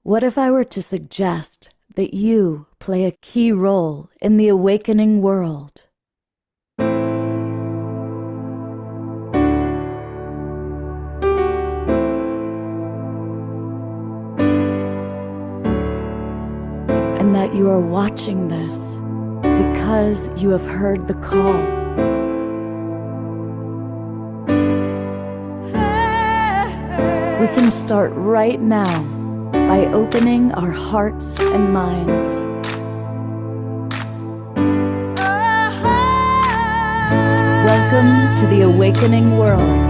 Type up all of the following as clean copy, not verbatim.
What if I were to suggest that you play a key role in the awakening world? And that you are watching this because you have heard the call. We can start right now by opening our hearts and minds. Welcome to the awakening world.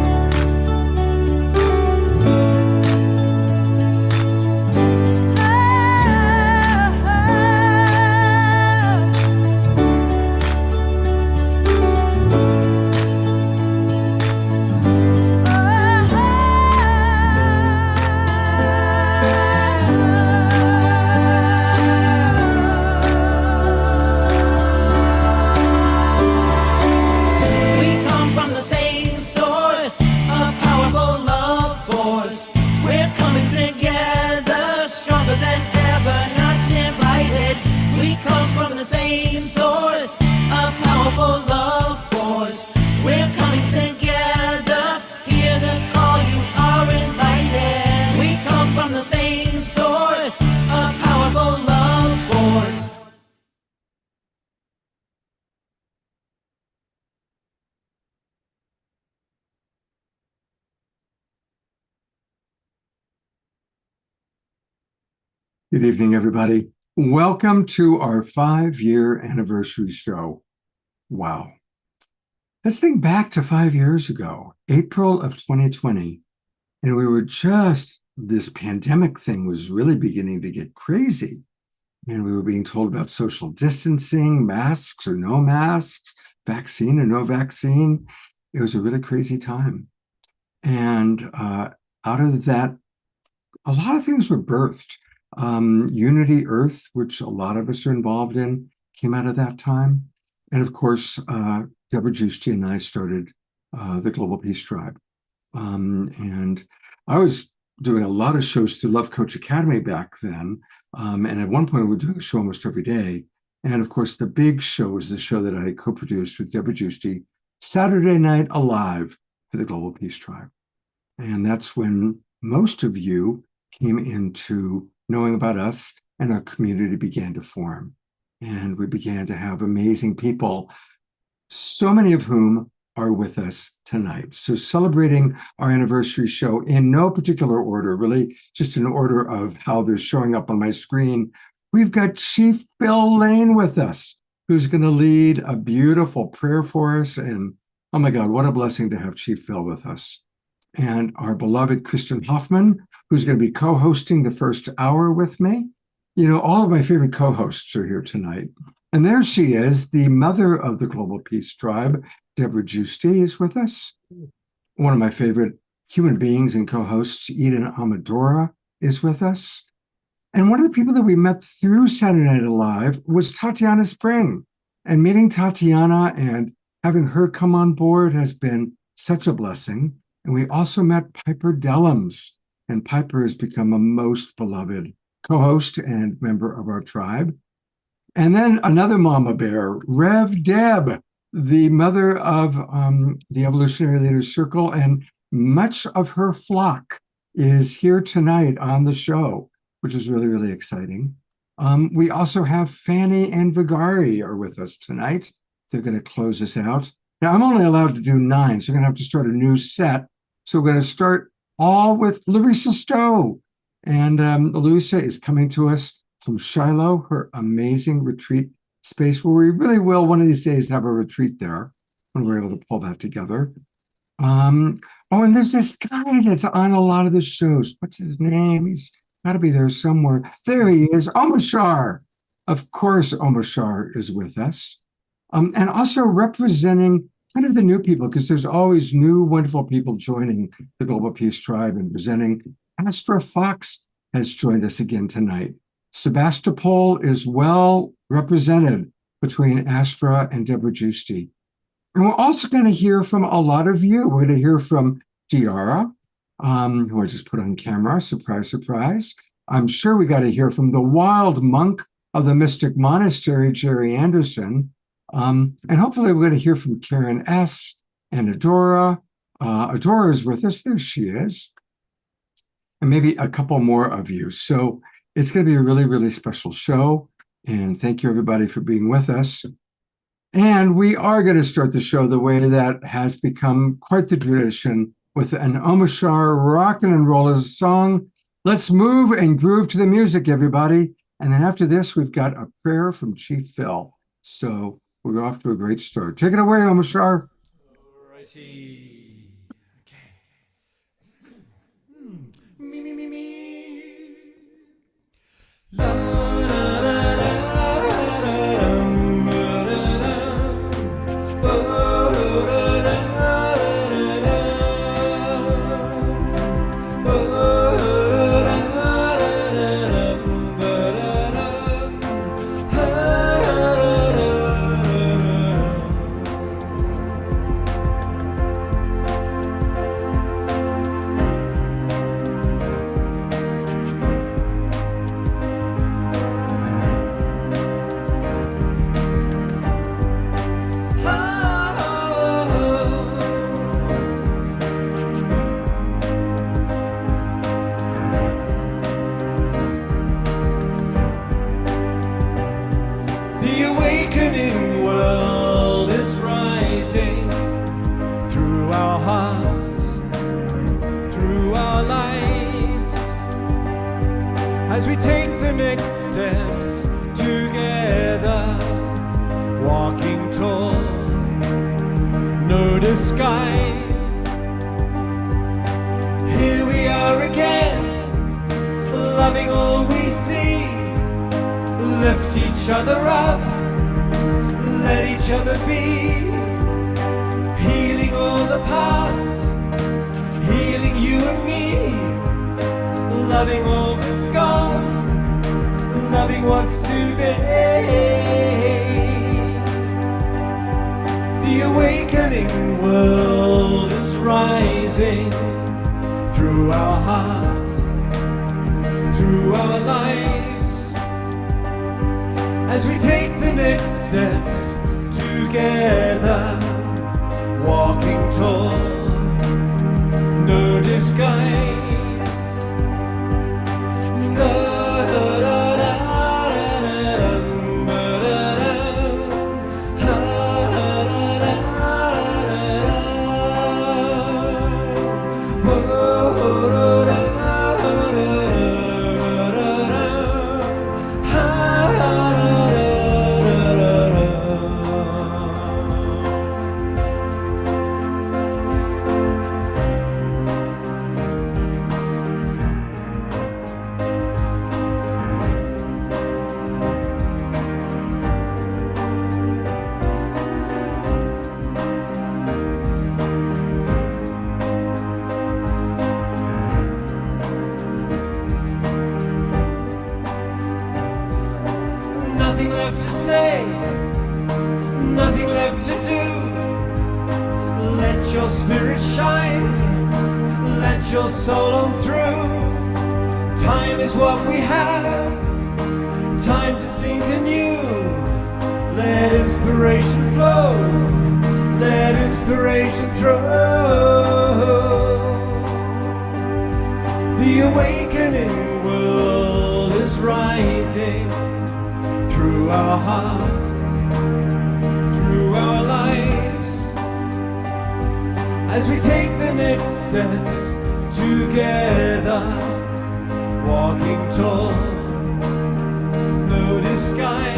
Good evening, everybody. Welcome to our 5-year anniversary show. Wow. Let's think back to 5 years ago, April of 2020, and we were this pandemic thing was really beginning to get crazy. And we were being told about social distancing, masks or no masks, vaccine or no vaccine. It was a really crazy time. And out of that, a lot of things were birthed. Unity Earth, which a lot of us are involved in, came out of that time. And of course, Deborah Giusti and I started the Global Peace Tribe. And I was doing a lot of shows through Love Coach Academy back then. And at one point, we were doing a show almost every day. And of course, the big show was the show that I co-produced with Deborah Giusti, Saturday Night Alive for the Global Peace Tribe. And that's when most of you came into knowing about us, and our community began to form. And we began to have amazing people, so many of whom are with us tonight. So celebrating our anniversary show in no particular order, really just in order of how they're showing up on my screen, we've got Chief Bill Lane with us, who's going to lead a beautiful prayer for us. And oh my God, what a blessing to have Chief Bill with us. And our beloved Kristin Hoffman, who's going to be co-hosting the first hour with me. You know, all of my favorite co-hosts are here tonight. And there she is, the mother of the Global Peace Tribe, Deborah Giusti, is with us. One of my favorite human beings and co-hosts, Eden Amadora, is with us. And one of the people that we met through Saturday Night Alive was Tatiana Spring. And meeting Tatiana and having her come on board has been such a blessing. And we also met Piper Dellums, and Piper has become a most beloved co-host and member of our tribe. And then another mama bear, Rev Deb, the mother of the Evolutionary Leaders Circle, and much of her flock is here tonight on the show, which is really, really exciting. We also have Fanny and Vigari are with us tonight. They're going to close us out. Now, I'm only allowed to do 9, so we're going to have to start a new set. So we're going to start all with Larissa Stowe. And Larissa is coming to us from Shiloh, her amazing retreat space, where we really will one of these days have a retreat there when we're able to pull that together. And there's this guy that's on a lot of the shows. What's his name? He's got to be there somewhere. There he is, Omashar. Of course, Omashar is with us. And also representing kind of the new people, because there's always new, wonderful people joining the Global Peace Tribe and presenting. Astra Fox has joined us again tonight. Sebastopol is well represented between Astra and Deborah Giusti. And we're also going to hear from a lot of you. We're going to hear from Diara, who I just put on camera, surprise, surprise. I'm sure we got to hear from the wild monk of the Mystic Monastery, Jerry Anderson. And hopefully we're going to hear from Karen S. and Adora. Adora is with us. There she is. And maybe a couple more of you. So it's going to be a really, really special show. And thank you, everybody, for being with us. And we are going to start the show the way that has become quite the tradition, with an Omashar rockin' and roll song. Let's move and groove to the music, everybody. And then after this, we've got a prayer from Chief Phil. So we're off to a great start. Take it away, Omashar. Alrighty. Okay. Me, me, me, me. La, la, la, la, la, dum, ba, da, dum. Oh, da, da, da, da, dum. Oh, da, da, da, da, dum, ba, da, dum. Ha, da, da, da, The awakening world is rising through our hearts, through our lives, as we take the next steps together, walking tall, no disguise. Here we are again, loving all we see. Lift each other up, let each other be, healing all the past, healing you and me, loving all that's gone, loving what's to be. The awakening world is rising through our hearts, through our lives, as we take the next steps together, walking tall, no disguise. Da, da, da, da, da, dum, ba, da, dum. Ha, da, da, da, da, dum. Oh, da, da, da, da, da, dum. Ha, da, da, da, da, da. Nothing left to say, nothing left to do. Let your spirit shine, let your soul on through. Time is what we have, time to think anew. Let inspiration flow, let inspiration throw. The awakening world is rising through our hearts, through our lives, as we take the next steps together, walking tall, no disguise.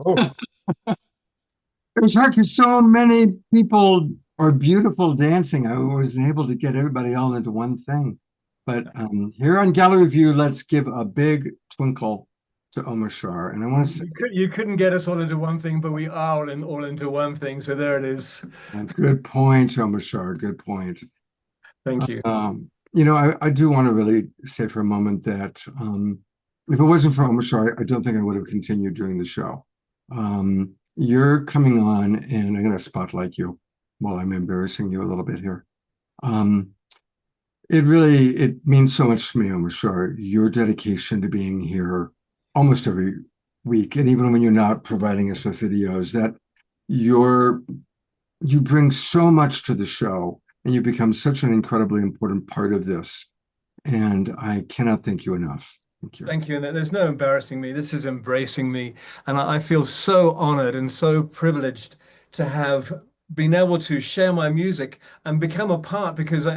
Oh, Sharky, so many people are beautiful dancing. I wasn't able to get everybody all into one thing. But here on Gallery View, let's give a big twinkle to Omar Shar. And I want to say, You couldn't get us all into one thing, but we are all into one thing. So there it is. good point, Omar Shar. Good point. Thank you. I do want to really say for a moment that if it wasn't for Omar Shar, I don't think I would have continued doing the show. You're coming on, and I'm going to spotlight you while I'm embarrassing you a little bit here. It means so much to me, Omar Shar, your dedication to being here almost every week, and even when you're not providing us with videos, that you bring so much to the show, and you become such an incredibly important part of this. And I cannot thank you enough. Thank you. Thank you. And there's no embarrassing me. This is embracing me. And I feel so honored and so privileged to have been able to share my music and become a part, because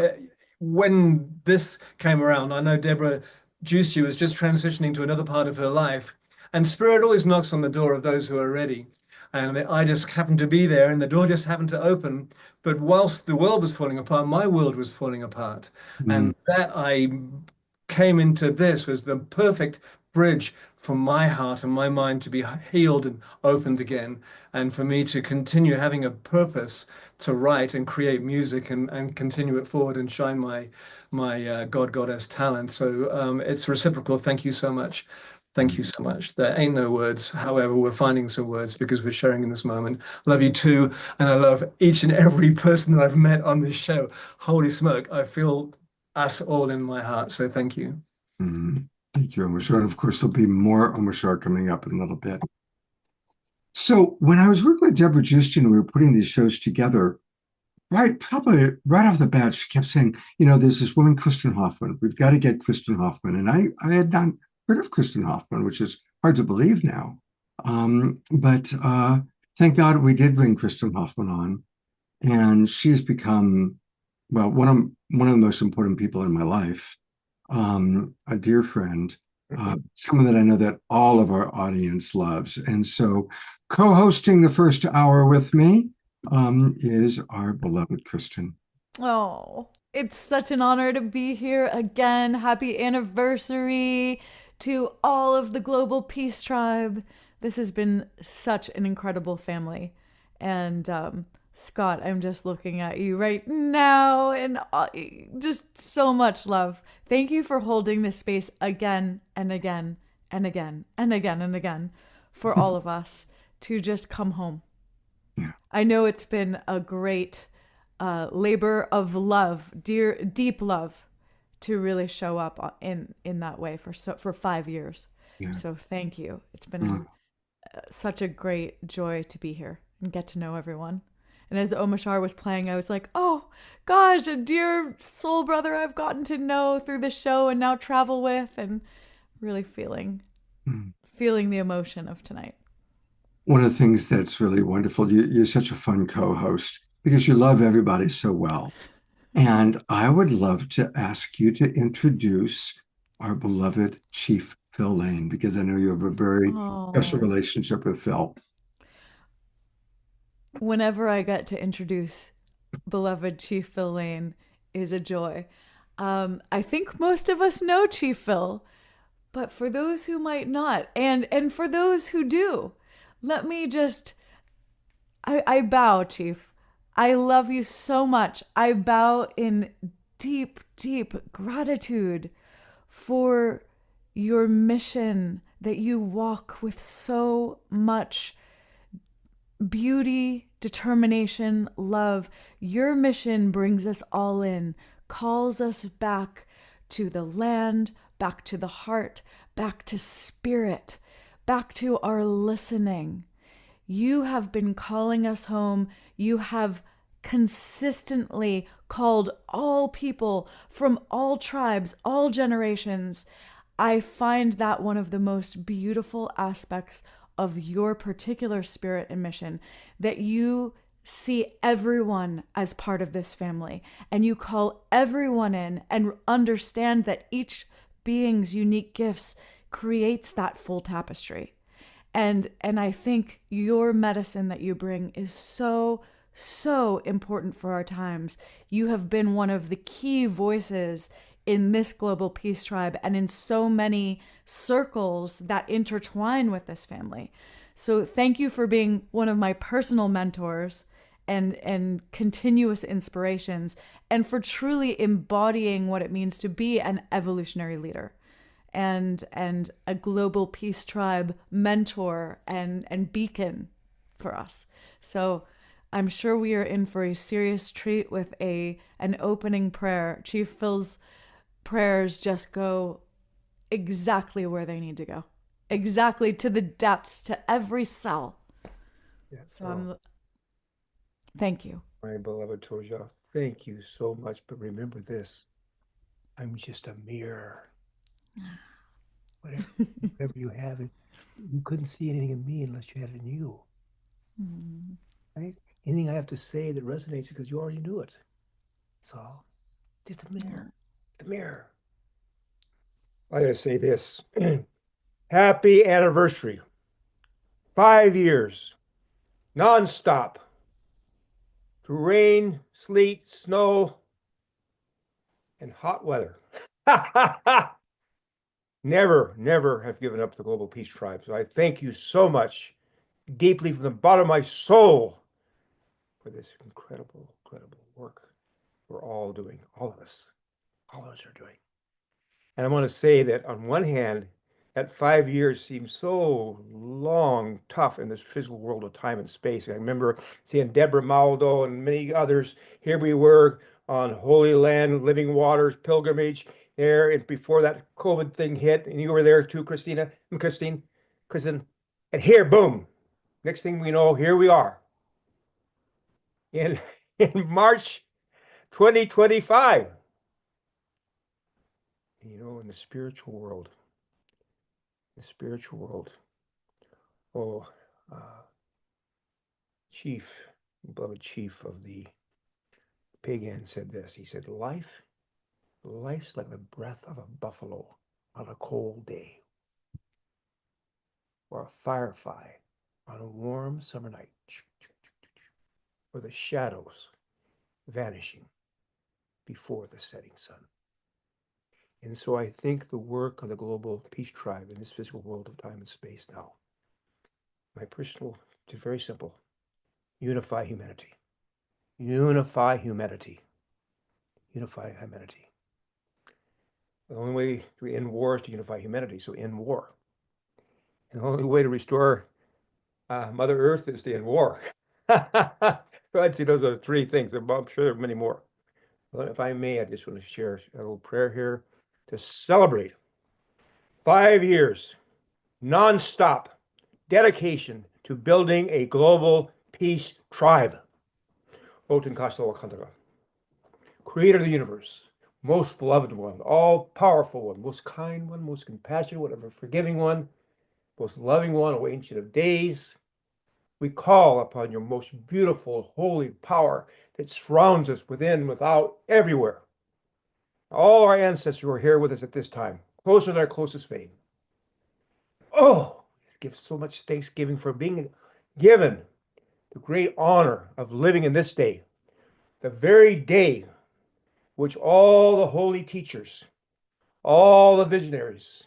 when this came around, I know Deborah Juicy was just transitioning to another part of her life. And Spirit always knocks on the door of those who are ready. And I just happened to be there, and the door just happened to open. But whilst the world was falling apart, my world was falling apart. And that I came into this was the perfect bridge for my heart and my mind to be healed and opened again, and for me to continue having a purpose to write and create music and continue it forward and shine my God Goddess talent. So it's reciprocal. Thank you so much. Thank you so much. There ain't no words. However, we're finding some words because we're sharing in this moment. Love you too. And I love each and every person that I've met on this show. Holy smoke. I feel us all in my heart. So thank you. Thank you, Omar Shar. Of course, there'll be more Omar Shar coming up in a little bit. So when I was working with Deborah Justin, we were putting these shows together, probably right off the bat, she kept saying, there's this woman, Kristin Hoffman. We've got to get Kristin Hoffman. And I had not heard of Kristin Hoffman, which is hard to believe now. But thank God we did bring Kristin Hoffman on. And she has become, well, one of the most important people in my life, a dear friend, someone that I know that all of our audience loves. And so co-hosting the first hour with me is our beloved Kristin. Oh, it's such an honor to be here again. Happy anniversary to all of the Global Peace Tribe. This has been such an incredible family. And Scott, I'm just looking at you right now, and just so much love. Thank you for holding this space again and again and again and again and again for all of us to just come home. Yeah. I know it's been a great labor of love, deep love, to really show up in that way for 5 years. Yeah. So thank you. It's been such a great joy to be here and get to know everyone. And as Omar Shar was playing, I was like, oh gosh, a dear soul brother I've gotten to know through the show and now travel with, and really feeling the emotion of tonight. One of the things that's really wonderful, you're such a fun co-host because you love everybody so well. And I would love to ask you to introduce our beloved Chief Phil Lane, because I know you have a very special relationship with Phil. Whenever I get to introduce beloved Chief Phil Lane is a joy. I think most of us know Chief Phil, but for those who might not, and for those who do, let me just, I bow, Chief. I love you so much. I bow in deep, deep gratitude for your mission that you walk with so much beauty, determination, love. Your mission brings us all in, calls us back to the land, back to the heart, back to spirit, back to our listening. You have been calling us home. You have consistently called all people from all tribes, all generations. I find that one of the most beautiful aspects of your particular spirit and mission, that you see everyone as part of this family and you call everyone in and understand that each being's unique gifts creates that full tapestry. And I think your medicine that you bring is so, so important for our times. You have been one of the key voices in this global peace tribe and in so many circles that intertwine with this family. So thank you for being one of my personal mentors and continuous inspirations, and for truly embodying what it means to be an evolutionary leader and a global peace tribe mentor and beacon for us. So I'm sure we are in for a serious treat with an opening prayer. Chief Phil's prayers just go exactly where they need to go, exactly to the depths, to every cell. Yeah. So thank you. My beloved Toja, thank you so much. But remember this, I'm just a mirror. Whatever you have, you couldn't see anything in me unless you had it in you. Right? Anything I have to say that resonates because you already knew it. That's all. Just a mirror. The mirror. I gotta say this. Happy anniversary. 5 years. Non-stop. Through rain, sleet, snow, and hot weather. Never have given up the Global Peace Tribe. So I thank you so much, deeply from the bottom of my soul, for this incredible work we're all doing. All of us are doing. And I want to say that on one hand, that 5 years seems so long, tough in this physical world of time and space. I remember seeing Deborah Maldo and many others. Here we were on Holy Land, Living Waters pilgrimage there, and before that COVID thing hit, and you were there too, Kristina and Kristin, and here, boom, next thing we know, here we are in March 2025. You know, in the spiritual world, oh, beloved chief of the pagan said this. He said, life's like the breath of a buffalo on a cold day, or a firefly on a warm summer night, or the shadows vanishing before the setting sun. And so I think the work of the Global Peace Tribe in this physical world of time and space now, my personal, it's very simple, unify humanity. Unify humanity. Unify humanity. The only way to end war is to unify humanity, so end war. And the only way to restore Mother Earth is to end war. So I'd say those are 3 things. I'm sure there are many more. But if I may, I just want to share a little prayer here to celebrate 5 years, non-stop dedication to building a global peace tribe. Oten Kasla Wakantara, creator of the universe, most beloved one, all-powerful one, most kind one, most compassionate one, ever forgiving one, most loving one, O Ancient of Days. We call upon your most beautiful, holy power that surrounds us within, without, everywhere. All our ancestors who are here with us at this time, closer than our closest fame. Oh, give so much thanksgiving for being given the great honor of living in this day, the very day which all the holy teachers, all the visionaries,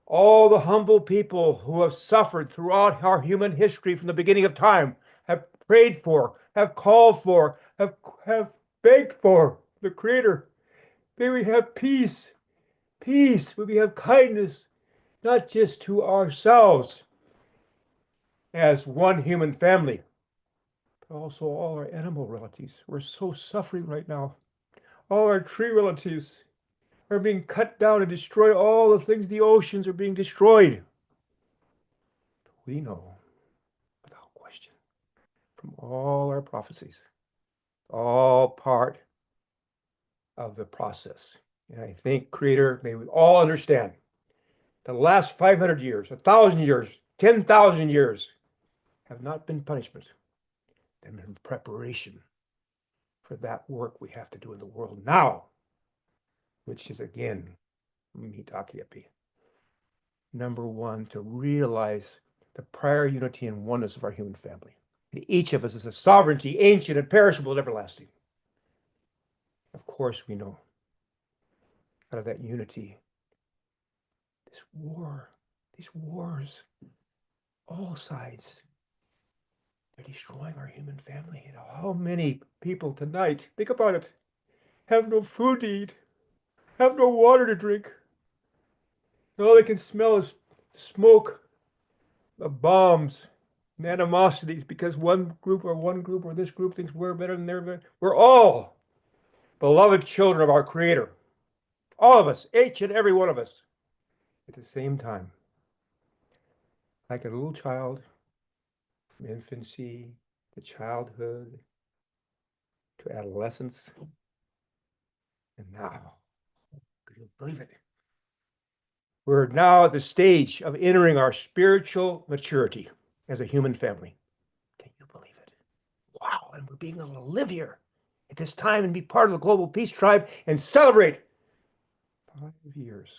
all the humble people who have suffered throughout our human history from the beginning of time have prayed for, have called for, have begged for the Creator. May we have peace, may we have kindness, not just to ourselves as one human family, but also all our animal relatives. We're so suffering right now. All our tree relatives are being cut down and destroyed. All the things, the oceans are being destroyed. We know, without question, from all our prophecies, all part of the process. And I think, Creator, may we all understand the last 500 years, 1,000 years, 10,000 years have not been punishment. They've been preparation for that work we have to do in the world now, which is, again, Mitakiapi. Number 1, to realize the prior unity and oneness of our human family. And each of us is a sovereignty, ancient and perishable and everlasting. Of course, we know out of that unity, this war, these wars, all sides, they're destroying our human family. You know, how many people tonight, think about it, have no food to eat, have no water to drink. All they can smell is smoke of bombs and animosities because one group or this group thinks we're better than they're better. We're all beloved children of our Creator. All of us, each and every one of us. At the same time, like a little child, from infancy to childhood to adolescence, and now, could you believe it? We're now at the stage of entering our spiritual maturity as a human family. Can you believe it? Wow, and we're being able to live here at this time and be part of the global peace tribe and celebrate 5 years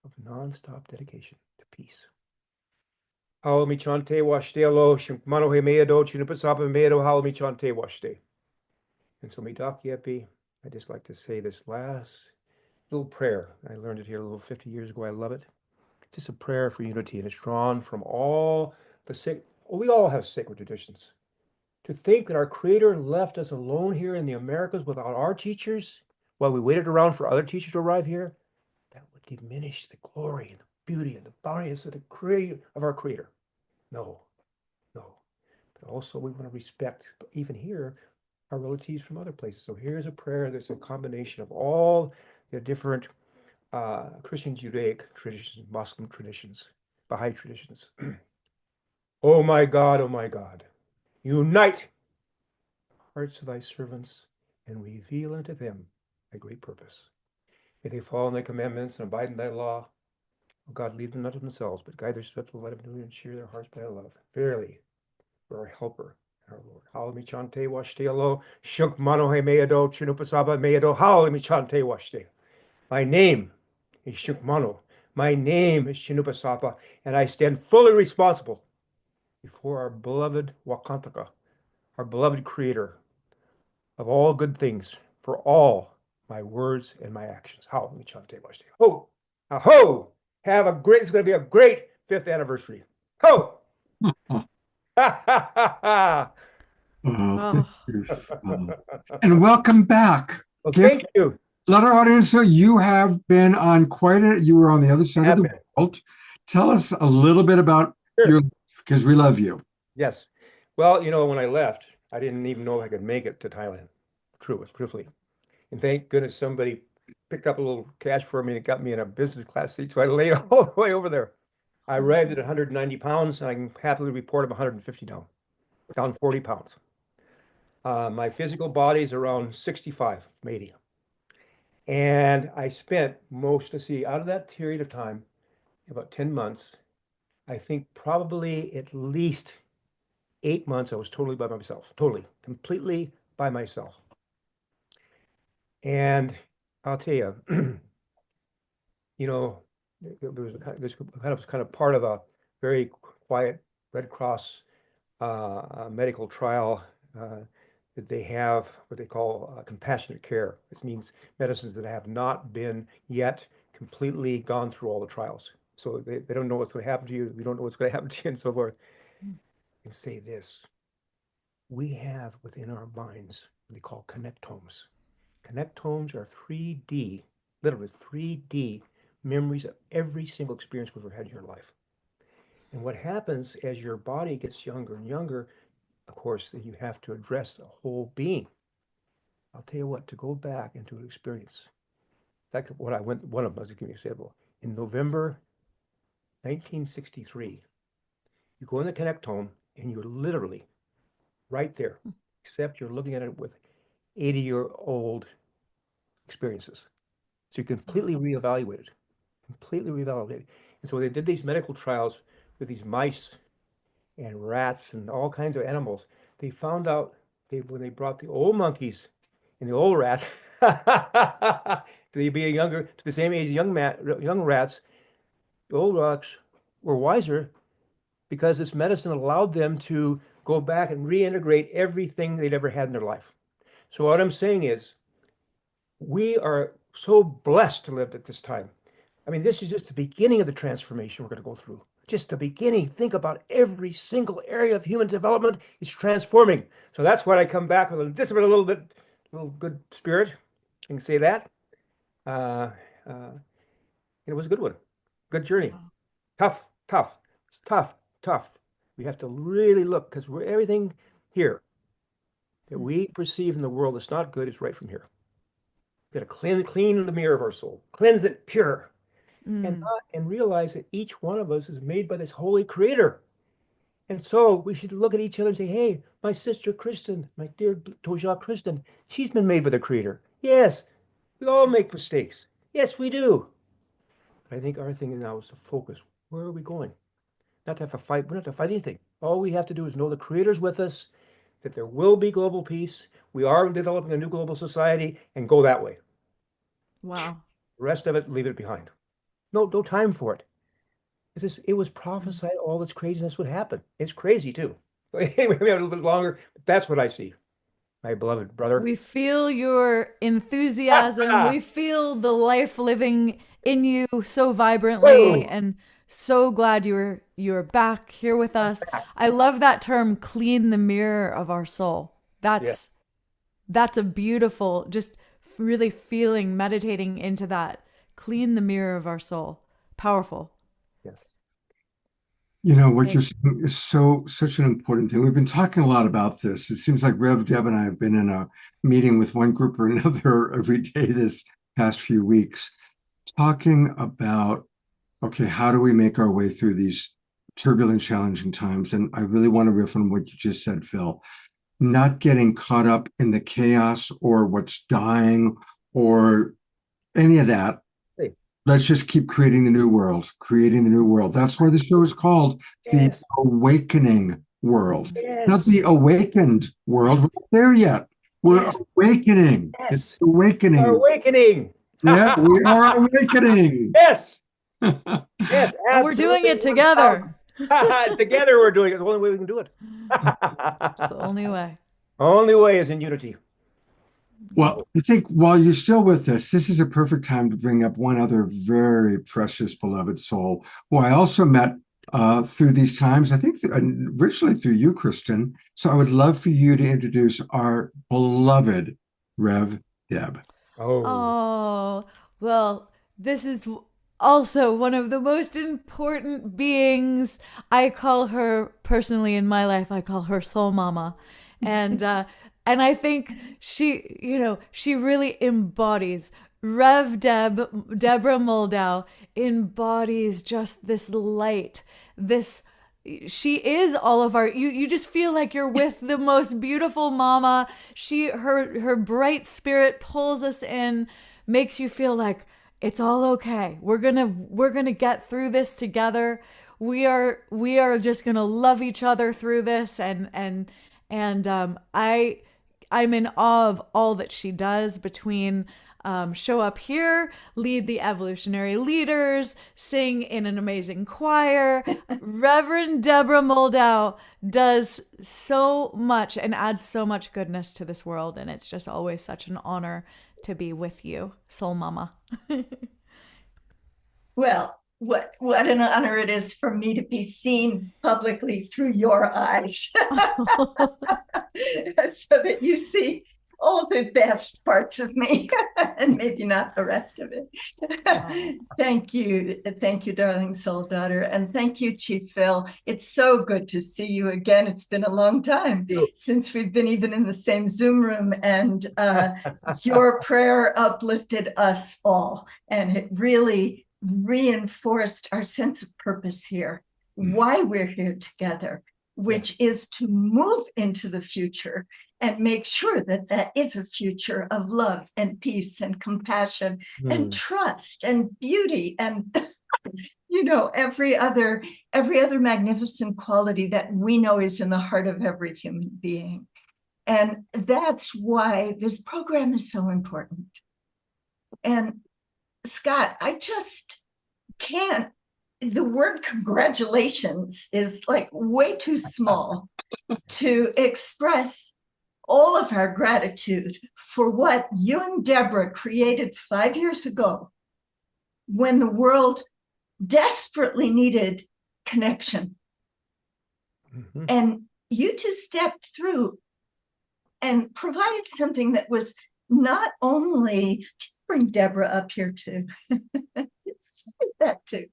of nonstop dedication to peace. Hao mi chante washte alo, shinkmano he meado, chinupasapa meado, hao mi chante washte. And so, Midakyepi, I just like to say this last little prayer. I learned it here a little 50 years ago. I love it. It's just a prayer for unity, and it's drawn from all the we all have sacred traditions. To think that our Creator left us alone here in the Americas without our teachers while we waited around for other teachers to arrive here, that would diminish the glory and the beauty and the bountiness of our Creator. No. But also we want to respect, even here, our relatives from other places. So here's a prayer that's a combination of all the different Christian Judaic traditions, Muslim traditions, Baha'i traditions. Oh my God, unite the hearts of thy servants and reveal unto them thy great purpose. May they follow in thy commandments and abide in thy law. O God, lead them not of themselves, but guide their steps with light of knowledge and cheer their hearts by thy love. Verily, you are our helper and our Lord. Halami chante washte alo, shunk mano he meado, chinupasaba meado, halami chante washte. My name is Shukmano. My name is Chinupasapa, and I stand fully responsible before our beloved Wakantaka, our beloved Creator of all good things, for all my words and my actions. How? Ho! Ho! It's going to be a great 5th anniversary. Ho! Oh, and welcome back. Well, thank you. Let our audience know you have been on you were on the other side of the world. Tell us a little bit about your life, because we love you. Yes. Well, when I left, I didn't even know I could make it to Thailand. Truthfully. And thank goodness somebody picked up a little cash for me and got me in a business class seat. So I laid all the way over there. I arrived at 190 pounds, and I can happily report I'm 150 now, down 40 pounds. My physical body is around 65, 80. And I spent out of that period of time, about 10 months, I think probably at least 8 months, I was totally by myself, completely by myself. And I'll tell you, this kind of part of a very quiet Red Cross medical trial that they have what they call compassionate care. This means medicines that have not been yet completely gone through all the trials. So they don't know what's going to happen to you. We don't know what's going to happen to you and so forth. And say this, we have within our minds what they call connectomes. Connectomes are 3D, literally 3D memories of every single experience we've ever had in your life. And what happens as your body gets younger and younger, of course, that you have to address the whole being. I'll tell you what, to go back into an experience, like what I went, one of them, I'll just give you an example. In November 1963, you go in the connectome and you're literally right there, except you're looking at it with 80-year-old experiences. So you're completely reevaluated. And so they did these medical trials with these mice and rats and all kinds of animals. They found out when they brought the old monkeys and the old rats to the same age as young rats, the old rats were wiser because this medicine allowed them to go back and reintegrate everything they'd ever had in their life. So what I'm saying is, we are so blessed to live at this time. I mean, this is just the beginning of the transformation we're going to go through. Just the beginning. Think about every single area of human development is transforming. So that's why I come back with just a little good spirit. I can say that. It was a good one. Good journey. Tough, tough. It's tough, tough. We have to really look, because everything here that we perceive in the world that's not good is right from here. We've got to clean the mirror of our soul, cleanse it pure, and realize that each one of us is made by this holy creator. And so we should look at each other and say, hey, my sister Kristin, my dear Toja Kristin, she's been made by the creator. Yes, we all make mistakes. Yes, we do. But I think our thing now is to focus. Where are we going? Not to have a fight. We don't have to fight anything. All we have to do is know the creator's with us, that there will be global peace. We are developing a new global society, and go that way. Wow. The rest of it, leave it behind. No time for it. It was prophesied all this craziness would happen. It's crazy too. Anyway, we have a little bit longer, but that's what I see, my beloved brother. We feel your enthusiasm. We feel the life living in you so vibrantly, and so glad you're back here with us. I love that term, clean the mirror of our soul. That's a beautiful, just really feeling, meditating into that. Clean the mirror of our soul. Powerful. Yes. You know, what you're saying is such an important thing. We've been talking a lot about this. It seems like Rev Deb and I have been in a meeting with one group or another every day this past few weeks, talking about, okay, how do we make our way through these turbulent, challenging times? And I really want to riff on what you just said, Phil. Not getting caught up in the chaos or what's dying or any of that. Let's just keep creating the new world, That's why the show is called The Awakening World. Not the awakened world. We're not there yet. We're awakening. It's awakening. We're awakening. Yeah, we are awakening. Yes. Yes. And we're doing it together. Together we're doing it. It's the only way we can do it. It's the only way. Only way is in unity. Well, I think while you're still with us, this is a perfect time to bring up one other very precious, beloved soul who I also met through these times, I think originally through you, Kristin. So I would love for you to introduce our beloved Rev Deb. Oh, well, this is also one of the most important beings. I call her, personally in my life, I call her Soul Mama. And I think she really embodies, Rev Deborah Moldau embodies just this light, she is all of our, you just feel like you're with the most beautiful mama. Her bright spirit pulls us in, makes you feel like it's all okay. We're gonna get through this together. We are just gonna love each other through this, and I'm in awe of all that she does between show up here, lead the evolutionary leaders, sing in an amazing choir. Reverend Deborah Moldau does so much and adds so much goodness to this world. And it's just always such an honor to be with you, Soul Mama. Well, what an honor it is for me to be seen publicly through your eyes, so that you see all the best parts of me and maybe not the rest of it. Thank you, darling soul daughter, and thank you, Chief Phil. It's so good to see you again. It's been a long time since we've been even in the same Zoom room, and your prayer uplifted us all, and it really reinforced our sense of purpose here, why we're here together, which is to move into the future and make sure that that is a future of love and peace and compassion and trust and beauty and every other magnificent quality that we know is in the heart of every human being. And that's why this program is so important. And Scott, I just can't the word congratulations is like way too small to express all of our gratitude for what you and Deborah created 5 years ago when the world desperately needed connection. Mhm. And you two stepped through and provided something that was not only, bring Deborah up here too. That too.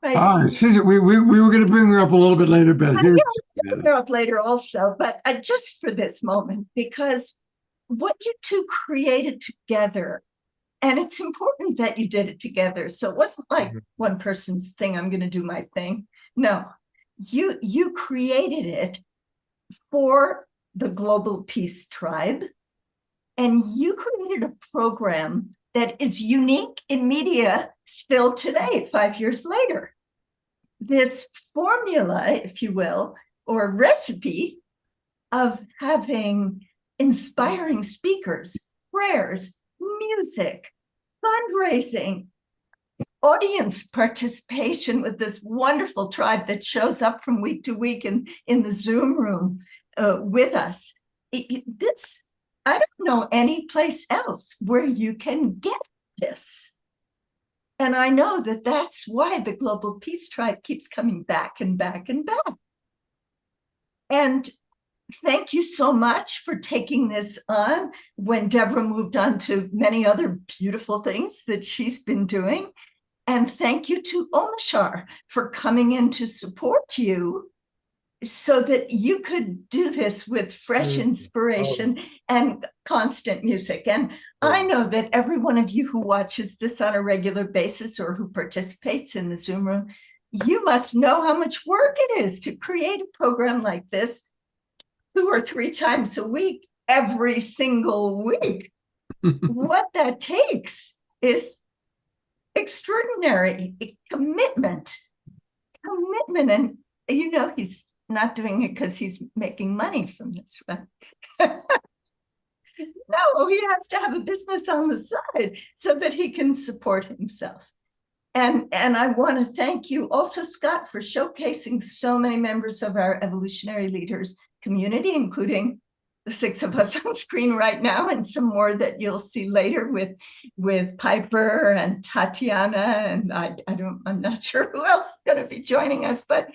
Right. We were going to bring her up a little bit later, but here Bring her up later also, but just for this moment, because what you two created together, and it's important that you did it together. So it wasn't like one person's thing, I'm going to do my thing. No, you created it for the Global Peace Tribe, and you created a program that is unique in media still today, 5 years later. This formula, if you will, or recipe of having inspiring speakers, prayers, music, fundraising, audience participation with this wonderful tribe that shows up from week to week in the Zoom room with us. This, I don't know any place else where you can get this. And I know that that's why the Global Peace Tribe keeps coming back and back and back. And thank you so much for taking this on when Deborah moved on to many other beautiful things that she's been doing. And thank you to Omashar for coming in to support you so that you could do this with fresh inspiration and constant music. And I know that every one of you who watches this on a regular basis or who participates in the Zoom room, you must know how much work it is to create a program like this 2 or 3 times a week, every single week. What that takes is extraordinary commitment. And you know, he's not doing it because he's making money from this, right? No, he has to have a business on the side so that he can support himself. And I want to thank you also, Scott, for showcasing so many members of our Evolutionary Leaders community, including the 6 of us on screen right now, and some more that you'll see later with Piper and Tatiana, and I'm not sure who else is going to be joining us, but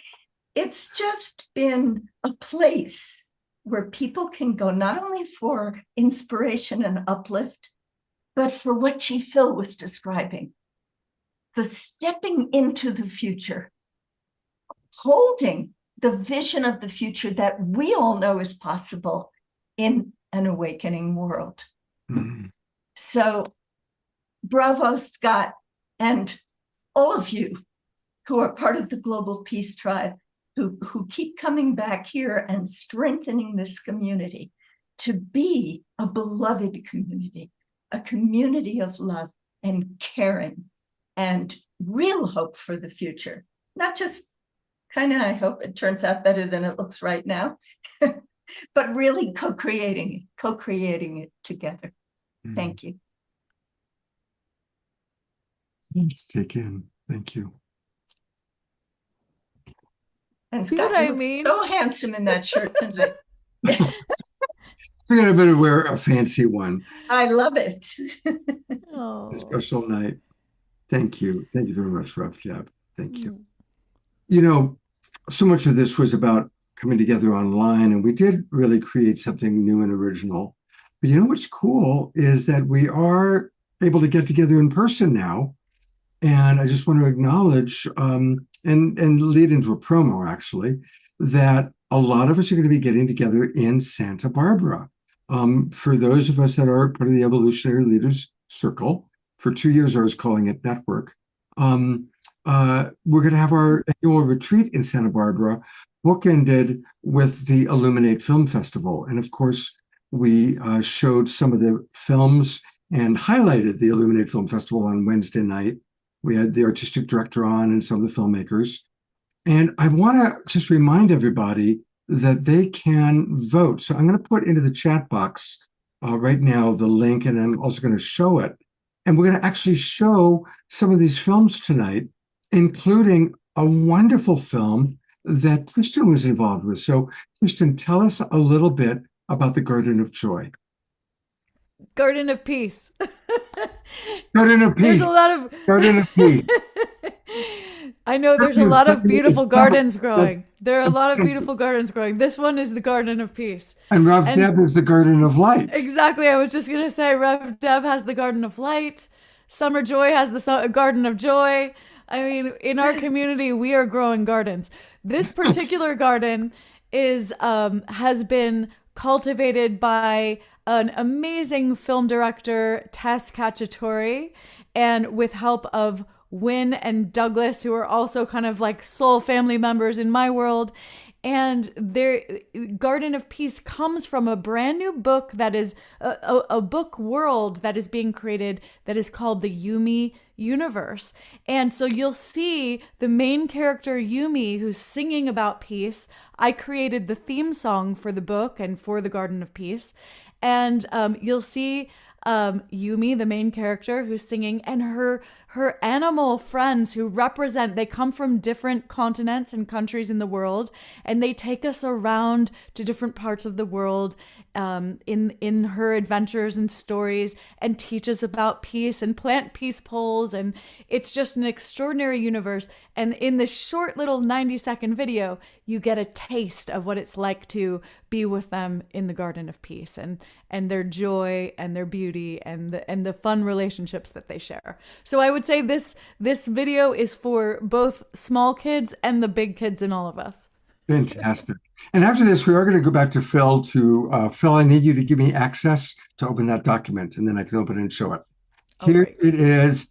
it's just been a place where people can go not only for inspiration and uplift, but for what Chief Phil was describing, the stepping into the future, holding the vision of the future that we all know is possible in an awakening world. Mm-hmm. So bravo, Scott, and all of you who are part of the Global Peace Tribe, who keep coming back here and strengthening this community to be a beloved community, a community of love and caring and real hope for the future. Not just kind of, I hope it turns out better than it looks right now, but really co-creating it together. Mm. Thank you. Let's take in. Thank you. And Scott, you look so handsome in that shirt tonight. Forget I better wear a fancy one. I love it. A special night. Thank you. Thank you very much, Rev Jeb. Thank you. You know, so much of this was about coming together online, and we did really create something new and original. But you know what's cool is that we are able to get together in person now. And I just want to acknowledge and lead into a promo, actually, that a lot of us are going to be getting together in Santa Barbara. For those of us that are part of the Evolutionary Leaders Circle, for 2 years I was calling it Network, we're going to have our annual retreat in Santa Barbara, bookended with the Illuminate Film Festival. And of course, we showed some of the films and highlighted the Illuminate Film Festival on Wednesday night. We had the artistic director on and some of the filmmakers. And I want to just remind everybody that they can vote. So I'm going to put into the chat box right now the link, and I'm also going to show it. And we're going to actually show some of these films tonight, including a wonderful film that Kristin was involved with. So, Kristin, tell us a little bit about the Garden of Joy. Garden of Peace. Garden of There's Peace. a lot of Garden of Peace. I know there's a lot of beautiful gardens growing. There are a lot of beautiful gardens growing. This one is the Garden of Peace. And Rev Deb is the Garden of Light. Exactly. I was just going to say Rev Deb has the Garden of Light. Summer Joy has the Garden of Joy. I mean, in our community, we are growing gardens. This particular garden is has been cultivated by an amazing film director, Tess Cacciatore, and with help of Wynn and Douglas, who are also kind of like soul family members in my world. And their Garden of Peace comes from a brand new book that is a book world that is being created that is called the Yumi universe. And so you'll see the main character Yumi, who's singing about peace. I created the theme song for the book and for the Garden of Peace. And you'll see Yumi, the main character, who's singing, and her animal friends who represent, they come from different continents and countries in the world, and they take us around to different parts of the world in her adventures and stories, and teach us about peace and plant peace poles. And it's just an extraordinary universe. And in this short little 90-second video, you get a taste of what it's like to be with them in the Garden of Peace, and their joy and their beauty and the fun relationships that they share. So I would say this video is for both small kids and the big kids in all of us. Fantastic. And after this, we are going to go back to Phil. Phil, I need you to give me access to open that document, and then I can open it and show it. Here it is.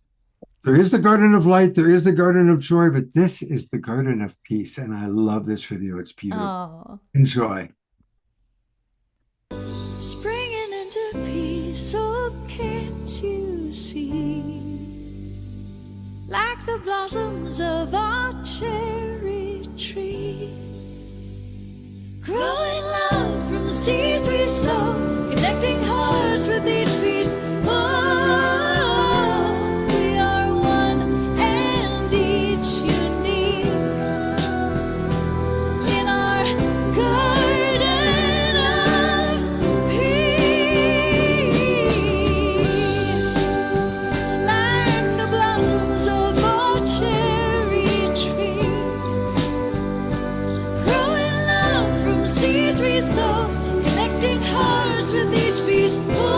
There is the Garden of Light, there is the Garden of Joy, but this is the Garden of Peace. And I love this video. It's beautiful. Oh. Enjoy. Springing into peace, oh, can't you see? Like the blossoms of our cherry tree, growing love from the seeds we sow, connecting hearts with each piece. Oh, we are one and each unique in our garden of peace. Like the blossoms of our cherry tree, growing love from seeds we sow, connecting hearts with each piece. Oh,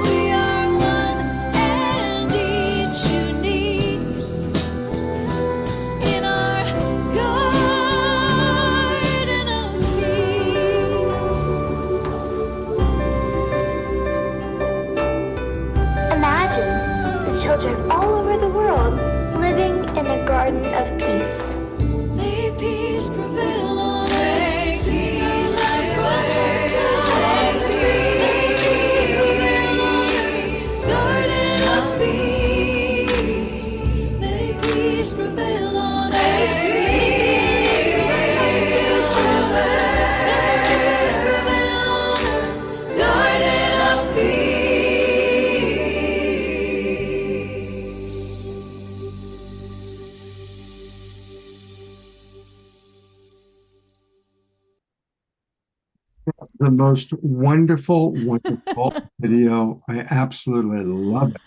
we are one and each unique in our garden of peace. Imagine the children all over the world living in a garden of peace. May peace prevail on earth. See our life from May peace prevail on earth. Garden of peace. May peace prevail on earth. May peace prevail on earth. Garden of peace. The most wonderful, wonderful video. I absolutely love it.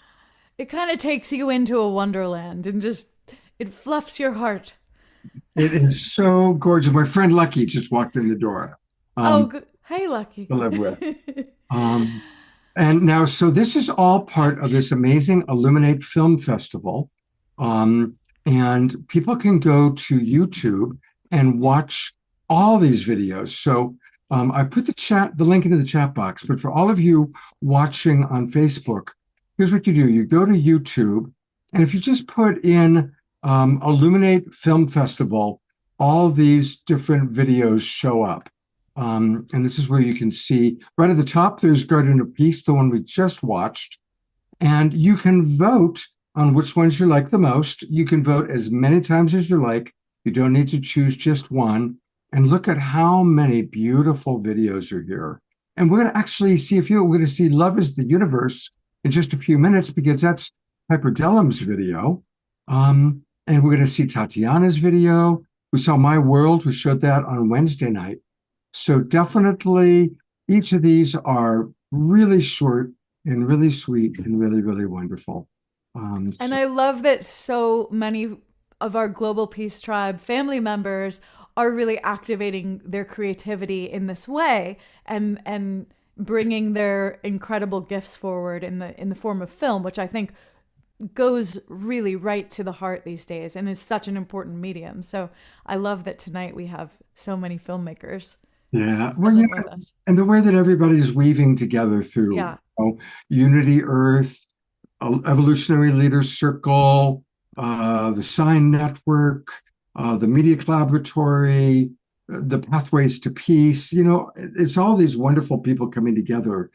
It kind of takes you into a wonderland and just, it fluffs your heart. It is so gorgeous. My friend Lucky just walked in the door. Good. Hey, Lucky. To live with. And now, so this is all part of this amazing Illuminate Film Festival. And people can go to YouTube and watch all these videos. So I put the link into the chat box, but for all of you watching on Facebook, here's what you do. You go to YouTube, and if you just put in Illuminate Film Festival, all these different videos show up. And this is where you can see right at the top, there's Garden of Peace, the one we just watched. And you can vote on which ones you like the most. You can vote as many times as you like. You don't need to choose just one. And look at how many beautiful videos are here. And we're going to actually see we're going to see Love is the Universe in just a few minutes, because that's Hyper Delum's video. And And we're going to see Tatiana's video. We saw My World. We showed that on Wednesday night. So definitely each of these are really short and really sweet and really, really wonderful. And I love that so many of our Global Peace Tribe family members are really activating their creativity in this way and bringing their incredible gifts forward in the form of film, which I think goes really right to the heart these days and is such an important medium. So I love that tonight we have so many filmmakers yeah, present with us. and the way that everybody's weaving together through Yeah. Unity Earth, Evolutionary Leaders Circle, the Sign Network, the Media Collaboratory, the Pathways to Peace. It's all these wonderful people coming together.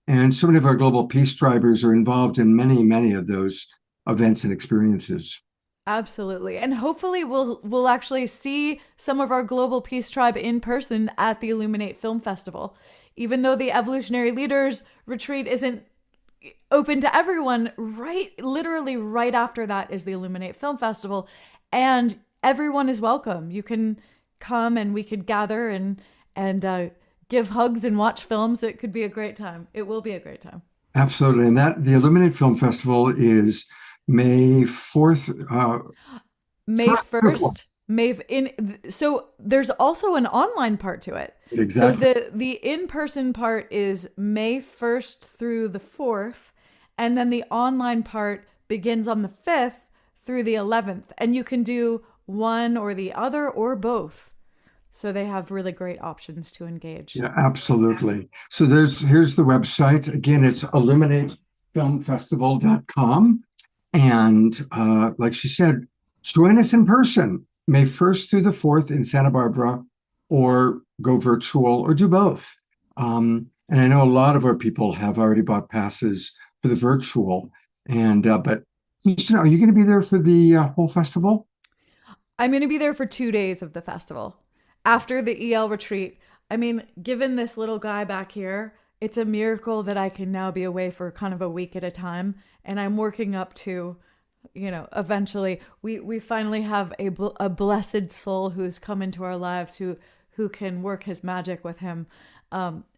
And so many of our Global Peace Tribers are involved in many, many of those events and experiences. Absolutely. And hopefully we'll actually see some of our Global Peace Tribe in person at the Illuminate Film Festival. Even though the Evolutionary Leaders Retreat isn't open to everyone, literally right after that is the Illuminate Film Festival, and everyone is welcome. You can come and we could gather and give hugs and watch films. It could be a great time. It will be a great time. Absolutely. And the Illuminate Film Festival is May 4th. May 1st. So there's also an online part to it. Exactly. So the in-person part is May 1st through the 4th, and then the online part begins on the 5th through the 11th, and you can do one or the other or both. So they have really great options to engage. Yeah, absolutely. So here's the website. Again, it's illuminatefilmfestival.com. And like she said, join us in person, May 1st through the 4th in Santa Barbara, or go virtual, or do both. And I know a lot of our people have already bought passes for the virtual. And but Kristin, are you going to be there for the whole festival? I'm going to be there for 2 days of the festival. After the EL retreat, I mean, given this little guy back here, it's a miracle that I can now be away for kind of a week at a time. And I'm working up to, eventually we finally have a blessed soul who's come into our lives who can work his magic with him.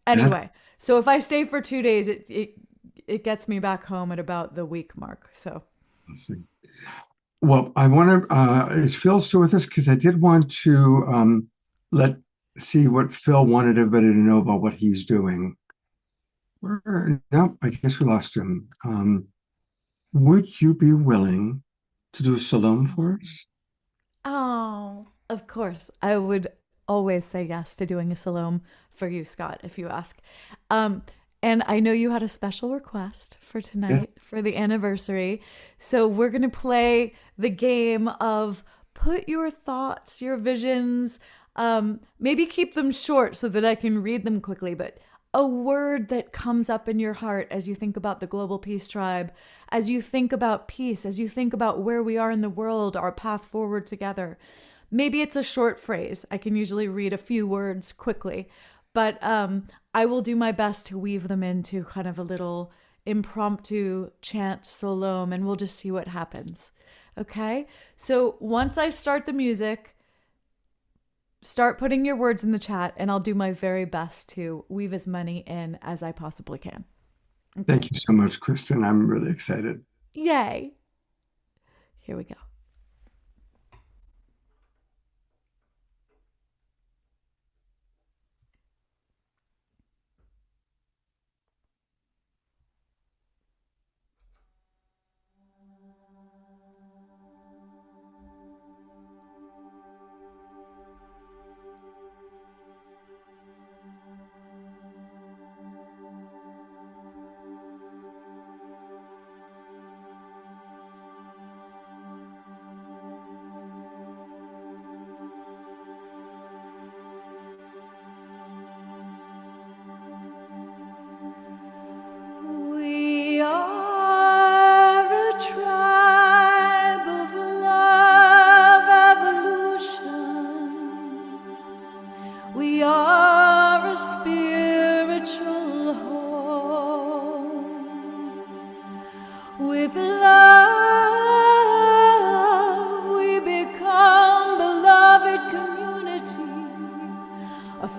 Anyway, so if I stay for 2 days, it gets me back home at about the week mark. So. Let's see. Well, I want to, is Phil still with us? Because I did want to see what Phil wanted everybody to know about what he's doing. No, I guess we lost him. Would you be willing to do a Salome for us? Oh, of course. I would always say yes to doing a Salome for you, Scott, if you ask. And I know you had a special request for tonight for the anniversary. So we're going to play the game of put your thoughts, your visions, maybe keep them short so that I can read them quickly, but a word that comes up in your heart as you think about the Global Peace Tribe, as you think about peace, as you think about where we are in the world, our path forward together. Maybe it's a short phrase. I can usually read a few words quickly, but I will do my best to weave them into kind of a little impromptu chant Salome, and we'll just see what happens. Okay? So once I start the music, start putting your words in the chat, and I'll do my very best to weave as many in as I possibly can. Okay. Thank you so much, Kristin. I'm really excited. Yay. Here we go.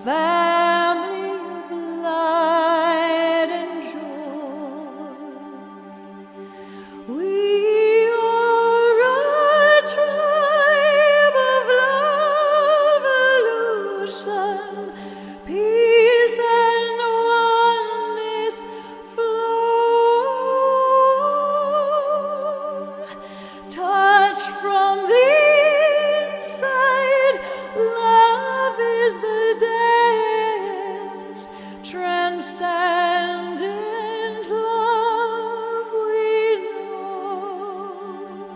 family of light and joy. We are a tribe of love, illusion, peace and oneness flow. Touch from the inside, love is the dance, transcendent love we know.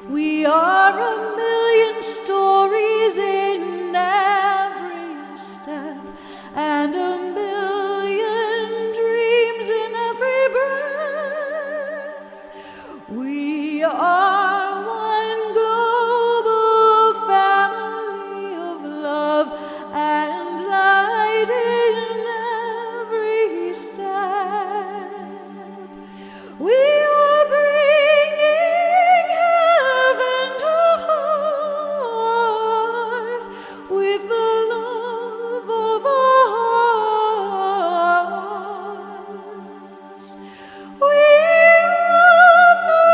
We are a million stories in every step, and a million dreams in every breath. We are one global family of love and light in every step. We are bringing heaven to earth with the love of our hearts. We offer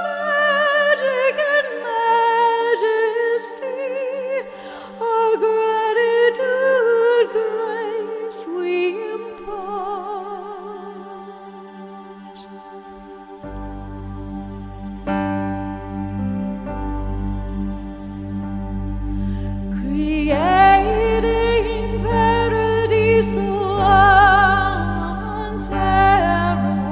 magic and majesty, our gratitude, grace we impart. Creating paradiso on terra.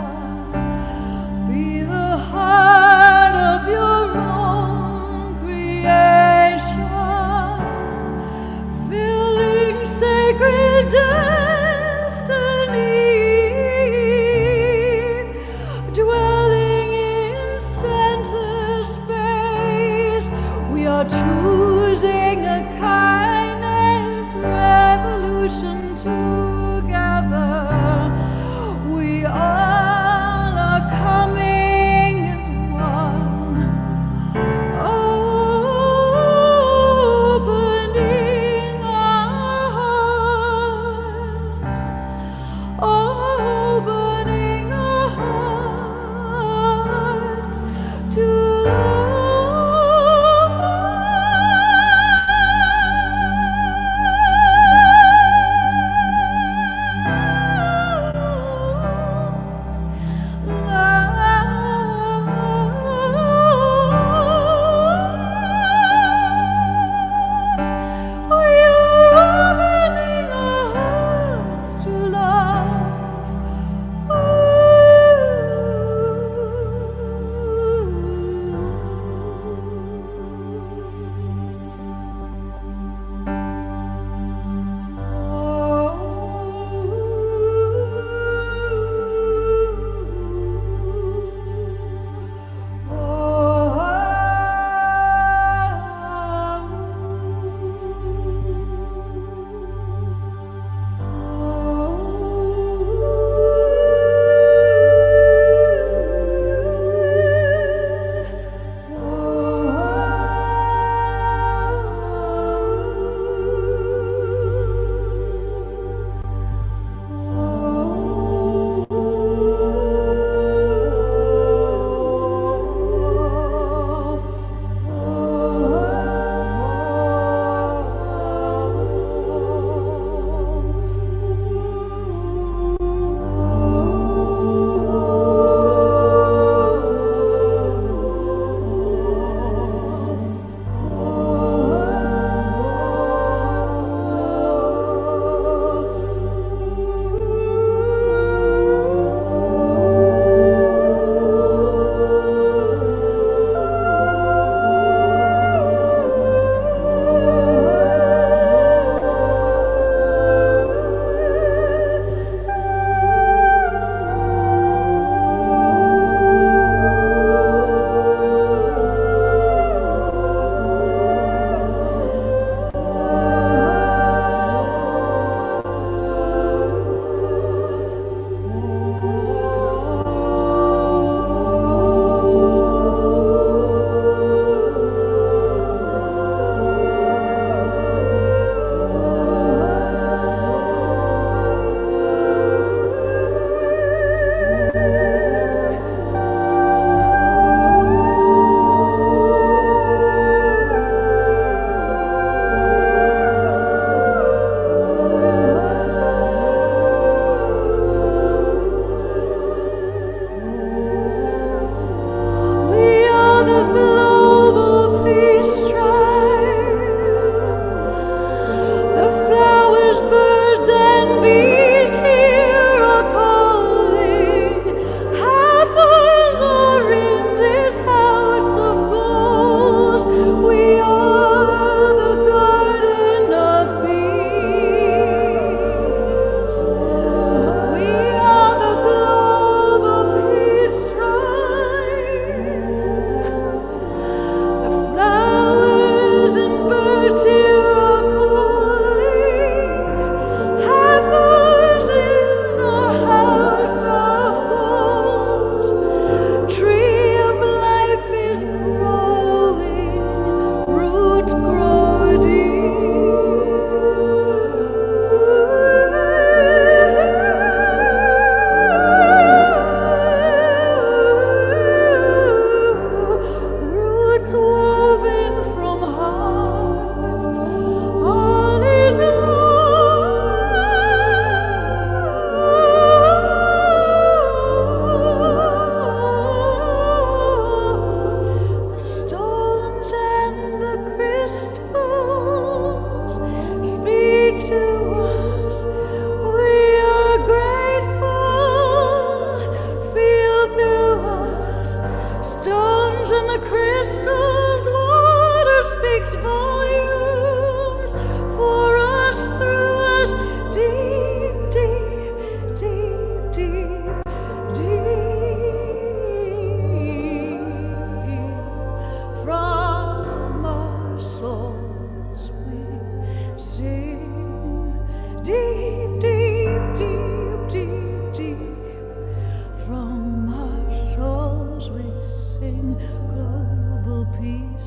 Be the heart of your own creation, filling sacred destiny, dwelling in center space. We are choosing a kindness revolution together. We all are coming as one, opening our hearts, opening our hearts to love.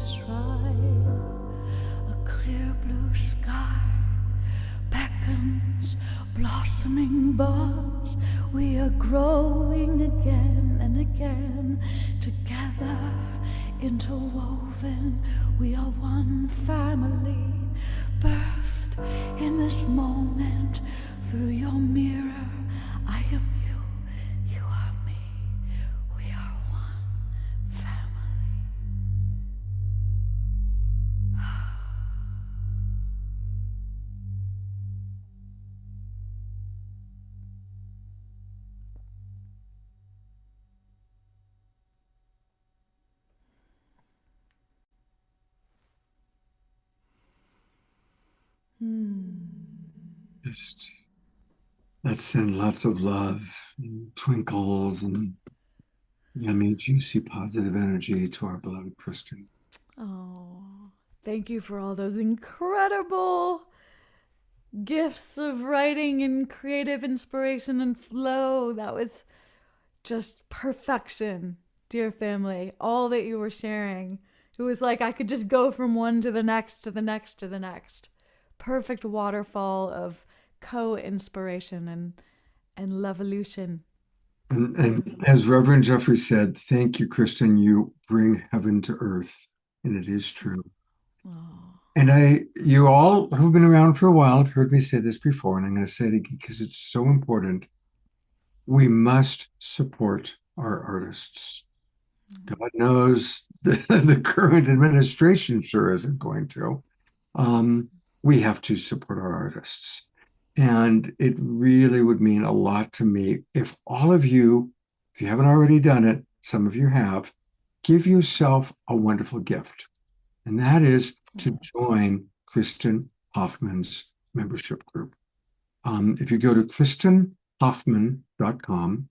strive. A clear blue sky beckons blossoming buds. We are growing again and again, together interwoven. We are one family, birthed in this moment. Through your mirror, I am you, you are me. We are one family. Just let's send lots of love, and twinkles, and yummy, juicy, positive energy to our beloved Kristin. Oh, thank you for all those incredible gifts of writing and creative inspiration and flow. That was just perfection, dear family. All that you were sharing. It was like I could just go from one to the next, to the next, to the next. Perfect waterfall of co-inspiration and lovolution. And as Reverend Jeffrey said, thank you, Kristin. You bring heaven to earth, and it is true. Oh. And you all who've been around for a while have heard me say this before, and I'm going to say it again because it's so important. We must support our artists. God knows the current administration sure isn't going to. We have to support our artists. And it really would mean a lot to me if all of you, if you haven't already done it, some of you have, give yourself a wonderful gift. And that is to join Kristin Hoffman's membership group. If you go to KristinHoffman.com,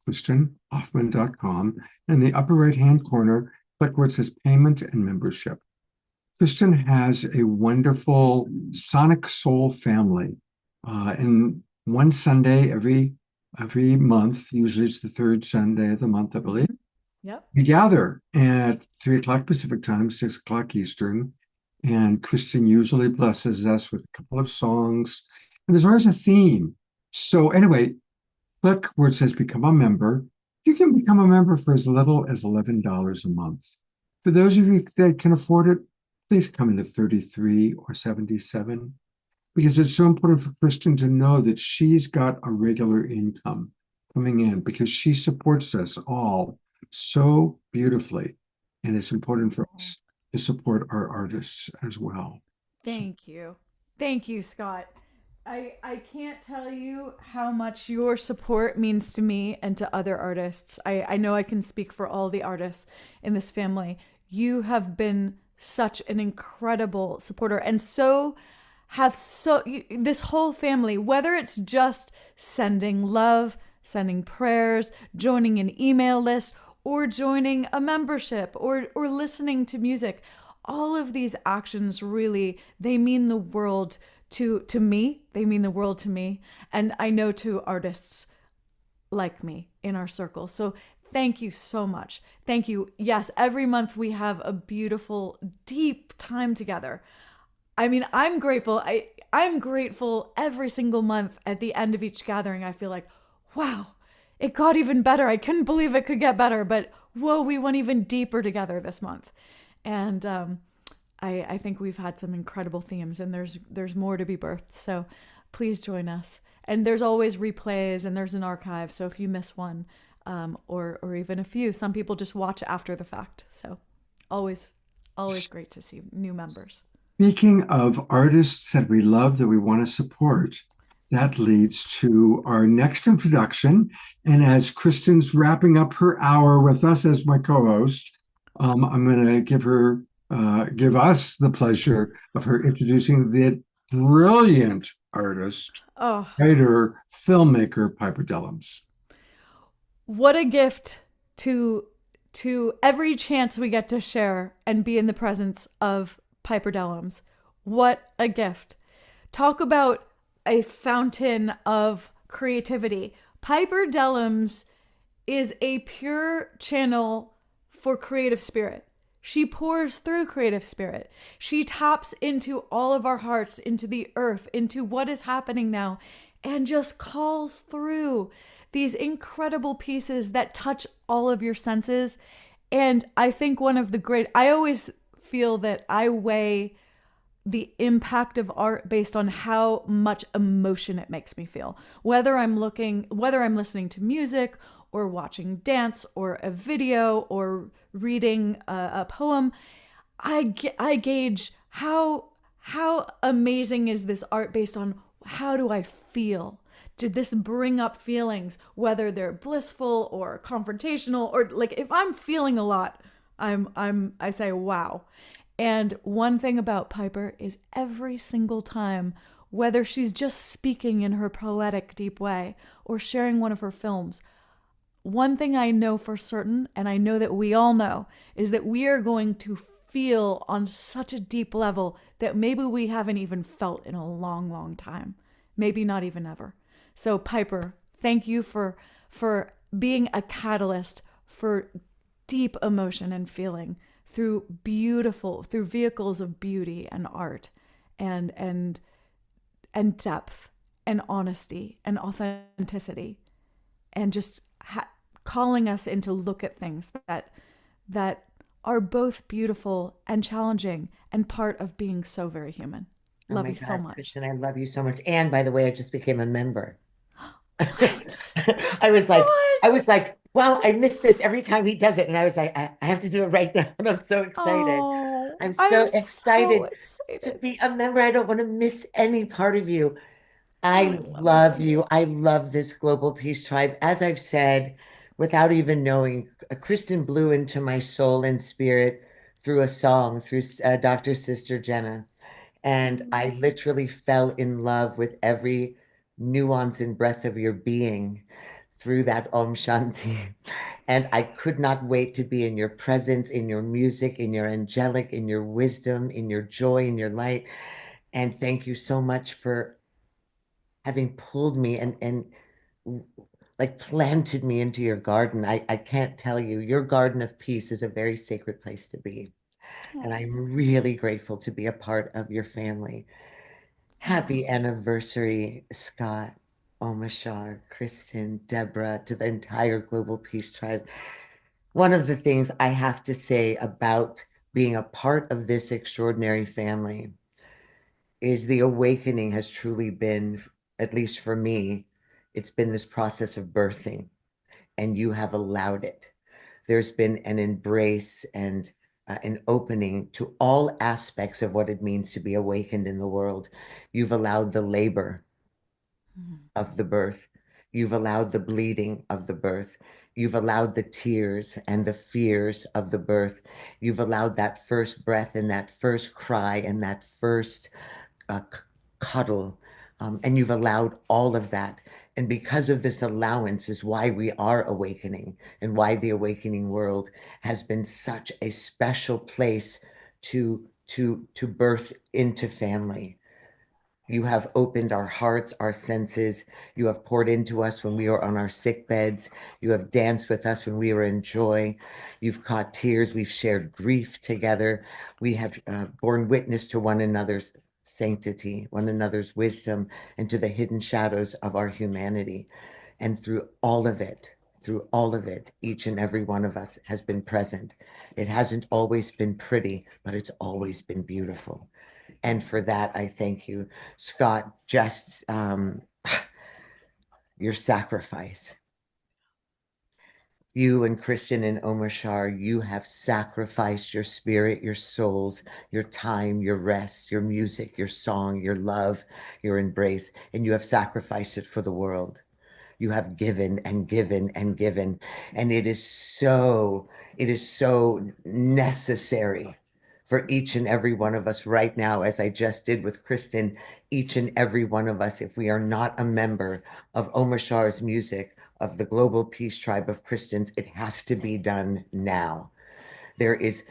KristinHoffman.com, in the upper right-hand corner, click where it says Payment and Membership. Kristin has a wonderful Sonic Soul family. And one Sunday every month, usually it's the third Sunday of the month, I believe. Yep. We gather at 3 o'clock Pacific time, 6 o'clock Eastern, and Kristin usually blesses us with a couple of songs. And there's always a theme. So anyway, click where it says Become a Member. You can become a member for as little as $11 a month. For those of you that can afford it, please come into 33 or 77. Because it's so important for Kristin to know that she's got a regular income coming in because she supports us all so beautifully. And it's important for us to support our artists as well. Thank you. Thank you, Scott. I can't tell you how much your support means to me and to other artists. I know I can speak for all the artists in this family. You have been such an incredible supporter, and this whole family, whether it's just sending love, sending prayers, joining an email list, or joining a membership, or listening to music, all of these actions really, they mean the world to me. They mean the world to me, and I know to artists like me in our circle. So thank you so much. Thank you. Yes, every month we have a beautiful, deep time together. I mean, I'm grateful. I'm grateful every single month at the end of each gathering. I feel like, wow, it got even better. I couldn't believe it could get better, but whoa, we went even deeper together this month. And I think we've had some incredible themes, and there's more to be birthed. So please join us. And there's always replays, and there's an archive. So if you miss one, or even a few, some people just watch after the fact. So always great to see new members. Speaking of artists that we love, that we want to support, that leads to our next introduction. And as Kristin's wrapping up her hour with us as my co-host, I'm going to give us the pleasure of her introducing the brilliant artist, writer, filmmaker, Piper Dellums. What a gift to every chance we get to share and be in the presence of Piper Dellums. What a gift. Talk about a fountain of creativity. Piper Dellums is a pure channel for creative spirit. She pours through creative spirit. She taps into all of our hearts, into the earth, into what is happening now, and just calls through these incredible pieces that touch all of your senses. And I think I always feel that I weigh the impact of art based on how much emotion it makes me feel. Whether I'm listening to music or watching dance or a video or reading a poem, I gauge how amazing is this art based on how do I feel? Did this bring up feelings, whether they're blissful or confrontational, or like if I'm feeling a lot, I say wow. And one thing about Piper is every single time, whether she's just speaking in her poetic deep way or sharing one of her films, one thing I know for certain, and I know that we all know, is that we are going to feel on such a deep level that maybe we haven't even felt in a long, long time. Maybe not even ever. So Piper, thank you for being a catalyst for deep emotion and feeling through vehicles of beauty and art and depth and honesty and authenticity, and just calling us in to look at things that are both beautiful and challenging and part of being so very human. Oh Love my you so God, much. Kristin, I love you so much. And by the way, I just became a member. What? I was like, What? wow, I miss this every time he does it. And I was like, I have to do it right now. And I'm so excited. Oh, I'm I'm so so excited to excited. be a member. I don't want to miss any part of you. I I love love you. you. I love this Global Peace Tribe. As I've said, without even knowing, Kristin blew into my soul and spirit through a song, through Dr. Sister Jenna. And I literally fell in love with every nuance and breath of your being through that Om Shanti. And I could not wait to be in your presence, in your music, in your angelic, in your wisdom, in your joy, in your light. And thank you so much for having pulled me and like planted me into your garden. I can't tell you, your garden of peace is a very sacred place to be. And I'm really grateful to be a part of your family. Happy anniversary, Scott, Omashar, Kristin, Deborah, to the entire Global Peace Tribe. One of the things I have to say about being a part of this extraordinary family is the awakening has truly been, at least for me, it's been this process of birthing, and you have allowed it. There's been an embrace and an opening to all aspects of what it means to be awakened in the world. You've allowed the labor of the birth. You've allowed the bleeding of the birth. You've allowed the tears and the fears of the birth. You've allowed that first breath and that first cry and that first cuddle. And you've allowed all of that. And because of this allowance is why we are awakening, and why the awakening world has been such a special place to birth into family. You have opened our hearts, our senses. You have poured into us when we were on our sick beds. You have danced with us when we were in joy. You've caught tears. We've shared grief together. We have borne witness to one another's sanctity, one another's wisdom, and to the hidden shadows of our humanity. And through all of it, each and every one of us has been present. It hasn't always been pretty, but it's always been beautiful. And for that, I thank you, Scott, just your sacrifice. You and Kristin and Omashar, you have sacrificed your spirit, your souls, your time, your rest, your music, your song, your love, your embrace, and you have sacrificed it for the world. You have given and given and given, and it is so necessary for each and every one of us right now, as I just did with Kristin, each and every one of us, if we are not a member of Omashar's music, of the Global Peace Tribe of Kristin's, it has to be done now. There is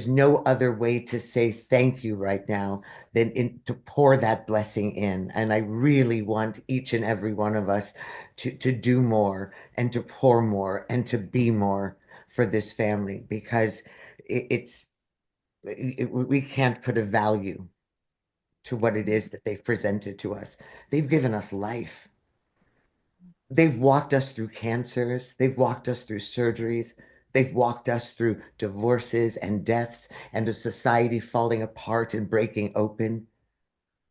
no other way to say thank you right now than to pour that blessing in. And I really want each and every one of us to do more and to pour more and to be more for this family, because we can't put a value to what it is that they've presented to us. They've given us life. They've walked us through cancers. They've walked us through surgeries. They've walked us through divorces and deaths and a society falling apart and breaking open.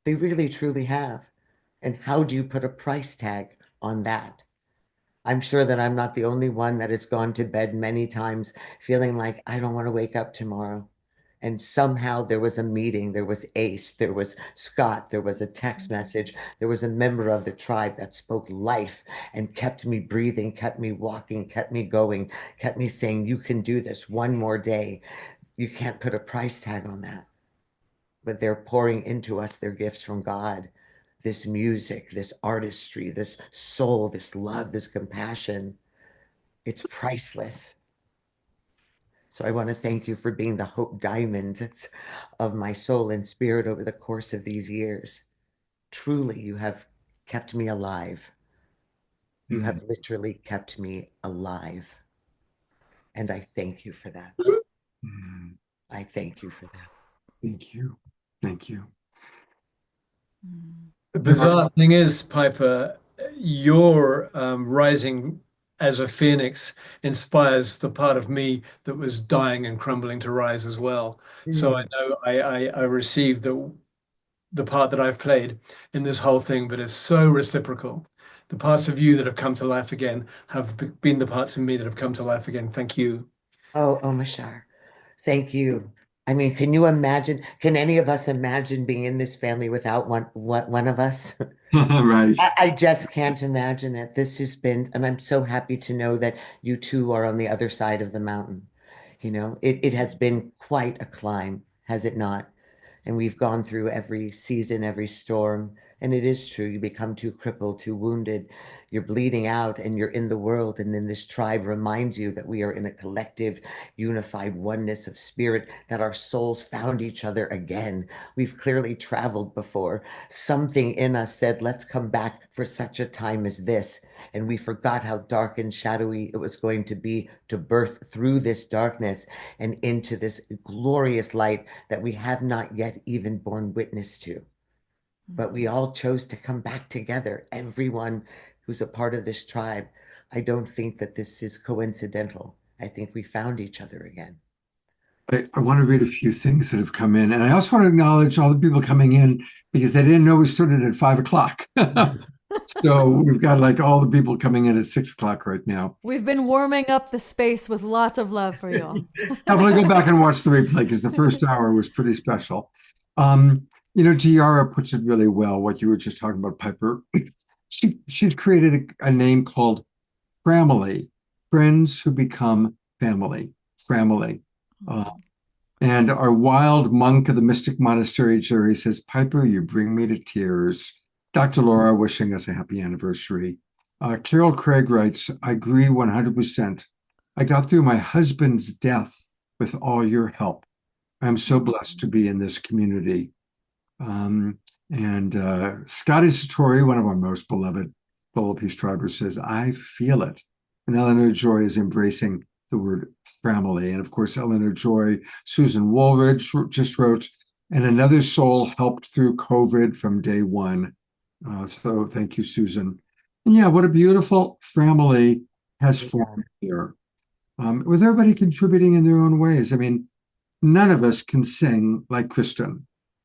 They really, truly have. And how do you put a price tag on that? I'm sure that I'm not the only one that has gone to bed many times feeling like I don't want to wake up tomorrow. And somehow there was a meeting, there was Ace, there was Scott, there was a text message, there was a member of the tribe that spoke life and kept me breathing, kept me walking, kept me going, kept me saying, you can do this one more day. You can't put a price tag on that. But they're pouring into us their gifts from God, this music, this artistry, this soul, this love, this compassion. It's priceless. So I want to thank you for being the hope diamond of my soul and spirit over the course of these years. Truly, you have kept me alive. You have literally kept me alive. And I thank you for that. I thank you for that. Thank you. Thank you. The bizarre thing is, Piper, your rising as a phoenix inspires the part of me that was dying and crumbling to rise as well. So I know I received the part that I've played in this whole thing, but it's so reciprocal. The parts of you that have come to life again have been the parts of me that have come to life again. Thank you. Oh, Omashar, thank you. I mean, can you imagine? Can any of us imagine being in this family without one of us? Right. I just can't imagine it. This has been, and I'm so happy to know that you two are on the other side of the mountain. You know, it has been quite a climb, has it not? And we've gone through every season, every storm. And it is true, you become too crippled, too wounded, you're bleeding out, and you're in the world. And then this tribe reminds you that we are in a collective, unified oneness of spirit, that our souls found each other again. We've clearly traveled before. Something in us said, let's come back for such a time as this. And we forgot how dark and shadowy it was going to be to birth through this darkness and into this glorious light that we have not yet even borne witness to. But we all chose to come back together, everyone who's a part of this tribe. I don't think that this is coincidental. I think we found each other again. I want to read a few things that have come in. And I also want to acknowledge all the people coming in because they didn't know we started at 5 o'clock. So we've got like all the people coming in at 6 o'clock right now. We've been warming up the space with lots of love for you all. Definitely go back and watch the replay because the first hour was pretty special. Tiara puts it really well, what you were just talking about, Piper. She's created a name called Family, friends who become family, family. And our wild monk of the Mystic Monastery, Jerry, says, Piper, you bring me to tears. Dr. Laura wishing us a happy anniversary. Carol Craig writes, I agree 100%. I got through my husband's death with all your help. I'm so blessed to be in this community. And Scotty Satori, one of our most beloved Global Peace Tribers, says, I feel it. And Eleanor Joy is embracing the word family. And of course, Eleanor Joy, Susan Woolridge just wrote, and another soul helped through COVID from day one. So thank you, Susan. And yeah, what a beautiful family has formed here. With everybody contributing in their own ways. I mean, none of us can sing like Kristin,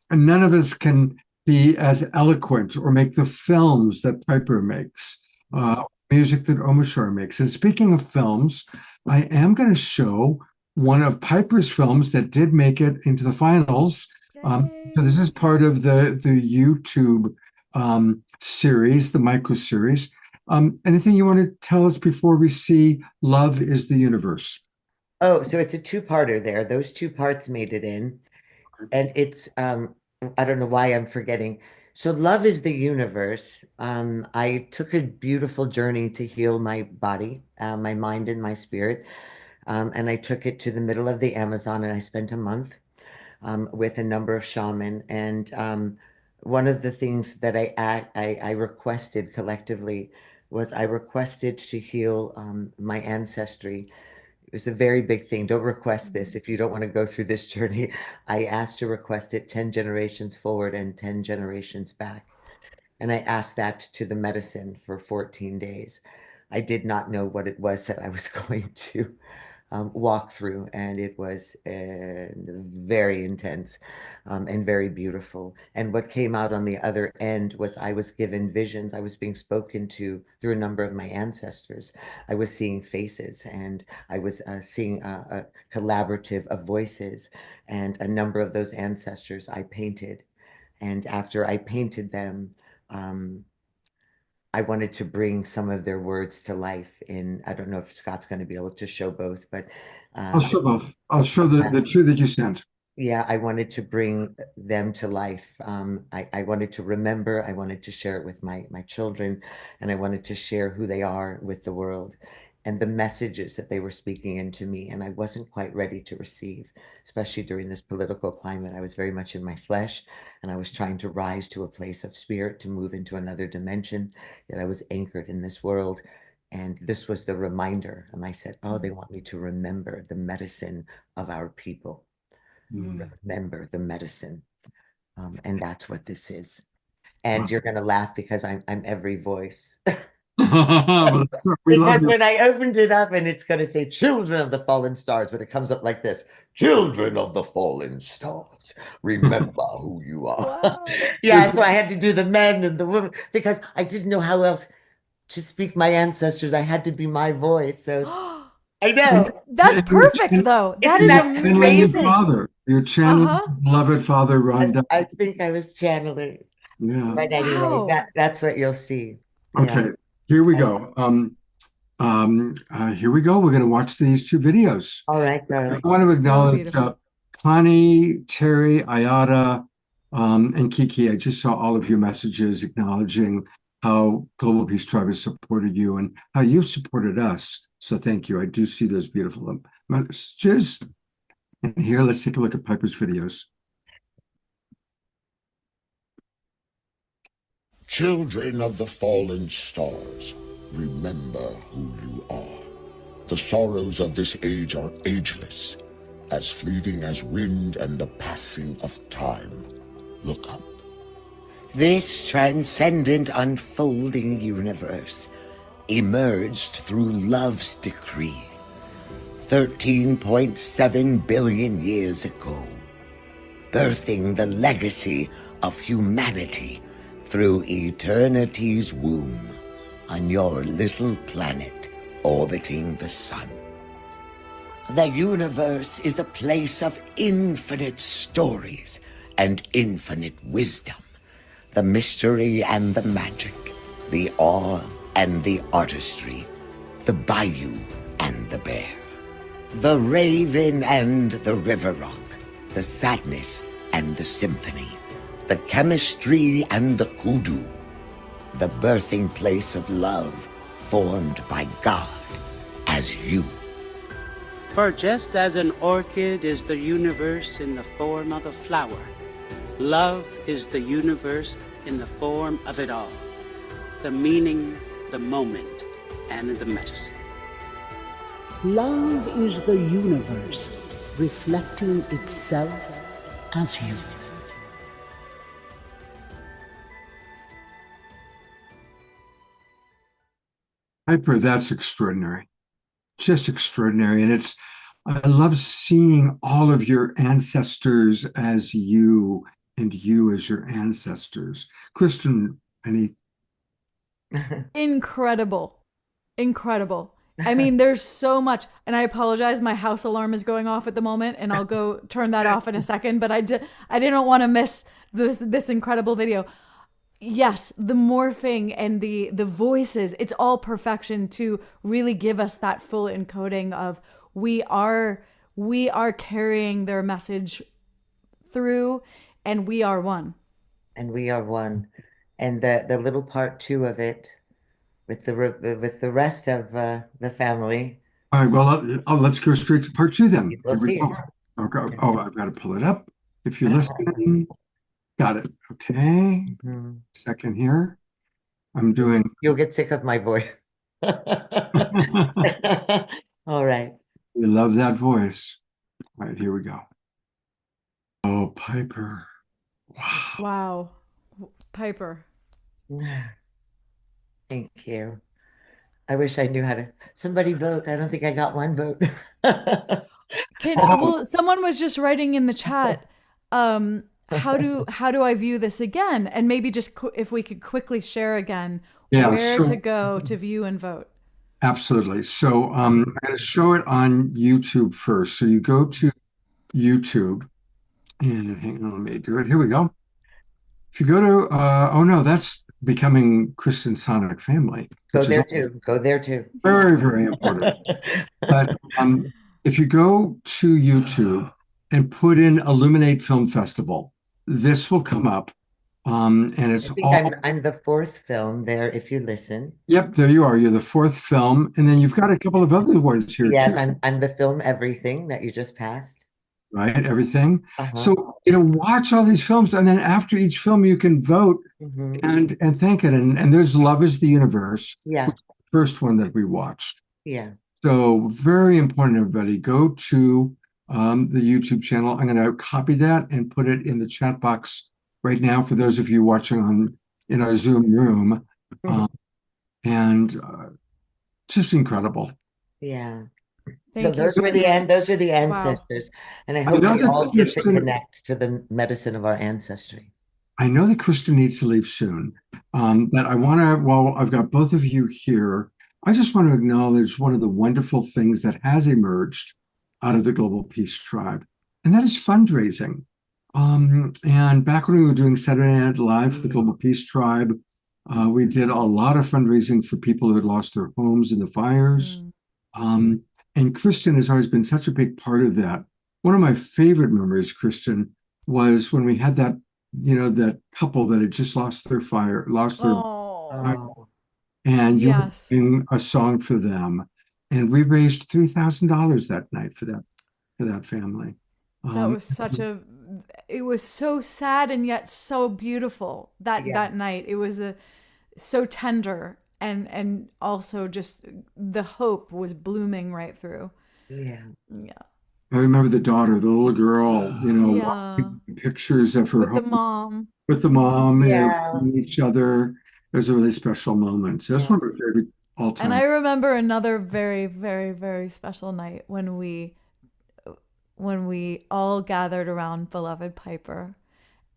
and none of us can be as eloquent or make the films that Piper makes, music that Omashar makes. And speaking of films, I am going to show one of Piper's films that did make it into the finals. So this is part of the YouTube series, the micro series. Anything you want to tell us before we see Love is the Universe? Oh, so it's a two-parter there. Those two parts made it in. And it's, I don't know why I'm forgetting. So Love is the Universe. I took a beautiful journey to heal my body, my mind and my spirit. And I took it to the middle of the Amazon, and I spent a month with a number of shaman. And one of the things that I requested collectively was I requested to heal my ancestry It was a very big thing. Don't request this if you don't want to go through this journey. I asked to request it 10 generations forward and 10 generations back. And I asked that to the medicine for 14 days. I did not know what it was that I was going to walk through, and it was very intense and very beautiful. And what came out on the other end was I was given visions. I was being spoken to through a number of my ancestors. I was seeing faces, and I was seeing a collaborative of voices, and a number of those ancestors I painted. And after I painted them, I wanted to bring some of their words to life in, I don't know if Scott's going to be able to show both, but I'll show both. I'll show the two that you sent. yeah, I wanted to bring them to life. I wanted to remember, I wanted to share it with my children, and I wanted to share who they are with the world and the messages that they were speaking into me. And I wasn't quite ready to receive, especially during this political climate. I was very much in my flesh, and I was trying to rise to a place of spirit, to move into another dimension, yet I was anchored in this world. And this was the reminder. And I said, oh, they want me to remember the medicine of our people. Remember the medicine. And that's what this is. And you're going to laugh because I'm every voice. Well, we love Because that. when I opened it up and it's going to say children of the fallen stars, but it comes up like this: children of the fallen stars, remember who you are. Wow. Yeah, so I had to do the men and the women because I didn't know how else to speak my ancestors. I had to be my voice. So I know. That's perfect, though. That is Isn't that Channeling your amazing. father. You're channeling Uh-huh. beloved father, Ron. I think I was channeling. Yeah. But anyway, Wow. that's what you'll see. Okay. Here we go. Here we go. We're going to watch these two videos. All right, I darling. want to acknowledge beautiful. Connie, Terry, Ayada, and Kiki. I just saw all of your messages acknowledging how Global Peace Tribe has supported you and how you've supported us. So thank you. I do see those beautiful messages. And here, let's take a look at Piper's videos. Children of the fallen stars, remember who you are. The sorrows of this age are ageless, as fleeting as wind and the passing of time. Look up. This transcendent unfolding universe emerged through love's decree 13.7 billion years ago, birthing the legacy of humanity through eternity's womb on your little planet orbiting the sun. The universe is a place of infinite stories and infinite wisdom, the mystery and the magic, the awe and the artistry, the bayou and the bear, the raven and the river rock, the sadness and the symphony, the chemistry and the kudu, the birthing place of love formed by God as you. For just as an orchid is the universe in the form of a flower, love is the universe in the form of it all, the meaning, the moment, and the medicine. Love is the universe reflecting itself as you. Piper, that's extraordinary. Just extraordinary. And I love seeing all of your ancestors as you and you as your ancestors. Kristin, any? Incredible. Incredible. I mean, there's so much, and I apologize. My house alarm is going off at the moment, and I'll go turn that off in a second. But I didn't want to miss this incredible video. Yes, the morphing and the voices, it's all perfection to really give us that full encoding of we are carrying their message through, and we are one. And we are one. And the little part two of it with the rest of the family. All right, well, let's go straight to part two then. We'll Here we see. go. Okay. Oh, I've got to pull it up. If you're listening, got it. Okay. Second here. I'm doing. You'll get sick of my voice. All right. We love that voice. All right, here we go. Oh, Piper. Wow. Wow. Piper. Thank you. I wish I knew how to. Somebody vote. I don't think I got one vote. Well, someone was just writing in the chat, how do I view this again? And maybe just if we could quickly share again where to go to view and vote. Absolutely. So I'm going to show it on YouTube first. So you go to YouTube and hang on, let me do it. Here we go. If you go to, oh no, that's becoming Kristin Sonic Family. Go there too. Go there too. Very, very important. But if you go to YouTube and put in Illuminate Film Festival, this will come up. And it's I'm the fourth film there if you listen. Yep, there you are. You're the fourth film. And then you've got a couple of other ones here yes, too. I'm the film Everything that you just passed. Right, everything. So, watch all these films, and then after each film, you can vote and thank it. And there's Love is the Universe, yeah, which is the first one that we watched. Yeah. So very important, everybody. Go to the YouTube channel. I'm going to copy that and put it in the chat box right now for those of you watching in our Zoom room. And just incredible. Yeah. Thank so those were the ancestors. Wow. And I hope we all get to connect to the medicine of our ancestry. I know that Kristin needs to leave soon, but I want to, while I've got both of you here, I just want to acknowledge one of the wonderful things that has emerged out of the Global Peace Tribe, and that is fundraising. And back when we were doing Saturday Night Live for the Global Peace Tribe, we did a lot of fundraising for people who had lost their homes in the fires. And Kristin has always been such a big part of that. One of my favorite memories, Kristin, was when we had that, that couple that had just lost their fire, and you were singing a song for them. And we raised $3,000 that night for that family. That was it was so sad and yet so beautiful that night. It was so tender. And also just the hope was blooming right through. Yeah. I remember the daughter, the little girl, pictures of her with the mom, and each other. It was a really special moment. So that's one of my favorite all-time. And I remember another very, very, very special night when we all gathered around beloved Piper.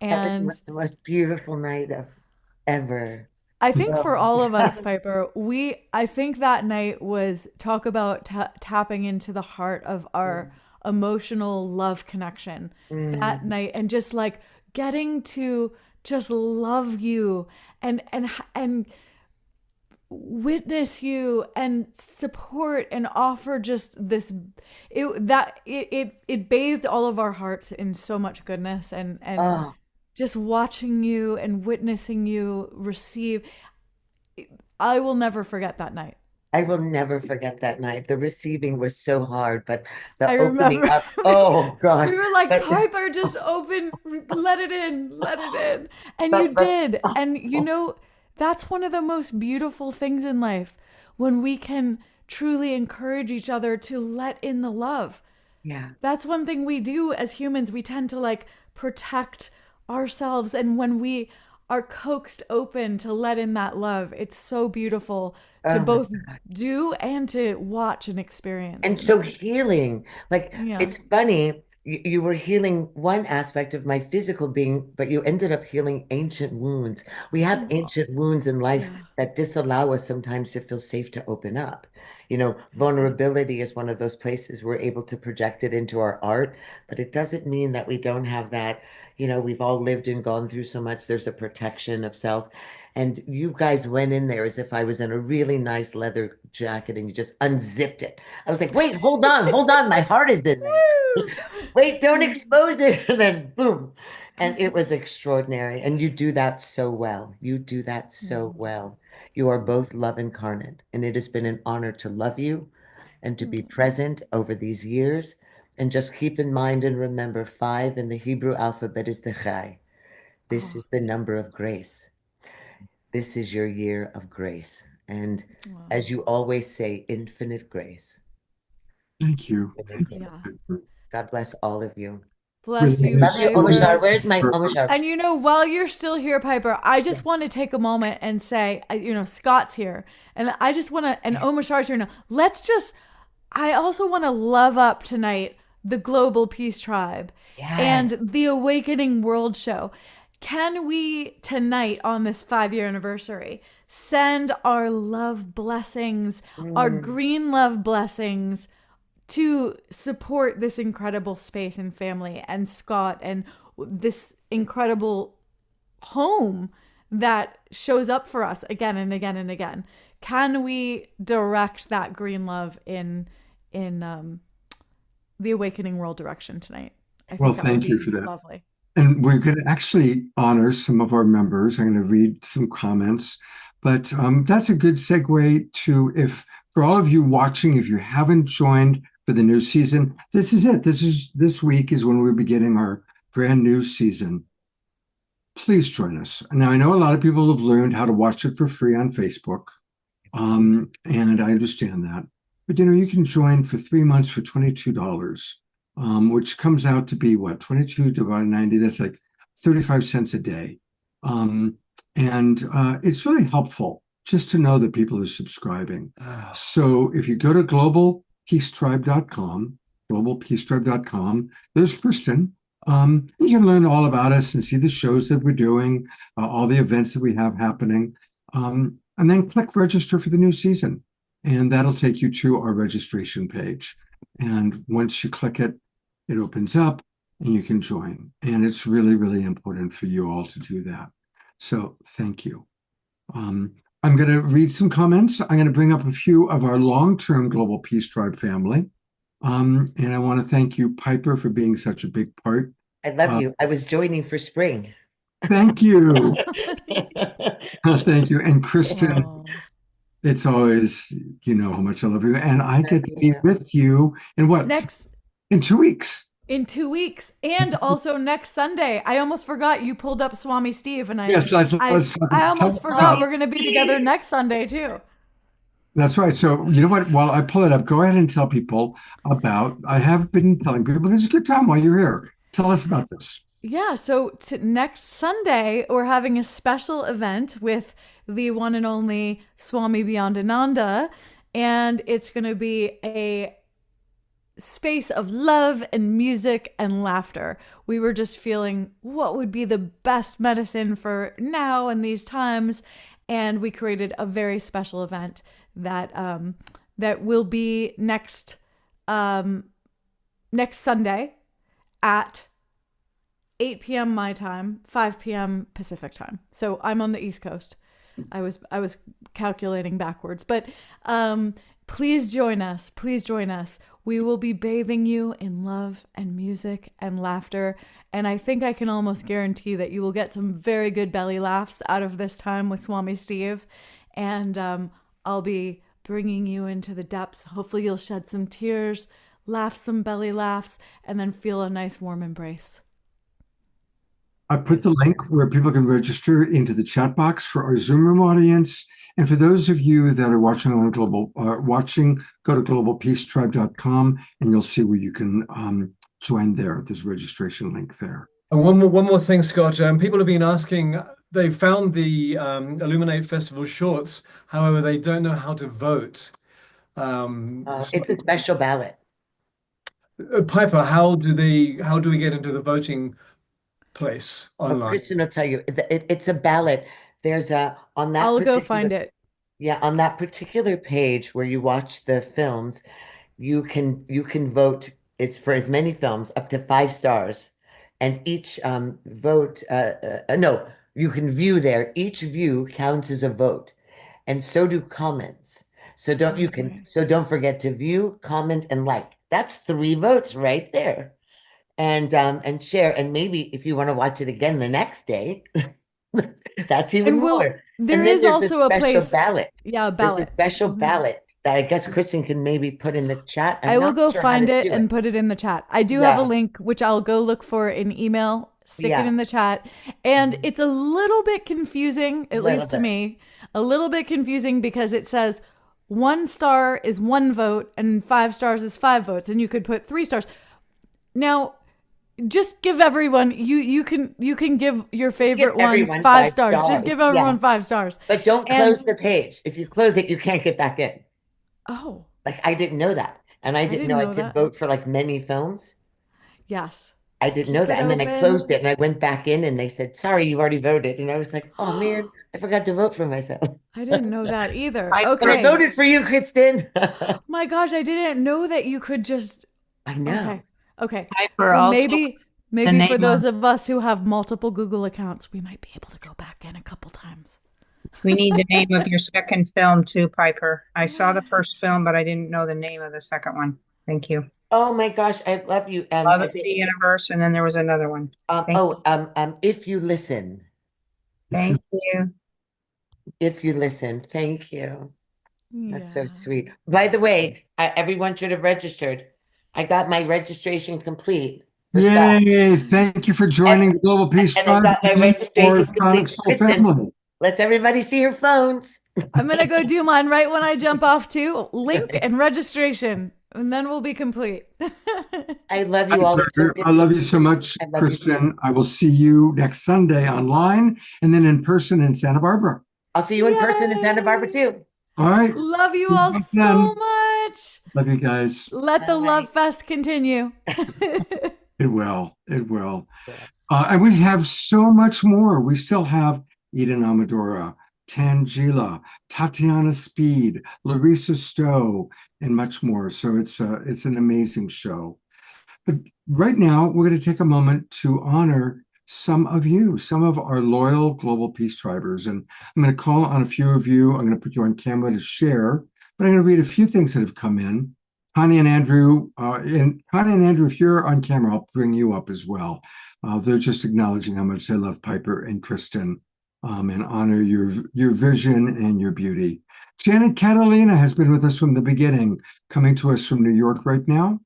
And that was the most beautiful night ever. I think for all of us, Piper, I think that night was talk about tapping into the heart of our emotional love connection that night, and just like getting to just love you and witness you and support and offer just this. It bathed all of our hearts in so much goodness and just watching you and witnessing you receive. I will never forget that night. I will never forget that night. The receiving was so hard, but the opening up, oh gosh. We were like, Piper, just open, let it in. And you did. And that's one of the most beautiful things in life, when we can truly encourage each other to let in the love. Yeah. That's one thing we do as humans. We tend to protect ourselves, and when we are coaxed open to let in that love, it's so beautiful to both do and to watch and experience. And so healing, it's funny, you were healing one aspect of my physical being, but you ended up healing ancient wounds. We have ancient wounds in life that disallow us sometimes to feel safe to open up. Vulnerability is one of those places we're able to project it into our art, but it doesn't mean that we don't have that. We've all lived and gone through so much. There's a protection of self. And you guys went in there as if I was in a really nice leather jacket and you just unzipped it. I was like, wait, hold on. My heart is in there. Wait, don't expose it. And then boom. And it was extraordinary. And you do that so well. You do that so well. You are both love incarnate. And it has been an honor to love you and to be present over these years. And just keep in mind and remember, 5 in the Hebrew alphabet is the Chai. This is the number of grace. This is your year of grace. And as you always say, infinite grace. Thank you. Yeah. God bless all of you. Bless you, Love you, Omashar. Piper. Where's my Omashar? And while you're still here, Piper, I just want to take a moment and say, Scott's here, and I just want to, and Omashar's here now. I also want to love up tonight the Global Peace Tribe and the Awakening World Show. Can we tonight on this 5-year anniversary send our love blessings, our green love blessings to support this incredible space and family and Scott and this incredible home that shows up for us again and again and again? Can we direct that green love in the Awakening World direction tonight? I think thank you for that. Lovely. And we're going to actually honor some of our members. I'm going to read some comments, but that's a good segue to, if for all of you watching, if you haven't joined for the new season, this is it. This week is when we're beginning our brand new season. Please join us. Now, I know a lot of people have learned how to watch it for free on Facebook, and I understand that. But you can join for 3 months for $22. Which comes out to be 22 divided 90, that's like 35 cents a day. And it's really helpful just to know that people are subscribing. So if you go to globalpeacetribe.com, there's Kristin. You can learn all about us and see the shows that we're doing, all the events that we have happening. And then click register for the new season. And that'll take you to our registration page. And once you click it, it opens up and you can join. And it's really, really important for you all to do that. So thank you. I'm going to read some comments. I'm going to bring up a few of our long-term Global Peace Tribe family. And I want to thank you, Piper, for being such a big part. I love you. I was joining for spring. Thank you. Thank you. And Kristin, it's always, how much I love you. And I get to be with you in in 2 weeks. In 2 weeks. And also next Sunday. I almost forgot you pulled up Swami Steve. And I almost forgot we're going to be together next Sunday too. That's right. So you know what? While I pull it up, go ahead and tell people I have been telling people this is a good time while you're here. Tell us about this. Yeah. So next Sunday, we're having a special event with the one and only Swami Beyondananda. And it's going to be a space of love and music and laughter. We were just feeling what would be the best medicine for now in these times, and we created a very special event that will be next Sunday at 8 p.m. my time, 5 p.m. Pacific time. So I'm on the East Coast. I was calculating backwards, but please join us. Please join us. We will be bathing you in love and music and laughter. And I think I can almost guarantee that you will get some very good belly laughs out of this time with Swami Steve. And I'll be bringing you into the depths. Hopefully you'll shed some tears, laugh some belly laughs, and then feel a nice warm embrace. I put the link where people can register into the chat box for our Zoom room audience. And for those of you that are watching on go to globalpeacetribe.com and you'll see where you can join there. There's a registration link there. And one more thing, Scott. People have been asking, they found the Illuminate Festival shorts. However, they don't know how to vote. It's a special ballot. Piper, how do we get into the voting place online? Kristin will tell you. It's a ballot. There's on that. I'll go find it. Yeah, on that particular page where you watch the films, you can vote. It's for as many films up to 5 stars, and each vote. No, you can view there. Each view counts as a vote, and so do comments. So don't forget to view, comment, and like. That's 3 votes right there, and share. And maybe if you want to watch it again the next day. That's even more. There's also a place. Ballot. Yeah, a ballot. There's a special ballot that I guess Kristin can maybe put in the chat. I will go find it and put it in the chat. I do have a link, which I'll go look for in email, stick it in the chat. And it's a little bit confusing, at least to me, a little bit confusing because it says 1 star is 1 vote and 5 stars is 5 votes, and you could put 3 stars. Now, just give everyone you can give your favorite ones 5 stars. Just give everyone 5 stars. But don't close the page. If you close it, you can't get back in. Oh. Like I didn't know that. And I didn't know I could vote for like many films. Yes. I didn't know that. And then I closed it and I went back in and they said, sorry, you've already voted. And I was like, oh man, I forgot to vote for myself. I didn't know that either. But I voted for you, Kristin. My gosh, I didn't know that you could just. I know. Okay. Piper, So also, maybe the for those name of us who have multiple Google accounts, we might be able to go back in a couple times. We need the name of your second film too, Piper. I saw the first film, but I didn't know the name of the second one. Thank you. Oh my gosh, I love you. Love is the Universe, and then there was another one. If you listen. Thank you. If you listen, thank you. Yeah. That's so sweet. By the way, everyone should have registered. I got my registration complete. Yay! Thank you for joining the Global Peace And I Tribe got my registration Chronic complete. Soul Kristin, family. let's everybody see your phones. I'm going to go do mine right when I jump off too. Link and registration, and then we'll be complete. I love you all. I love you so much, Kristin. I will see you next Sunday online and then in person in Santa Barbara. I'll see you in person in Santa Barbara too. All right. Love you all so much. Love you guys. Let the love fest continue. It will. It will. And we have so much more. We still have Eden Amadora, Tangela, Tatiana Speed, Larissa Stowe, and much more. So it's an amazing show. But right now, we're going to take a moment to honor some of you, some of our loyal Global Peace Tribers. And I'm going to call on a few of you. I'm going to put you on camera to share, but I'm going to read a few things that have come in. Connie and Andrew, if you're on camera, I'll bring you up as well. They're just acknowledging how much they love Piper and Kristin and honor your vision and your beauty. Janet Catalina has been with us from the beginning, coming to us from New York right now.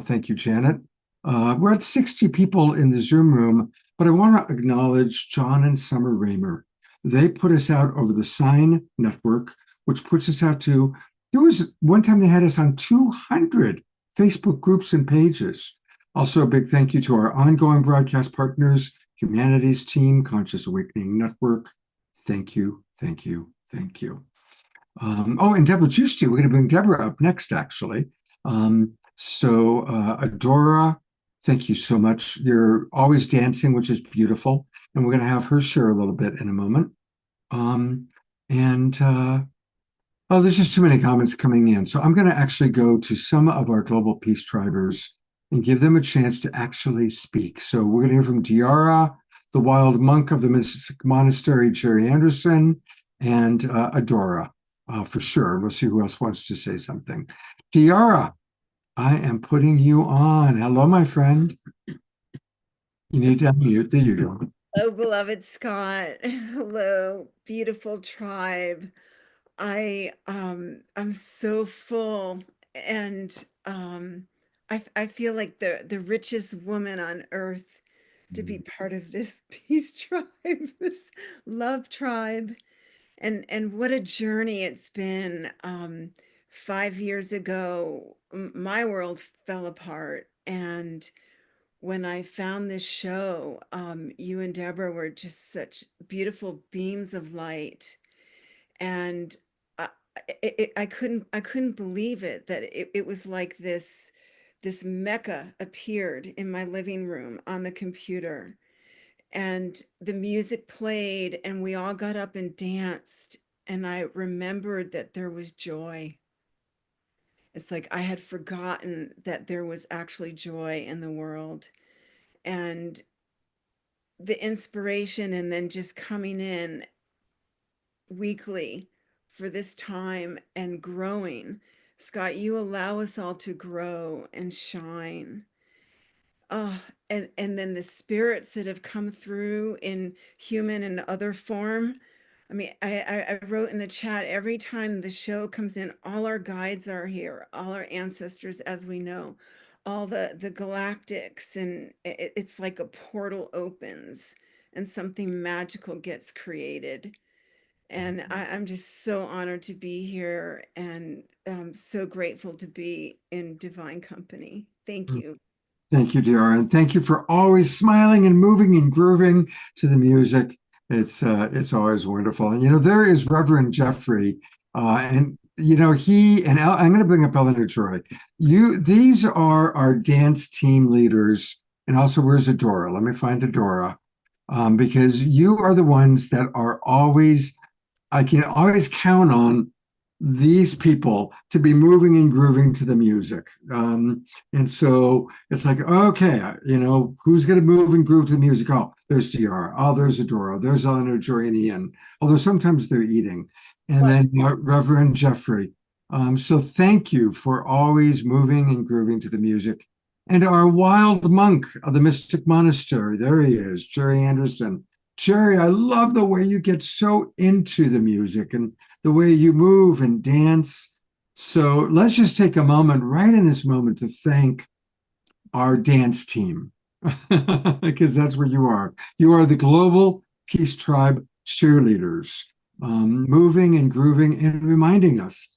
Thank you, Janet. We're at 60 people in the Zoom room, but I want to acknowledge John and Summer Raymer. They put us out over the Sign Network, which puts us out to, there was one time they had us on 200 Facebook groups and pages. Also, a big thank you to our ongoing broadcast partners, Humanities Team, Conscious Awakening Network. Thank you, thank you, thank you. And Deborah Giusti, we're going to bring Deborah up next, actually. Adora, thank you so much. You're always dancing, which is beautiful. And we're going to have her share a little bit in a moment. There's just too many comments coming in. So I'm going to actually go to some of our Global Peace Tribers and give them a chance to actually speak. So we're going to hear from Diara, the wild monk of the Mystic Monastery, Jerry Anderson, and Adora, for sure. We'll see who else wants to say something. Diara, I am putting you on. Hello, my friend. You need to unmute. There you go. Oh, beloved Scott. Hello, beautiful tribe. I'm so full, and I feel like the richest woman on earth to be part of this peace tribe, this love tribe. And what a journey it's been. 5 years ago, my world fell apart. And when I found this show, you and Deborah were just such beautiful beams of light. And I couldn't believe it, that it was like this mecca appeared in my living room on the computer. And the music played and we all got up and danced. And I remembered that there was joy. It's like I had forgotten that there was actually joy in the world. And the inspiration, and then just coming in weekly for this time and growing. Scott, you allow us all to grow and shine. And then the spirits that have come through in human and other form. I mean, I wrote in the chat, every time the show comes in, all our guides are here, all our ancestors, as we know, all the galactics, and it's like a portal opens and something magical gets created. And I'm just so honored to be here and so grateful to be in divine company. Thank you. Thank you, dear, and thank you for always smiling and moving and grooving to the music. It's always wonderful. And there is Reverend Jeffrey, and I'm going to bring up Eleanor Joy. These are our dance team leaders, and also where's Adora? Let me find Adora, because you are the ones that are always. I can always count on these people to be moving and grooving to the music. And so it's like, okay, who's going to move and groove to the music? Oh, there's DR. Oh, there's Adora. There's Eleanor Joy and Ian. Although sometimes they're eating. And then Reverend Jeffrey. So thank you for always moving and grooving to the music. And our wild monk of the Mystic Monastery, there he is, Jerry Anderson. Jerry, I love the way you get so into the music and the way you move and dance. So let's just take a moment right in this moment to thank our dance team, because that's what you are. You are the Global Peace Tribe cheerleaders, moving and grooving and reminding us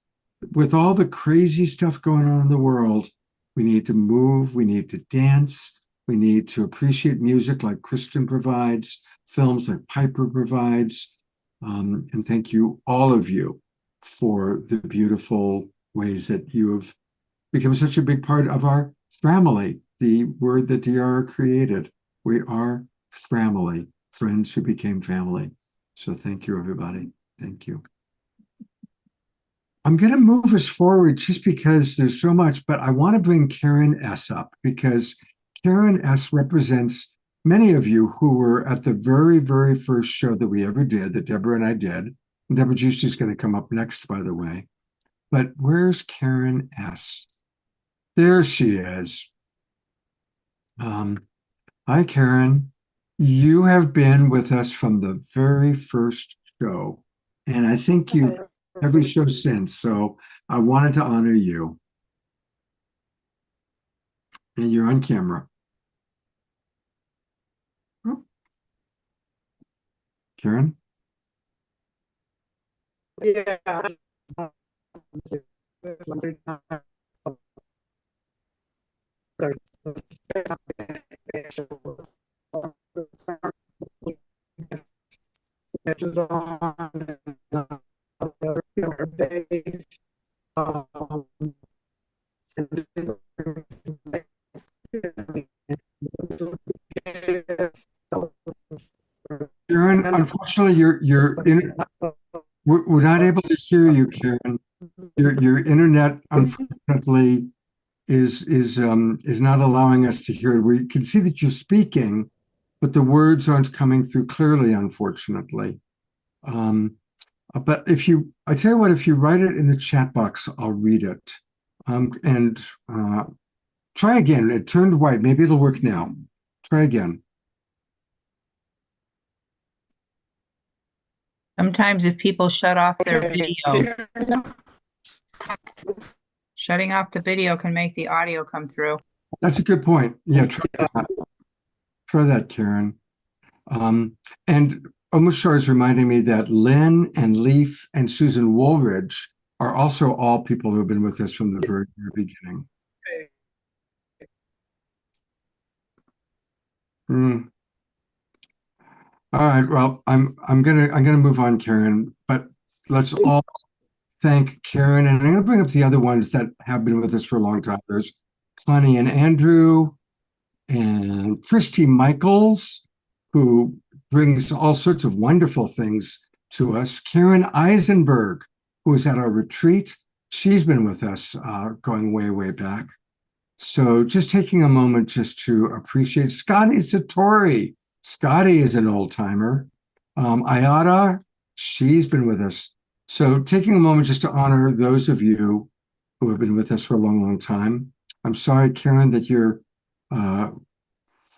with all the crazy stuff going on in the world, we need to move, we need to dance, we need to appreciate music like Kristin provides, films like Piper provides. And thank you, all of you, for the beautiful ways that you have become such a big part of our family, the word that DR created. We are family, friends who became family. So thank you, everybody. Thank you. I'm going to move us forward just because there's so much, but I want to bring Karen S. up because Karen S. represents many of you who were at the very, very first show that we ever did, that Deborah and I did. And Deborah Juicy is going to come up next, by the way. But where's Karen S.? There she is. Hi, Karen. You have been with us from the very first show. And I think you every show since. So I wanted to honor you. And you're on camera. Oh. Karen? Yeah. Karen, unfortunately, we're not able to hear you, Karen. Your internet, unfortunately, is not allowing us to hear. We can see that you're speaking, but the words aren't coming through clearly, unfortunately. But I tell you what, if you write it in the chat box, I'll read it. And try again. It turned white. Maybe it'll work now. Try again. Sometimes if people shut off their video, shutting off the video can make the audio come through. That's a good point. Yeah, try that, Karen. And Omushar is reminding me that Lynn and Leaf and Susan Woolridge are also all people who have been with us from the very, very beginning. All right. Well, I'm gonna move on, Karen. But let's all thank Karen, and I'm gonna bring up the other ones that have been with us for a long time. There's Connie and Andrew, and Christy Michaels, who brings all sorts of wonderful things to us. Karen Eisenberg, who was at our retreat. She's been with us going way, way back. So just taking a moment just to appreciate Scotty Satori. Scotty is an old timer. Ayada, she's been with us. So taking a moment just to honor those of you who have been with us for a long, long time. I'm sorry, Karen, that your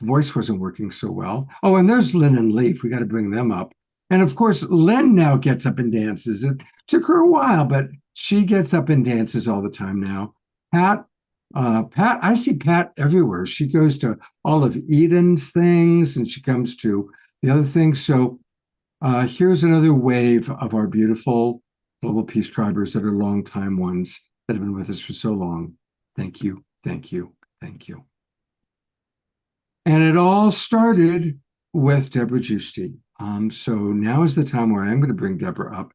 voice wasn't working so well. Oh, and there's Lynn and Leaf. We got to bring them up. And of course, Lynn now gets up and dances. It took her a while, but she gets up and dances all the time now. Pat, I see Pat everywhere. She goes to all of Eden's things and she comes to the other things. So Here's another wave of our beautiful Global Peace Tribers that are longtime ones that have been with us for so long. Thank you, thank you, thank you. And it all started with Deborah Giusti. So now is the time where I'm going to bring Deborah up.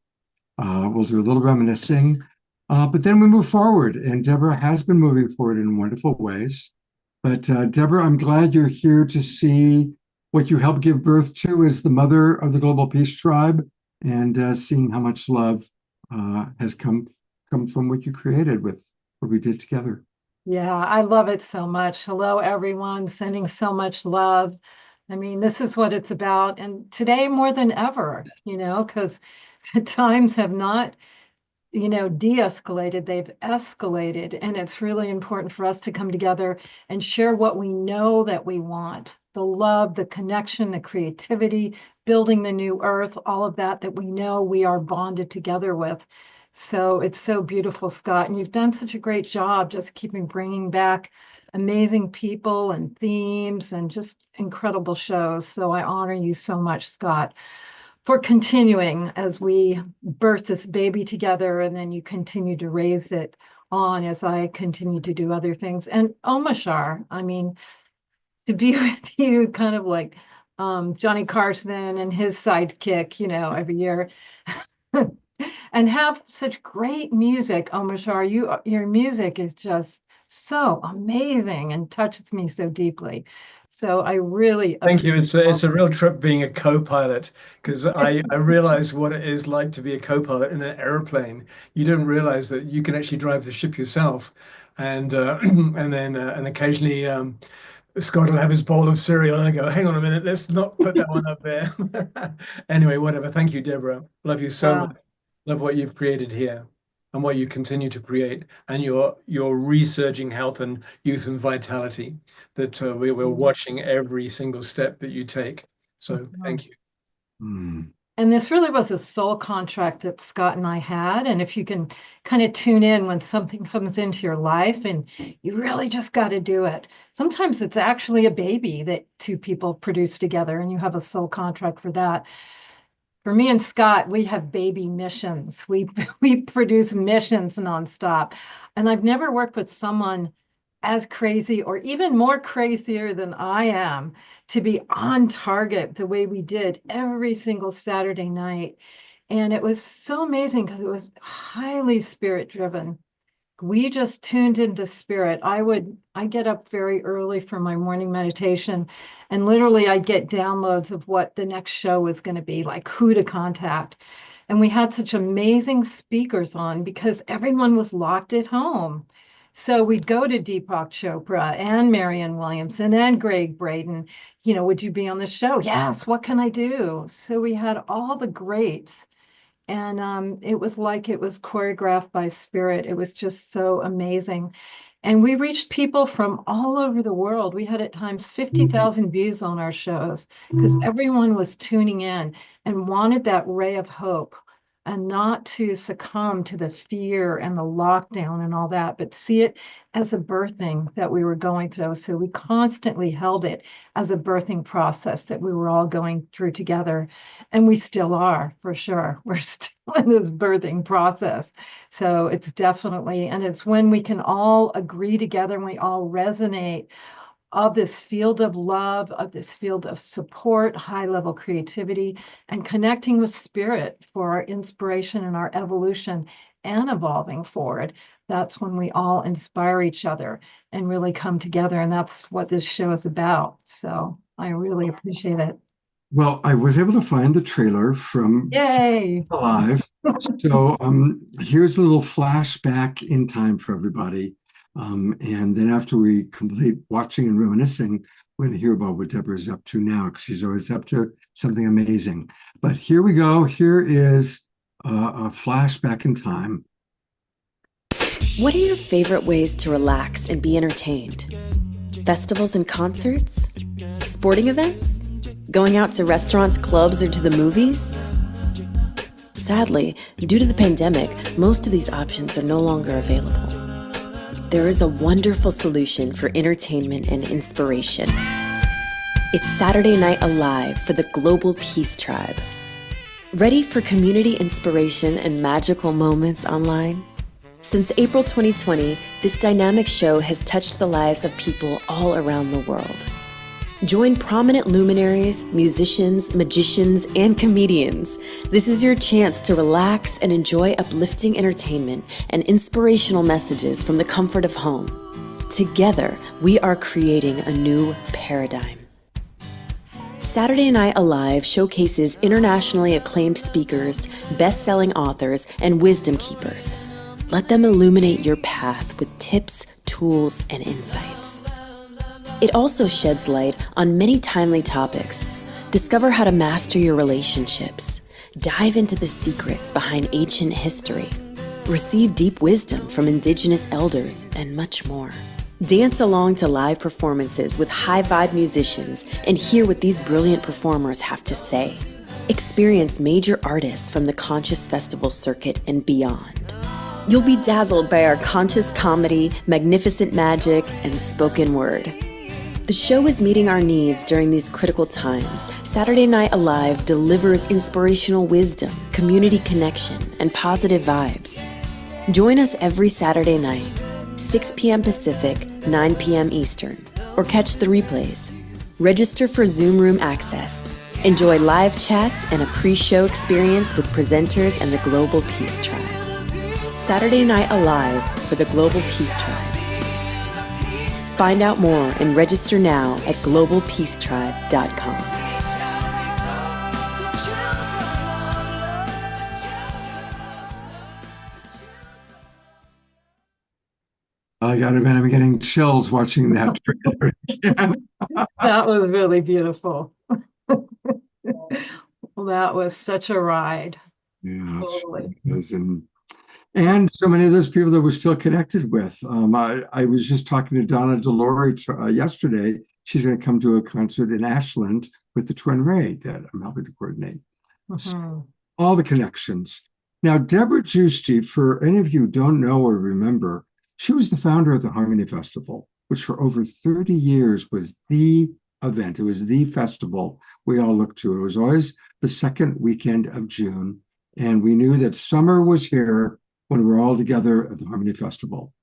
We'll do a little reminiscing, but then we move forward. And Deborah has been moving forward in wonderful ways. But Deborah, I'm glad you're here to see what you helped give birth to as the mother of the Global Peace Tribe, and seeing how much love has come from what you created with what we did together. Yeah, I love it so much. Hello, everyone, sending so much love. I mean, this is what it's about. And today more than ever, because the times have not, de-escalated, they've escalated. And it's really important for us to come together and share what we know that we want. The love, the connection, the creativity, building the new earth, all of that we know we are bonded together with. So it's so beautiful, Scott. And you've done such a great job just keeping bringing back amazing people and themes and just incredible shows. So I honor you so much, Scott, for continuing as we birth this baby together, and then you continue to raise it on as I continue to do other things. And Omashar, I mean, to be with you kind of like Johnny Carson and his sidekick, every year. And have such great music, Omashar. Your music is just so amazing and touches me so deeply. So I really Thank you. It's a real trip being a co-pilot, because I realize what it is like to be a co-pilot in an airplane. You don't realize that you can actually drive the ship yourself, and and occasionally Scott will have his bowl of cereal, and I go, hang on a minute, let's not put that one up there. Anyway, whatever. Thank you, Deborah. Love you so much. Love what you've created here and what you continue to create, and your resurging health and youth and vitality that we're watching every single step that you take. So thank you. And this really was a soul contract that Scott and I had. And if you can kind of tune in when something comes into your life and you really just got to do it. Sometimes it's actually a baby that two people produce together, and you have a soul contract for that. For me and Scott, we have baby missions. We produce missions nonstop. And I've never worked with someone as crazy or even more crazier than I am to be on target the way we did every single Saturday night. And it was so amazing because it was highly spirit driven. We just tuned into spirit. I get up very early for my morning meditation, and literally I get downloads of what the next show was going to be, like who to contact. And we had such amazing speakers on because everyone was locked at home. So we'd go to Deepak Chopra and Marianne Williamson and Greg Braden. Would you be on the show? Yes. What can I do? So we had all the greats. And it was like it was choreographed by spirit. It was just so amazing. And we reached people from all over the world. We had at times 50,000 views on our shows because everyone was tuning in and wanted that ray of hope, and not to succumb to the fear and the lockdown and all that, but see it as a birthing that we were going through. So we constantly held it as a birthing process that we were all going through together. And we still are, for sure. We're still in this birthing process. So it's definitely, and it's when we can all agree together and we all resonate of this field of love, of this field of support, high-level creativity, and connecting with spirit for our inspiration and our evolution and evolving forward. That's when we all inspire each other and really come together. And that's what this show is about. So I really appreciate it. Well, I was able to find the trailer from Yay! Alive. So here's a little flashback in time for everybody. And then after we complete watching and reminiscing, we're going to hear about what Deborah's up to now, because she's always up to something amazing. But here we go. Here is a flashback in time. What are your favorite ways to relax and be entertained? Festivals and concerts? Sporting events? Going out to restaurants, clubs, or to the movies? Sadly, due to the pandemic, most of these options are no longer available. There is a wonderful solution for entertainment and inspiration. It's Saturday Night Alive for the Global Peace Tribe. Ready for community inspiration and magical moments online? Since April 2020, this dynamic show has touched the lives of people all around the world. Join prominent luminaries, musicians, magicians, and comedians. This is your chance to relax and enjoy uplifting entertainment and inspirational messages from the comfort of home. Together, we are creating a new paradigm. Saturday Night Alive showcases internationally acclaimed speakers, best-selling authors, and wisdom keepers. Let them illuminate your path with tips, tools, and insights. It also sheds light on many timely topics. Discover how to master your relationships. Dive into the secrets behind ancient history. Receive deep wisdom from indigenous elders, and much more. Dance along to live performances with high-vibe musicians and hear what these brilliant performers have to say. Experience major artists from the Conscious Festival circuit and beyond. You'll be dazzled by our conscious comedy, magnificent magic, and spoken word. The show is meeting our needs during these critical times. Saturday Night Alive delivers inspirational wisdom, community connection, and positive vibes. Join us every Saturday night, 6 p.m. Pacific, 9 p.m. Eastern, or catch the replays. Register for Zoom Room access. Enjoy live chats and a pre-show experience with presenters and the Global Peace Tribe. Saturday Night Alive for the Global Peace Tribe. Find out more and register now at globalpeacetribe.com. I gotta admit, I'm getting chills watching that trailer again. That was really beautiful. Well, that was such a ride. Yeah, Totally. it was, and so many of those people that we're still connected with. I was just talking to Donna Delory yesterday. She's going to come to a concert in Ashland with the Twin Ray that I'm helping to coordinate. So, all the connections. Now, Deborah Giusti, for any of you who don't know or remember, she was the founder of the Harmony Festival, which for over 30 years was the event. It was the festival we all looked to. It was always the second weekend of June. And we knew that summer was here when we were all together at the Harmony Festival.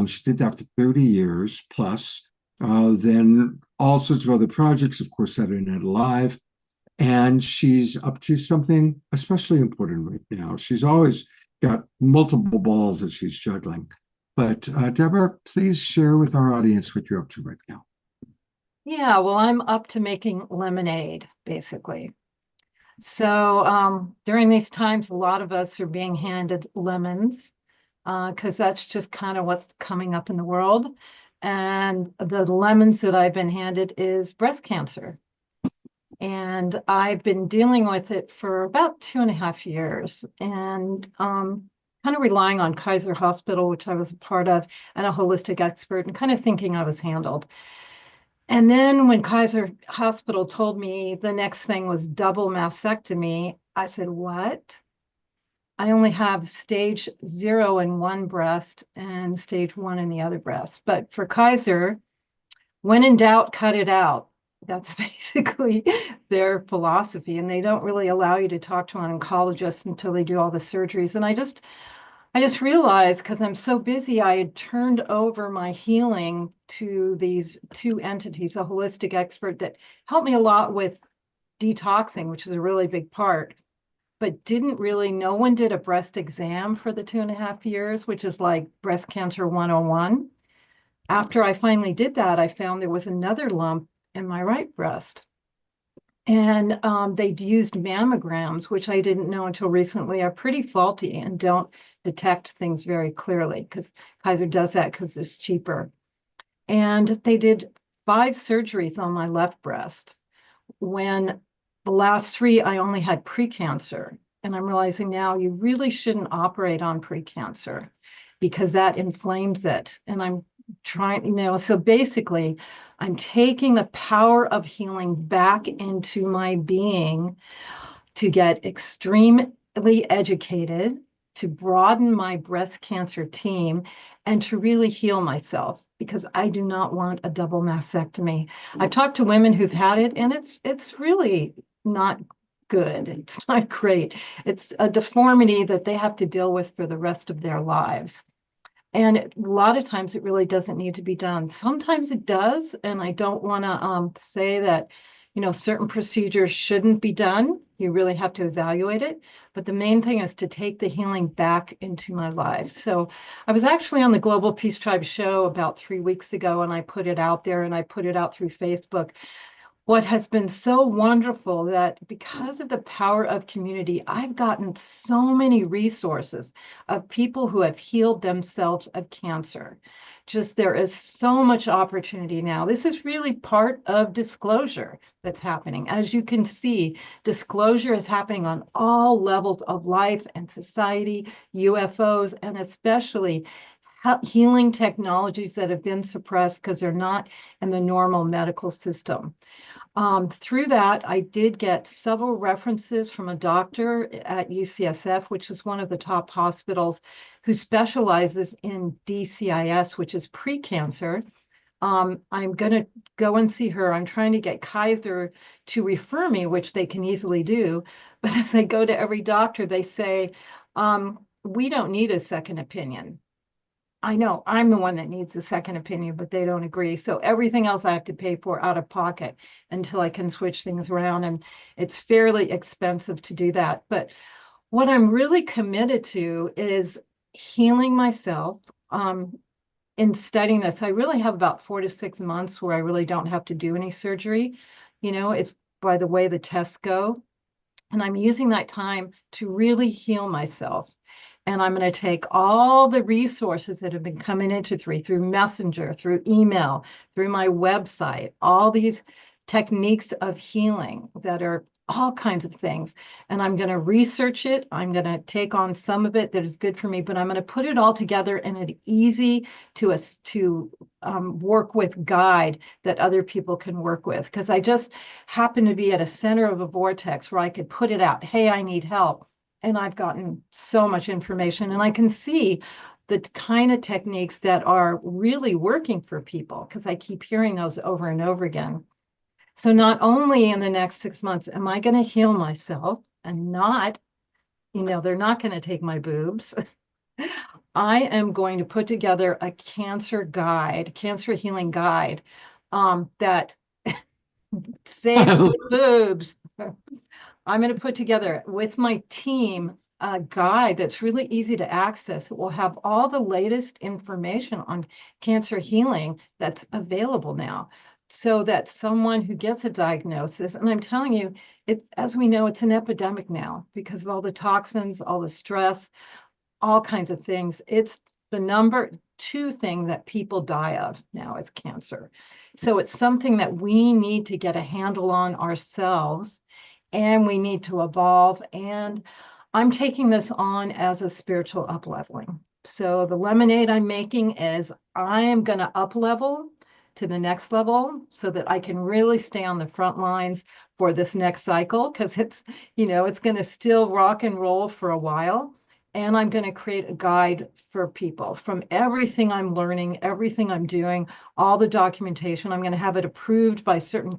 She did that for 30 years plus. Then all sorts of other projects, of course, Saturday Night Live. And she's up to something especially important right now. She's always got multiple balls that she's juggling. But Deborah, please share with our audience what you're up to right now. Yeah, well, I'm up to making lemonade, basically. So during these times, a lot of us are being handed lemons because that's just kind of what's coming up in the world. And the lemons that I've been handed is breast cancer. And I've been dealing with it for about 2.5 years and kind of relying on Kaiser Hospital, which I was a part of, and a holistic expert, and kind of thinking I was handled. And then when Kaiser Hospital told me the next thing was double mastectomy, I said, what? I only have stage 0 in one breast and stage 1 in the other breast. But for Kaiser, when in doubt, cut it out. That's basically their philosophy. And they don't really allow you to talk to an oncologist until they do all the surgeries. And I just realized, because I'm so busy, I had turned over my healing to these two entities, a holistic expert that helped me a lot with detoxing, which is a really big part, but no one did a breast exam for the 2.5 years, which is like breast cancer 101. After I finally did that, I found there was another lump in my right breast. And they'd used mammograms, which I didn't know until recently, are pretty faulty and don't detect things very clearly, because Kaiser does that because it's cheaper. And they did 5 surgeries on my left breast. When the last 3, I only had precancer. And I'm realizing now you really shouldn't operate on precancer because that inflames it. And I'm trying, so basically, I'm taking the power of healing back into my being to get extremely educated, to broaden my breast cancer team, and to really heal myself because I do not want a double mastectomy. I've talked to women who've had it, and it's really not good. It's not great. It's a deformity that they have to deal with for the rest of their lives. And a lot of times it really doesn't need to be done. Sometimes it does, and I don't want to say that, certain procedures shouldn't be done. You really have to evaluate it. But the main thing is to take the healing back into my life. So I was actually on the Global Peace Tribe show about 3 weeks ago, and I put it out there, and I put it out through Facebook. What has been so wonderful that because of the power of community, I've gotten so many resources of people who have healed themselves of cancer. Just there is so much opportunity now. This is really part of disclosure that's happening. As you can see, disclosure is happening on all levels of life and society, UFOs, and especially healing technologies that have been suppressed because they're not in the normal medical system. Through that, I did get several references from a doctor at UCSF, which is one of the top hospitals, who specializes in DCIS, which is precancer. I'm going to go and see her. I'm trying to get Kaiser to refer me, which they can easily do. But as I go to every doctor, they say, we don't need a second opinion. I know I'm the one that needs a second opinion, but they don't agree. So everything else I have to pay for out of pocket until I can switch things around. And it's fairly expensive to do that. But what I'm really committed to is healing myself. In studying this, I really have about 4 to 6 months where I really don't have to do any surgery. It's by the way the tests go. And I'm using that time to really heal myself. And I'm going to take all the resources that have been coming into through Messenger, through email, through my website, all these techniques of healing that are all kinds of things. And I'm going to research it. I'm going to take on some of it that is good for me, but I'm going to put it all together in an easy to work with guide that other people can work with. Because I just happen to be at a center of a vortex where I could put it out. Hey, I need help. And I've gotten so much information, and I can see the kind of techniques that are really working for people because I keep hearing those over and over again. So not only in the next 6 months am I going to heal myself and not, they're not going to take my boobs. I am going to put together a cancer healing guide that saves the boobs. I'm going to put together with my team a guide that's really easy to access. It will have all the latest information on cancer healing that's available now, so that someone who gets a diagnosis, and I'm telling you, as we know, it's an epidemic now because of all the toxins, all the stress, all kinds of things. It's the number 2 thing that people die of now is cancer. So it's something that we need to get a handle on ourselves, and we need to evolve. And I'm taking this on as a spiritual up-leveling. So the lemonade I'm making is I am going to up-level to the next level so that I can really stay on the front lines for this next cycle, because it's going to still rock and roll for a while. And I'm going to create a guide for people from everything I'm learning, everything I'm doing, all the documentation. I'm going to have it approved by certain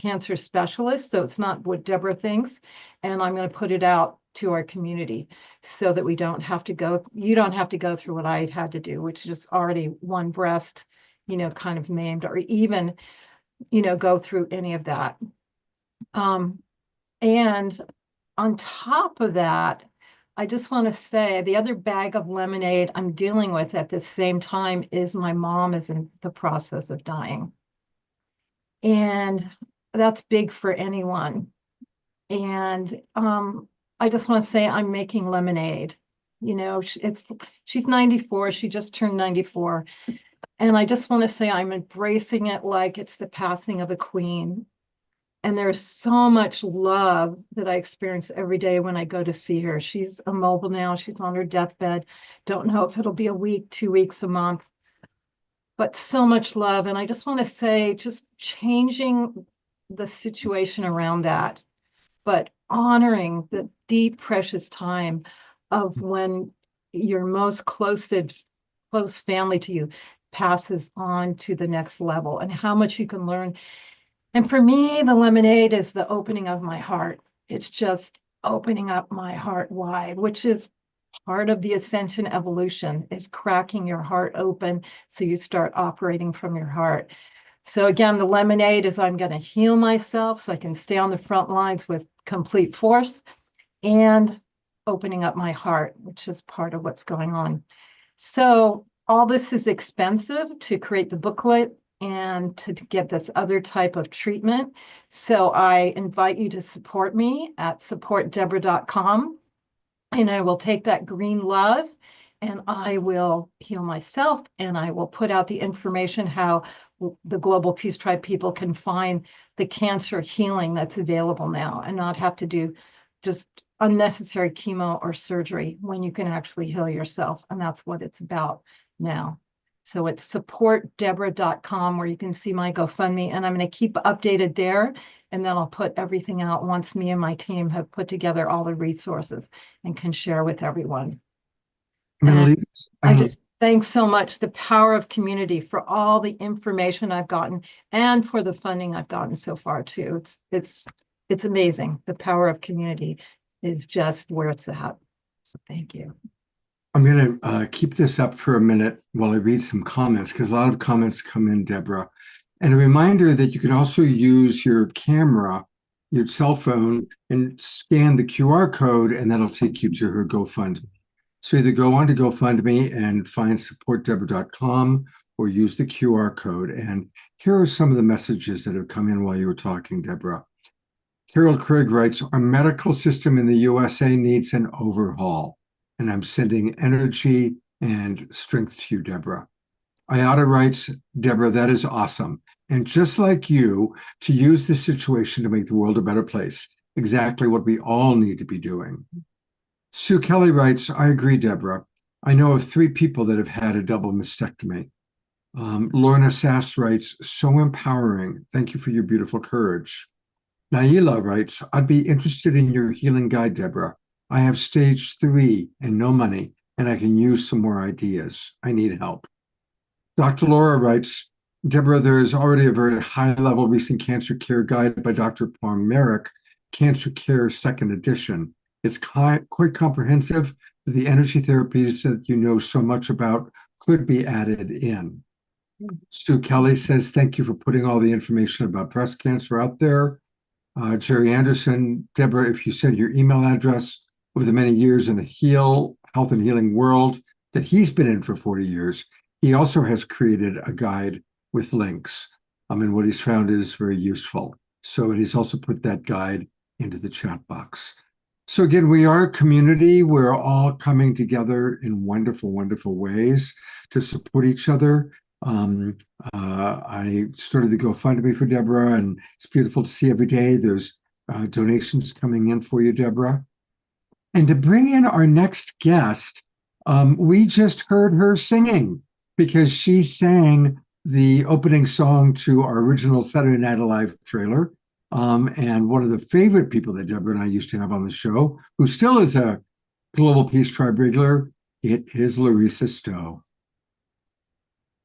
cancer specialists, so it's not what Deborah thinks. And I'm going to put it out to our community so that you don't have to go through what I had to do, which is already one breast, kind of maimed, or even, go through any of that. And on top of that, I just want to say the other bag of lemonade I'm dealing with at the same time is my mom is in the process of dying. And that's big for anyone. And I just want to say I'm making lemonade. She's 94. She just turned 94. And I just want to say I'm embracing it like it's the passing of a queen. And there's so much love that I experience every day when I go to see her. She's immobile now. She's on her deathbed. Don't know if it'll be a week, 2 weeks, a month, but so much love. And I just want to say, just changing the situation around that, but honoring the deep, precious time of when your most close family to you passes on to the next level, and how much you can learn. And for me, the lemonade is the opening of my heart. it's just opening up my heart wide, which is part of the ascension evolution, is cracking your heart open so you start operating from your heart. So again, the lemonade is I'm going to heal myself so I can stay on the front lines with complete force, and opening up my heart, which is part of what's going on. So all this is expensive to create the booklet and to get this other type of treatment. So I invite you to support me at supportdeborah.com, and I will take that green love and I will heal myself, and I will put out the information how the Global Peace Tribe people can find the cancer healing that's available now and not have to do just unnecessary chemo or surgery when you can actually heal yourself. And that's what it's about now. So it's supportdeborah.com, where you can see my GoFundMe, and I'm going to keep updated there. And then I'll put everything out once me and my team have put together all the resources and can share with everyone. I just thanks so much the power of community for all the information I've gotten and for the funding I've gotten so far too. It's amazing. The power of community is just where it's at. So thank you. I'm going to keep this up for a minute while I read some comments, because a lot of comments come in, Deborah. And a reminder that you can also use your camera, your cell phone, and scan the QR code, and that'll take you to her GoFundMe. So either go on to GoFundMe and find supportdeborah.com or use the QR code. And here are some of the messages that have come in while you were talking, Deborah. Carol Craig writes, our medical system in the USA needs an overhaul. And I'm sending energy and strength to you, Deborah. Ayada writes, Deborah, that is awesome. And just like you, to use this situation to make the world a better place, exactly what we all need to be doing. Sue Kelly writes, I agree, Deborah. I know of 3 people that have had a double mastectomy. Lorna Sass writes, so empowering. Thank you for your beautiful courage. Naila writes, I'd be interested in your healing guide, Deborah. I have stage 3 and no money, and I can use some more ideas. I need help. Dr. Laura writes, Deborah, there is already a very high-level recent cancer care guide by Dr. Palm Merrick, Cancer Care 2nd Edition. It's quite comprehensive. The energy therapies that you know so much about could be added in. Sue Kelly says, thank you for putting all the information about breast cancer out there. Jerry Anderson, Deborah, if you send your email address over the many years in the health and healing world that he's been in for 40 years, he also has created a guide with links. And what he's found is very useful. So he's also put that guide into the chat box. So again, we are a community. We're all coming together in wonderful, wonderful ways to support each other. I started the GoFundMe for Deborah, and it's beautiful to see every day there's donations coming in for you, Deborah. And to bring in our next guest, we just heard her singing because she sang the opening song to our original Saturday Night Alive trailer. And one of the favorite people that Deborah and I used to have on the show, who still is a Global Peace Tribe regular, it is Larissa Stowe.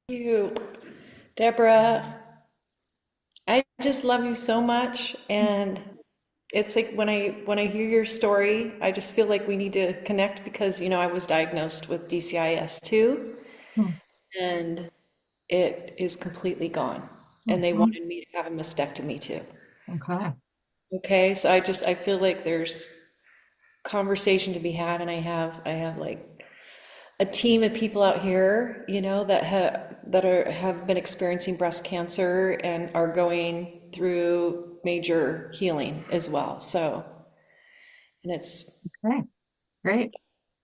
Thank you, Deborah. I just love you so much, and it's like when I hear your story, I just feel like we need to connect because I was diagnosed with DCIS too, and it is completely gone, and they wanted me to have a mastectomy too. Okay, so I feel like there's conversation to be had, and I have like a team of people out here, that have been experiencing breast cancer and are going through major healing as well. So, and it's great.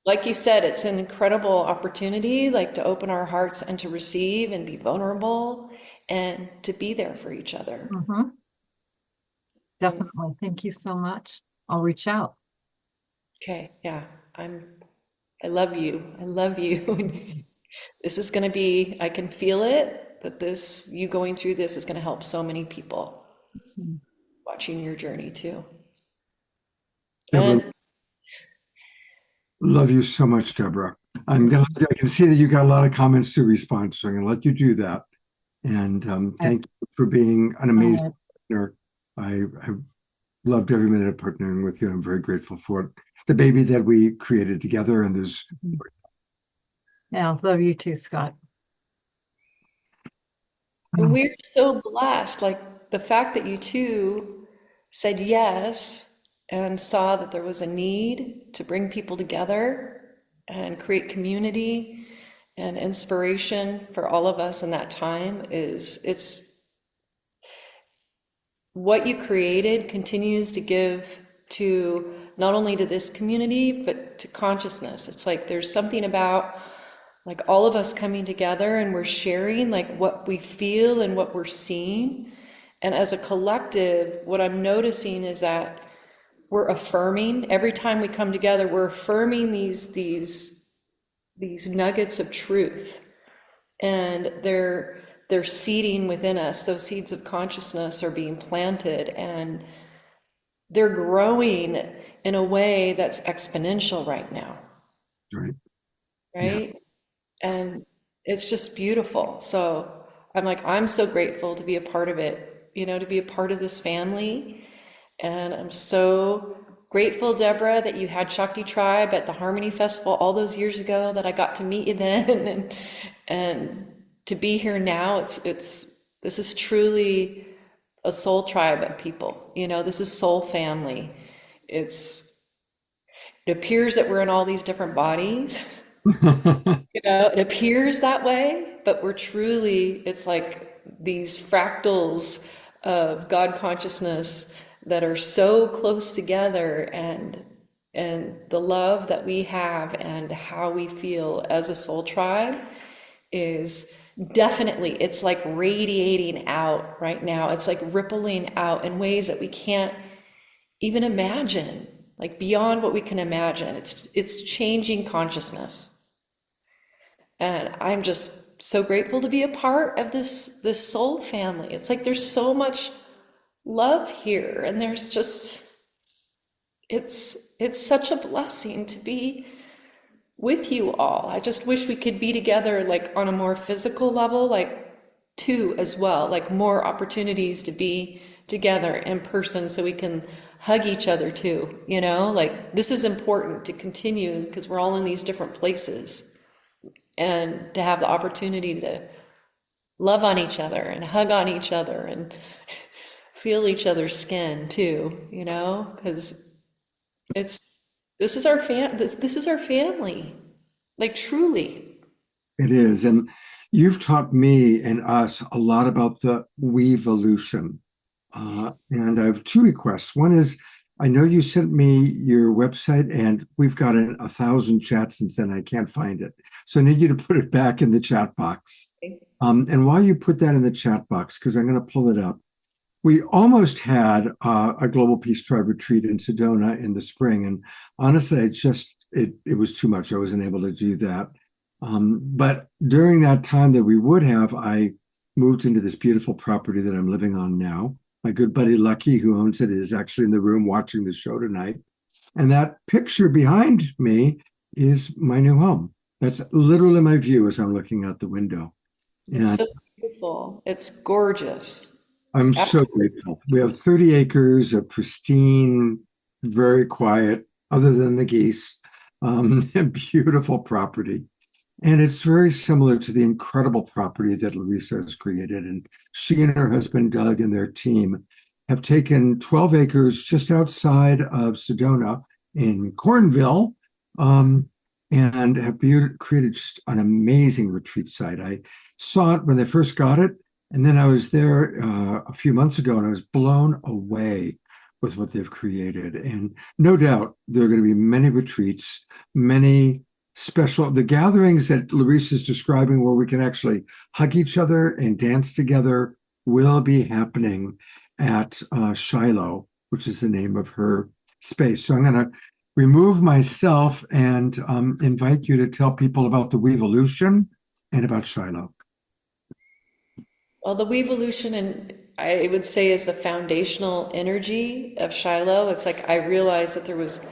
Like you said, it's an incredible opportunity, like to open our hearts and to receive and be vulnerable and to be there for each other. Definitely. Thank you so much. I'll reach out. Okay. Yeah. I love you. I love you. This is going to be, I can feel it, that you going through this is going to help so many people watching your journey too. And love you so much, Deborah. I can see that you got a lot of comments to respond, so I'm going to let you do that. And thank you for being an amazing partner. I loved every minute of partnering with you. I'm very grateful for the baby that we created together. And there's Yeah, love you too, Scott. And we're so blessed, like the fact that you two said yes and saw that there was a need to bring people together and create community and inspiration for all of us in that time it's what you created continues to give to not only to this community, but to consciousness. It's like there's something about like all of us coming together and we're sharing like what we feel and what we're seeing. And as a collective, what I'm noticing is that we're affirming every time we come together, we're affirming these nuggets of truth. And they're seeding within us. Those seeds of consciousness are being planted and they're growing in a way that's exponential right now. right. Right? Yeah. And it's just beautiful. So I'm so grateful to be a part of it, to be a part of this family. And I'm so grateful, Deborah, that you had Shakti Tribe at the Harmony Festival all those years ago, that I got to meet you then, and to be here now. This is truly a soul tribe of people. This is soul family. It appears that we're in all these different bodies. It appears that way, but it's like these fractals of God consciousness that are so close together, and the love that we have and how we feel as a soul tribe is definitely, it's like radiating out right now. It's like rippling out in ways that we can't even imagine, like beyond what we can imagine. It's changing consciousness. And I'm just so grateful to be a part of this soul family. It's like there's so much love here, and there's just it's such a blessing to be with you all. I just wish we could be together like on a more physical level, like too as well, like more opportunities to be together in person so we can hug each other too, like this is important to continue because we're all in these different places, and to have the opportunity to love on each other and hug on each other and feel each other's skin too, because this is our family, like truly. It is. And you've taught me and us a lot about the weevolution. And I have two requests. One is, I know you sent me your website, and we've gotten 1,000 chats since then. I can't find it. So I need you to put it back in the chat box. And while you put that in the chat box, because I'm going to pull it up, we almost had a Global Peace Tribe retreat in Sedona in the spring. And honestly, it was too much. I wasn't able to do that. But during that time that we would have, I moved into this beautiful property that I'm living on now. My good buddy Lucky, who owns it, is actually in the room watching the show tonight. And that picture behind me is my new home. That's literally my view as I'm looking out the window. It's so beautiful. It's gorgeous. I'm so grateful. We have 30 acres of pristine, very quiet, other than the geese, beautiful property. And it's very similar to the incredible property that Larissa has created. And she and her husband, Doug, and their team have taken 12 acres just outside of Sedona in Cornville, and have created just an amazing retreat site. I saw it when they first got it, and then I was there a few months ago, and I was blown away with what they've created. And no doubt there are going to be many retreats, many the gatherings that Larissa is describing, where we can actually hug each other and dance together, will be happening at Shiloh, which is the name of her space. So I'm going to remove myself and invite you to tell people about the Weevolution and about Shiloh. Well, the Weevolution, and I would say, is the foundational energy of Shiloh. It's like I realized that there was,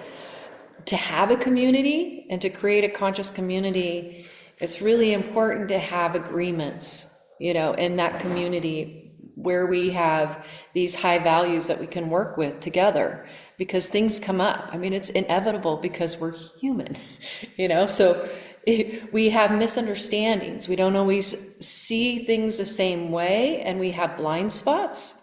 to have a community and to create a conscious community, it's really important to have agreements, in that community where we have these high values that we can work with together, because things come up. I mean, it's inevitable because we're human, so we have misunderstandings. We don't always see things the same way, and we have blind spots,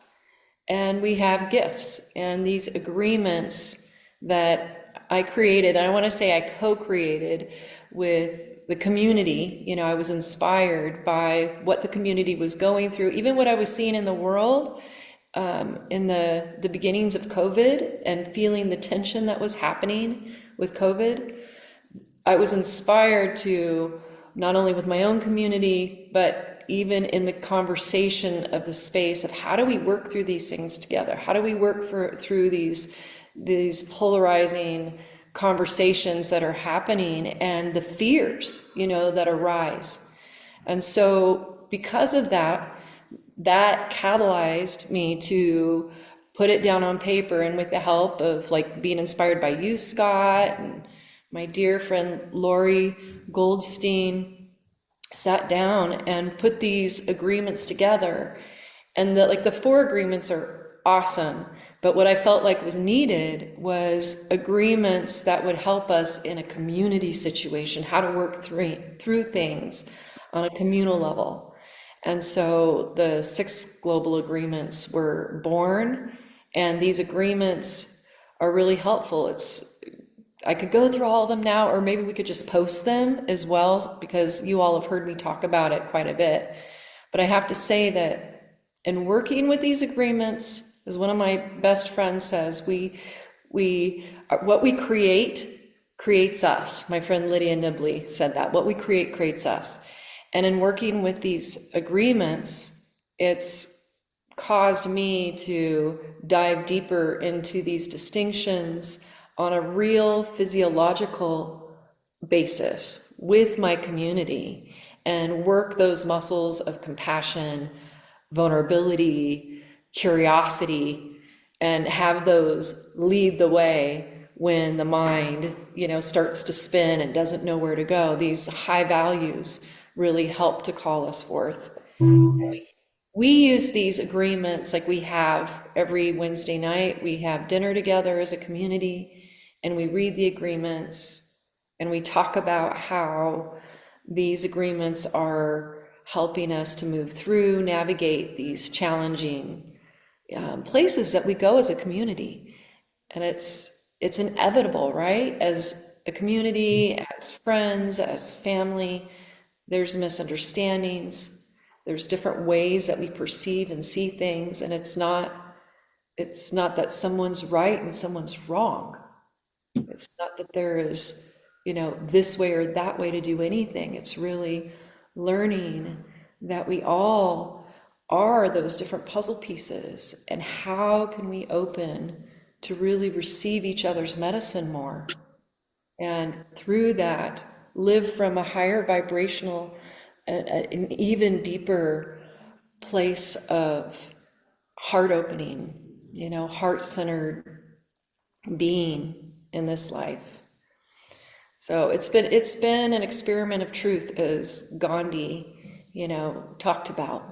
and we have gifts, and these agreements that I created, and I want to say I co-created with the community. I was inspired by what the community was going through, even what I was seeing in the world, in the beginnings of COVID, and feeling the tension that was happening with COVID. I was inspired to, not only with my own community, but even in the conversation of the space of how do we work through these things together? How do we work through these polarizing conversations that are happening, and the fears, that arise? And so because of that catalyzed me to put it down on paper, and with the help of being inspired by you, Scott, and my dear friend Lori Goldstein, sat down and put these agreements together. And the 4 agreements are awesome, but what I felt like was needed was agreements that would help us in a community situation, how to work through things on a communal level. And so the 6 global agreements were born, and these agreements are really helpful. I could go through all of them now, or maybe we could just post them as well, because you all have heard me talk about it quite a bit. But I have to say that in working with these agreements, as one of my best friends says, what we create creates us. My friend Lydia Nibley said that. What we create creates us. And in working with these agreements, it's caused me to dive deeper into these distinctions on a real physiological basis with my community, and work those muscles of compassion, vulnerability, curiosity, and have those lead the way when the mind, starts to spin and doesn't know where to go. These high values really help to call us forth. We use these agreements, we have every Wednesday night, we have dinner together as a community, and we read the agreements, and we talk about how these agreements are helping us to move through, navigate these challenging places that we go as a community. And it's inevitable, right? As a community, as friends, as family, there's misunderstandings. There's different ways that we perceive and see things, and it's not that someone's right and someone's wrong. It's not that there is, this way or that way to do anything. It's really learning that we all are those different puzzle pieces, and how can we open to really receive each other's medicine more, and through that live from a higher vibrational, an even deeper place of heart opening, heart-centered being in this life. So it's been an experiment of truth, as Gandhi, talked about,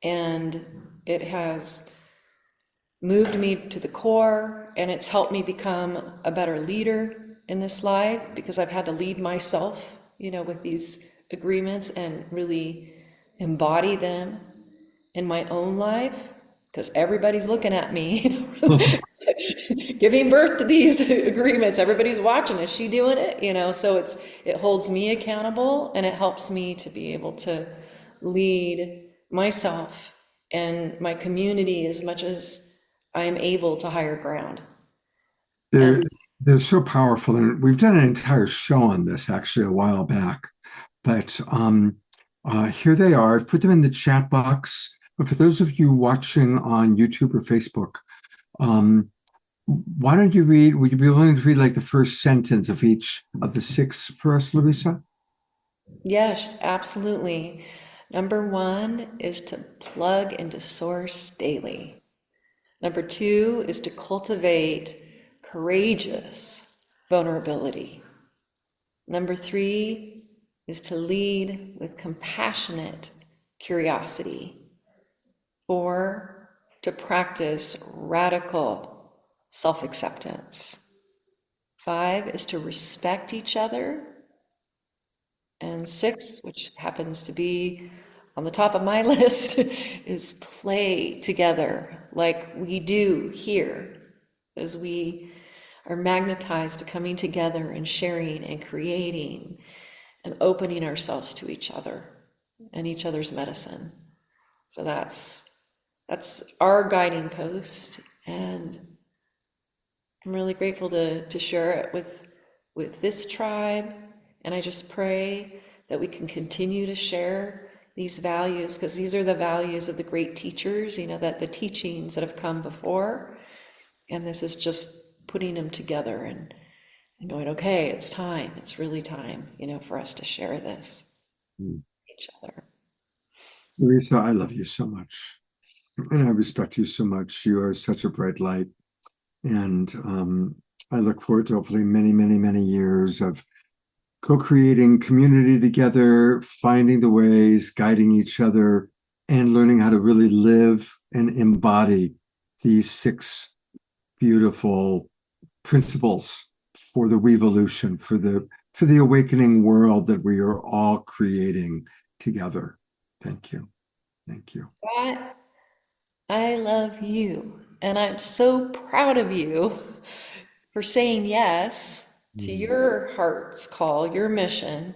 and it has moved me to the core, and it's helped me become a better leader in this life, because I've had to lead myself, with these agreements, and really embody them in my own life, because everybody's looking at me, giving birth to these agreements. Everybody's watching. Is she doing it? So it holds me accountable, and it helps me to be able to lead myself and my community as much as I am able to higher ground. They're so powerful, and we've done an entire show on this actually a while back. But here they are. I've put them in the chat box. But for those of you watching on YouTube or Facebook, why don't you read? Would you be willing to read the first sentence of each of the 6 for us, Larissa? Yes, absolutely. Number 1 is to plug into source daily. Number 2 is to cultivate courageous vulnerability. Number 3 is to lead with compassionate curiosity. 4, to practice radical self-acceptance. 5 is to respect each other. And 6, which happens to be on the top of my list, is play together like we do here, as we are magnetized to coming together and sharing and creating and opening ourselves to each other and each other's medicine. So that's our guiding post, and I'm really grateful to share it with this tribe. And I just pray that we can continue to share these values, because these are the values of the great teachers, that the teachings that have come before. And this is just putting them together and going, okay, it's time. It's really time, for us to share this with each other. Larissa, I love you so much. And I respect you so much. You are such a bright light. And I look forward to hopefully many, many, many years of co-creating community together, finding the ways, guiding each other, and learning how to really live and embody these 6 beautiful principles for the revolution, for the awakening world that we are all creating together. Thank you. Thank you. Scott, I love you, and I'm so proud of you for saying yes to your heart's call, your mission,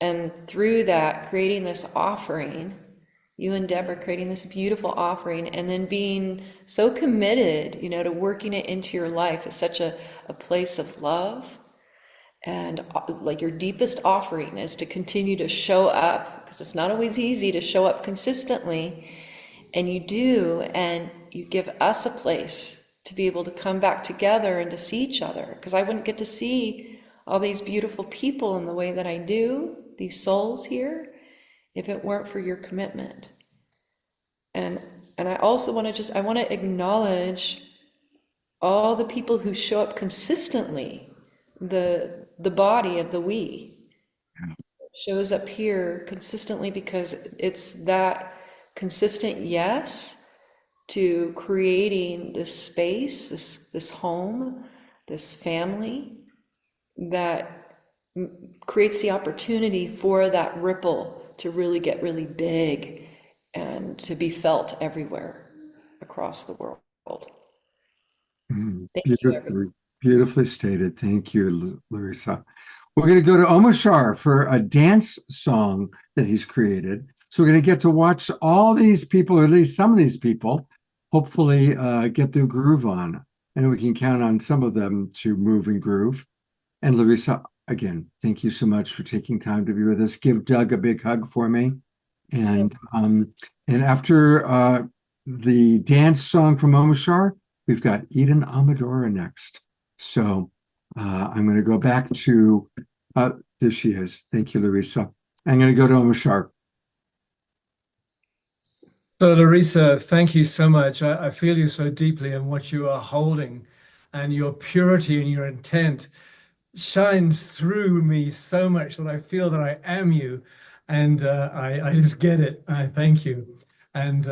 and through that creating this offering, you and Deborah creating this beautiful offering, and then being so committed, to working it into your life as such a place of love. And like your deepest offering is to continue to show up, because it's not always easy to show up consistently. And you do, and you give us a place to be able to come back together and to see each other. Because I wouldn't get to see all these beautiful people in the way that I do, these souls here, if it weren't for your commitment. And I also want to acknowledge all the people who show up consistently. The body of the we shows up here consistently, because it's that consistent yes to creating this space, this home, this family that creates the opportunity for that ripple to really get really big and to be felt everywhere across the world. Thank you. Beautifully stated. Thank you, Larissa. We're going to go to Omashar for a dance song that he's created. So we're going to get to watch all these people, or at least some of these people, hopefully get their groove on. And we can count on some of them to move and groove. And Larissa, again, thank you so much for taking time to be with us. Give Doug a big hug for me. And after the dance song from Omashar, we've got Eden Amadora next. So I'm going to go back to, there she is. Thank you, Larissa. I'm going to go to Omashar. So Larissa, thank you so much. I feel you so deeply, and what you are holding and your purity and your intent shines through me so much that I feel that I am you. And I just get it. I thank you. And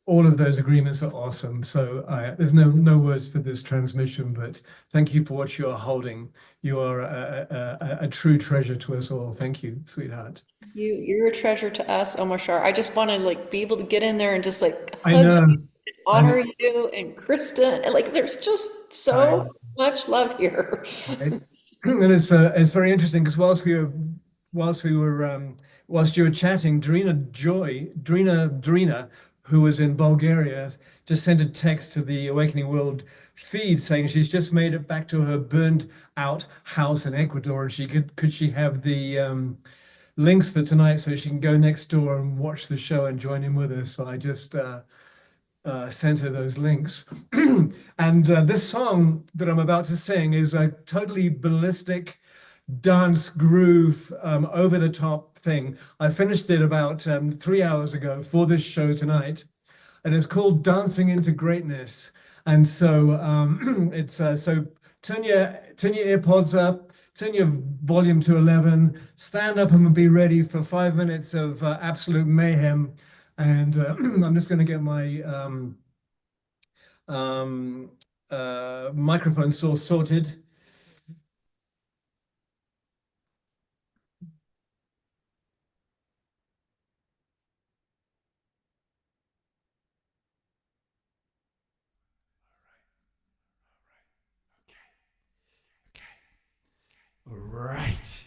all of those agreements are awesome. So there's no words for this transmission, but thank you for what you are holding. You are a true treasure to us all. Thank you, sweetheart. You're a treasure to us, Omashar. I just want to be able to get in there and just hug I know. you and honor you and Kristin. And there's just so much love here. And it's very interesting, because whilst you were chatting, Drina, who was in Bulgaria, just sent a text to the Awakening World feed saying she's just made it back to her burned out house in Ecuador, and could she have the links for tonight so she can go next door and watch the show and join in with us. So I just sent her those links. And this song that I'm about to sing is a totally ballistic dance groove, over the top thing. I finished it about 3 hours ago for this show tonight, and it's called Dancing into Greatness. And so it's so turn your earpods up, turn your volume to 11, stand up and be ready for 5 minutes of absolute mayhem And I'm just going to get my microphone source sorted. Right.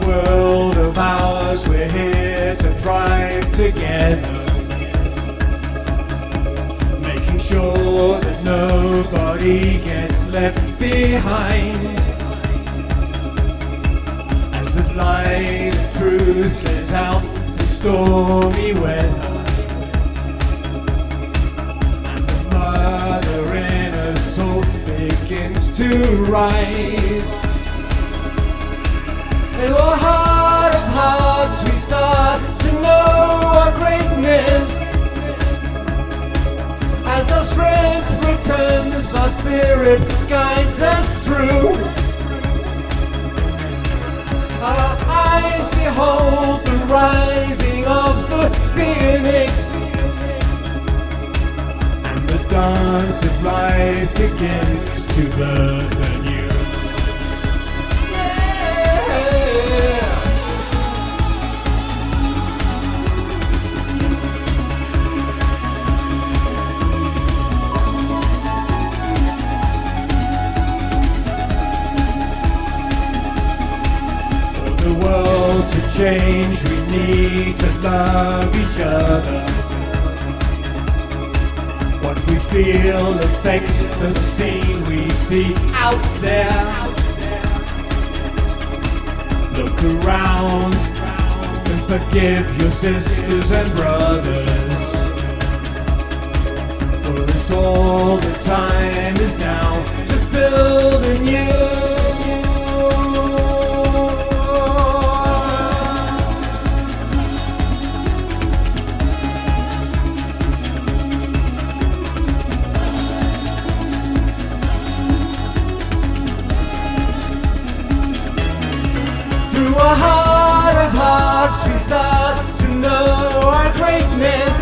World of ours, we're here to thrive together, making sure that nobody gets left behind. As the light of truth clears out the stormy weather, and the mother in us soul begins to rise. In our heart of hearts we start to know our greatness. As our strength returns, our spirit guides us through. Our eyes behold the rising of the phoenix, and the dance of life begins to birth anew. To change, we need to love each other. What we feel affects the scene we see out there. Look around and forgive your sisters and brothers, for it's all the time is now to build anew. Through our heart of hearts we start to know our greatness.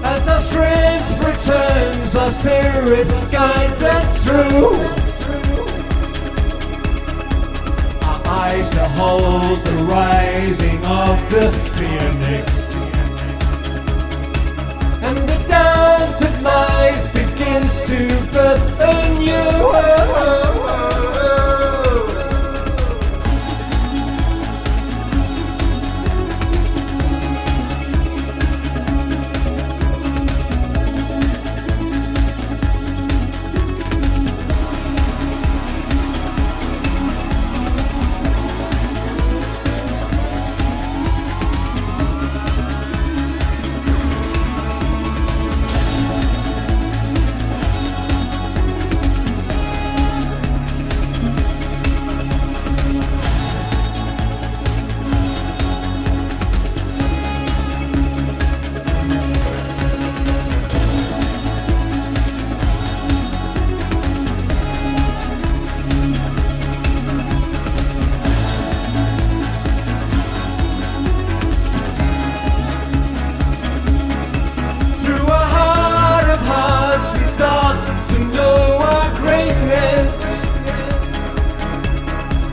As our strength returns, our spirit guides us through. Our eyes behold the rising of the phoenix, and the dance of life begins to birth anew.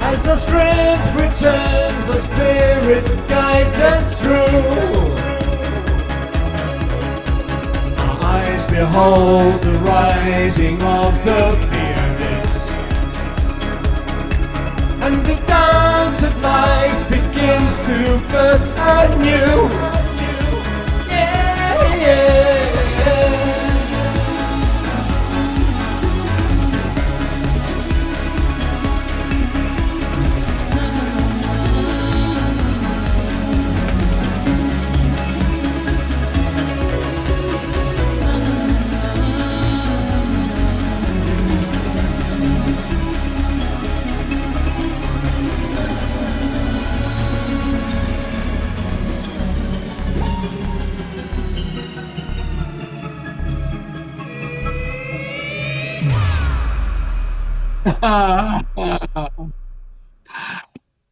As our strength returns, our spirit guides us through. Our eyes behold the rising of the phoenix, and the dance of life begins to birth brand new. Yeah, yeah.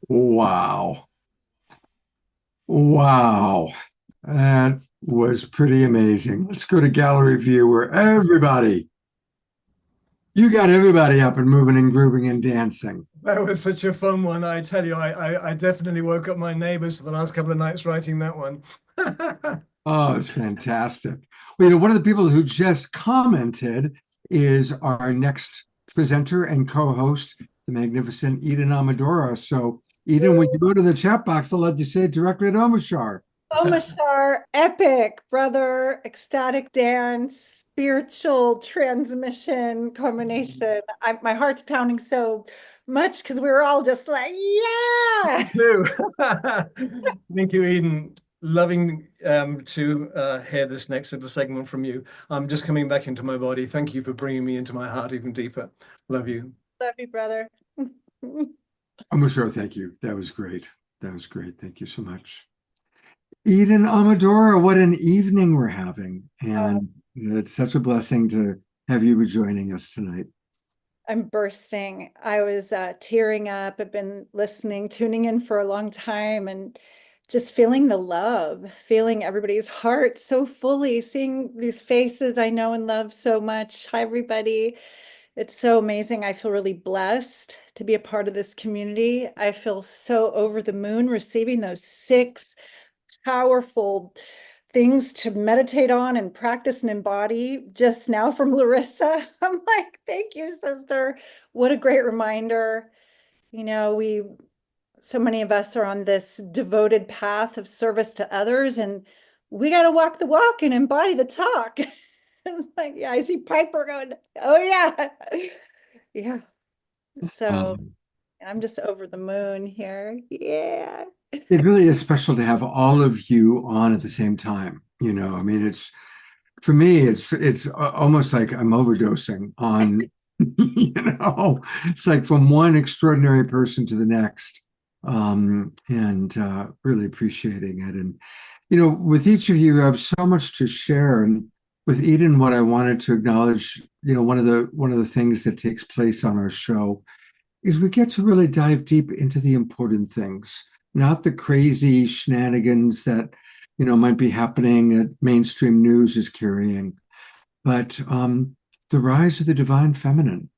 Wow. Wow. That was pretty amazing. Let's go to gallery view where you got everybody up and moving and grooving and dancing. That was such a fun one. I tell you, I definitely woke up my neighbors for the last couple of nights writing that one. Oh, it's fantastic. Well, one of the people who just commented is our next presenter and co-host, the magnificent Eden Amadora. So, Eden, when you go to the chat box, I'll let you say it directly to Omashar. Omashar, epic, brother, ecstatic dance, spiritual transmission combination. My heart's pounding so much because we were all just like, yeah. Thank you, Eden. Loving to hear this next little segment from you. I'm just coming back into my body. Thank you for bringing me into my heart even deeper. Love you. Love you, brother. Omashar, thank you. That was great. That was great. Thank you so much. Eden Amadora, what an evening we're having. And it's such a blessing to have you joining us tonight. I'm bursting. I was tearing up. I've been listening, tuning in for a long time, and just feeling the love, feeling everybody's heart so fully, seeing these faces I know and love so much. Hi, everybody. It's so amazing. I feel really blessed to be a part of this community. I feel so over the moon receiving those 6 powerful things to meditate on and practice and embody just now from Larissa. I'm like, thank you, sister. What a great reminder. So many of us are on this devoted path of service to others, and we got to walk the walk and embody the talk. It's like, yeah, I see Piper going, oh yeah. Yeah. So I'm just over the moon here. Yeah. It really is special to have all of you on at the same time. I mean, for me, it's almost like I'm overdosing on, it's like from one extraordinary person to the next, and really appreciating it. And, with each of you, I have so much to share. And with Eden, what I wanted to acknowledge, one of the things that takes place on our show is we get to really dive deep into the important things, not the crazy shenanigans that, might be happening that mainstream news is carrying, but the rise of the divine feminine.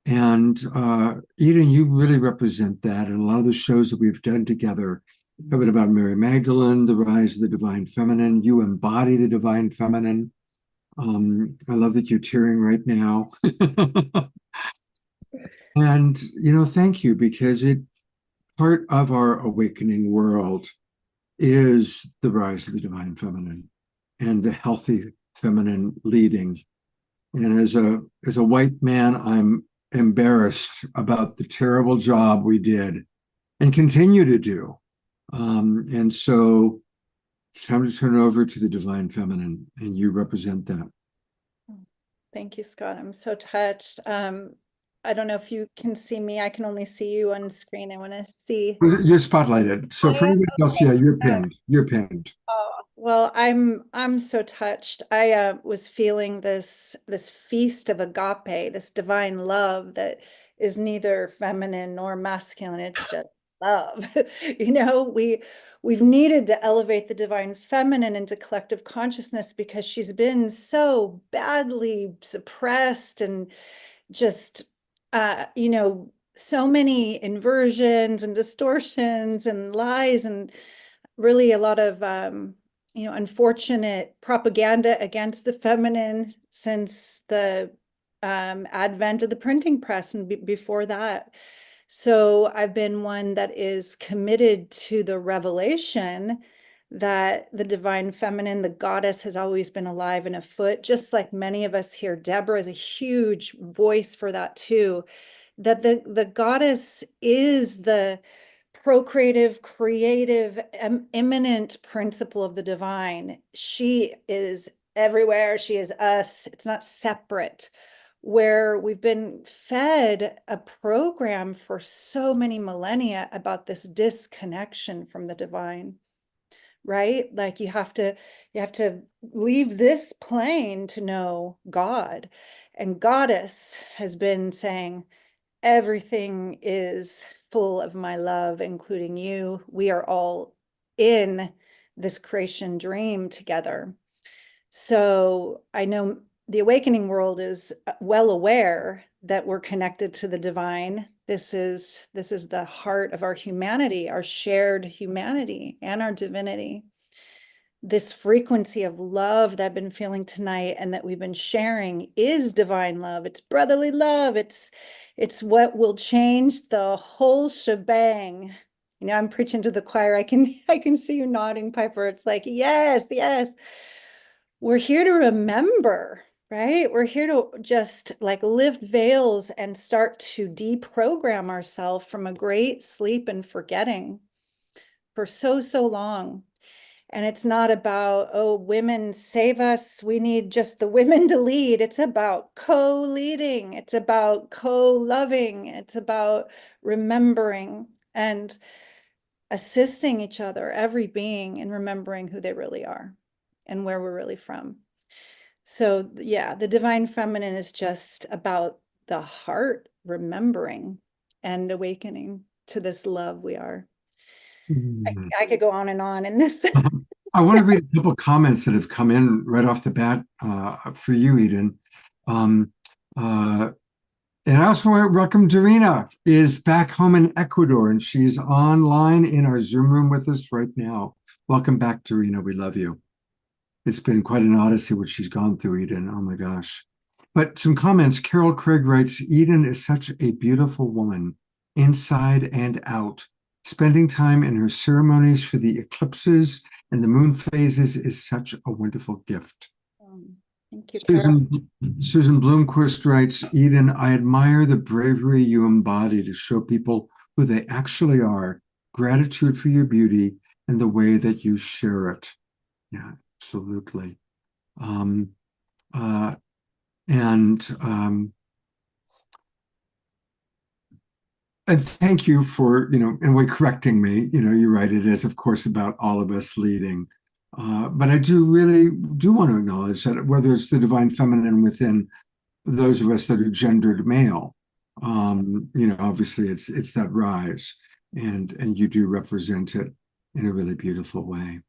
And Eden, you really represent that. And a lot of the shows that we've done together have been about Mary Magdalene, the rise of the divine feminine. You embody the divine feminine. I love that you're tearing right now. And, thank you, because part of our awakening world is the rise of the divine feminine and the healthy feminine leading. And as a white man, I'm embarrassed about the terrible job we did and continue to do. And so it's time to turn over to the divine feminine, and you represent that. Thank you, Scott. I'm so touched. I don't know if you can see me. I can only see you on screen. I want to see. You're spotlighted. So for everybody else, yeah, you're pinned. You're pinned. Oh, well, I'm so touched. I was feeling this feast of agape, this divine love that is neither feminine nor masculine. It's just love. We've needed to elevate the divine feminine into collective consciousness because she's been so badly suppressed and just so many inversions and distortions and lies, and really a lot of unfortunate propaganda against the feminine since the advent of the printing press and before that. So I've been one that is committed to the revelation that the divine feminine, the goddess, has always been alive and afoot, just like many of us here. Deborah is a huge voice for that too, that the goddess is the procreative, creative, immanent principle of the divine. She is everywhere. She is us. It's not separate. Where we've been fed a program for so many millennia about this disconnection from the divine, right? Like you have to leave this plane to know God. And goddess has been saying, everything is full of my love, including you. We are all in this creation dream together. So I know the awakening world is well aware that we're connected to the divine. This is the heart of our humanity, our shared humanity and our divinity. This frequency of love that I've been feeling tonight and that we've been sharing is divine love. It's brotherly love. It's what will change the whole shebang. You know, I'm preaching to the choir. I can see you nodding, Piper. It's like, yes, yes. We're here to remember, right? We're here to just like lift veils and start to deprogram ourselves from a great sleep and forgetting for so long. And it's not about, oh, women save us. We need just the women to lead. It's about co-leading. It's about co-loving. It's about remembering and assisting each other, every being, in remembering who they really are and where we're really from. So yeah, the divine feminine is just about the heart remembering and awakening to this love we are. I could go on and on in this. I want to read a couple comments that have come in right off the bat for you, Eden. And I also want to welcome Dorina, is back home in Ecuador, and she's online in our Zoom room with us right now. Welcome back, Dorina. We love you. It's been quite an odyssey what she's gone through, Eden. Oh my gosh. But some comments. Carol Craig writes, Eden is such a beautiful woman, inside and out. Spending time in her ceremonies for the eclipses and the moon phases is such a wonderful gift. Thank you, Carol. Susan Bloomquist writes, Eden, I admire the bravery you embody to show people who they actually are, gratitude for your beauty, and the way that you share it. Yeah, absolutely. And thank you for, in a way, correcting me. You're right. It is, of course, about all of us leading. But I really do want to acknowledge that whether it's the divine feminine within those of us that are gendered male, obviously it's that rise, and you do represent it in a really beautiful way.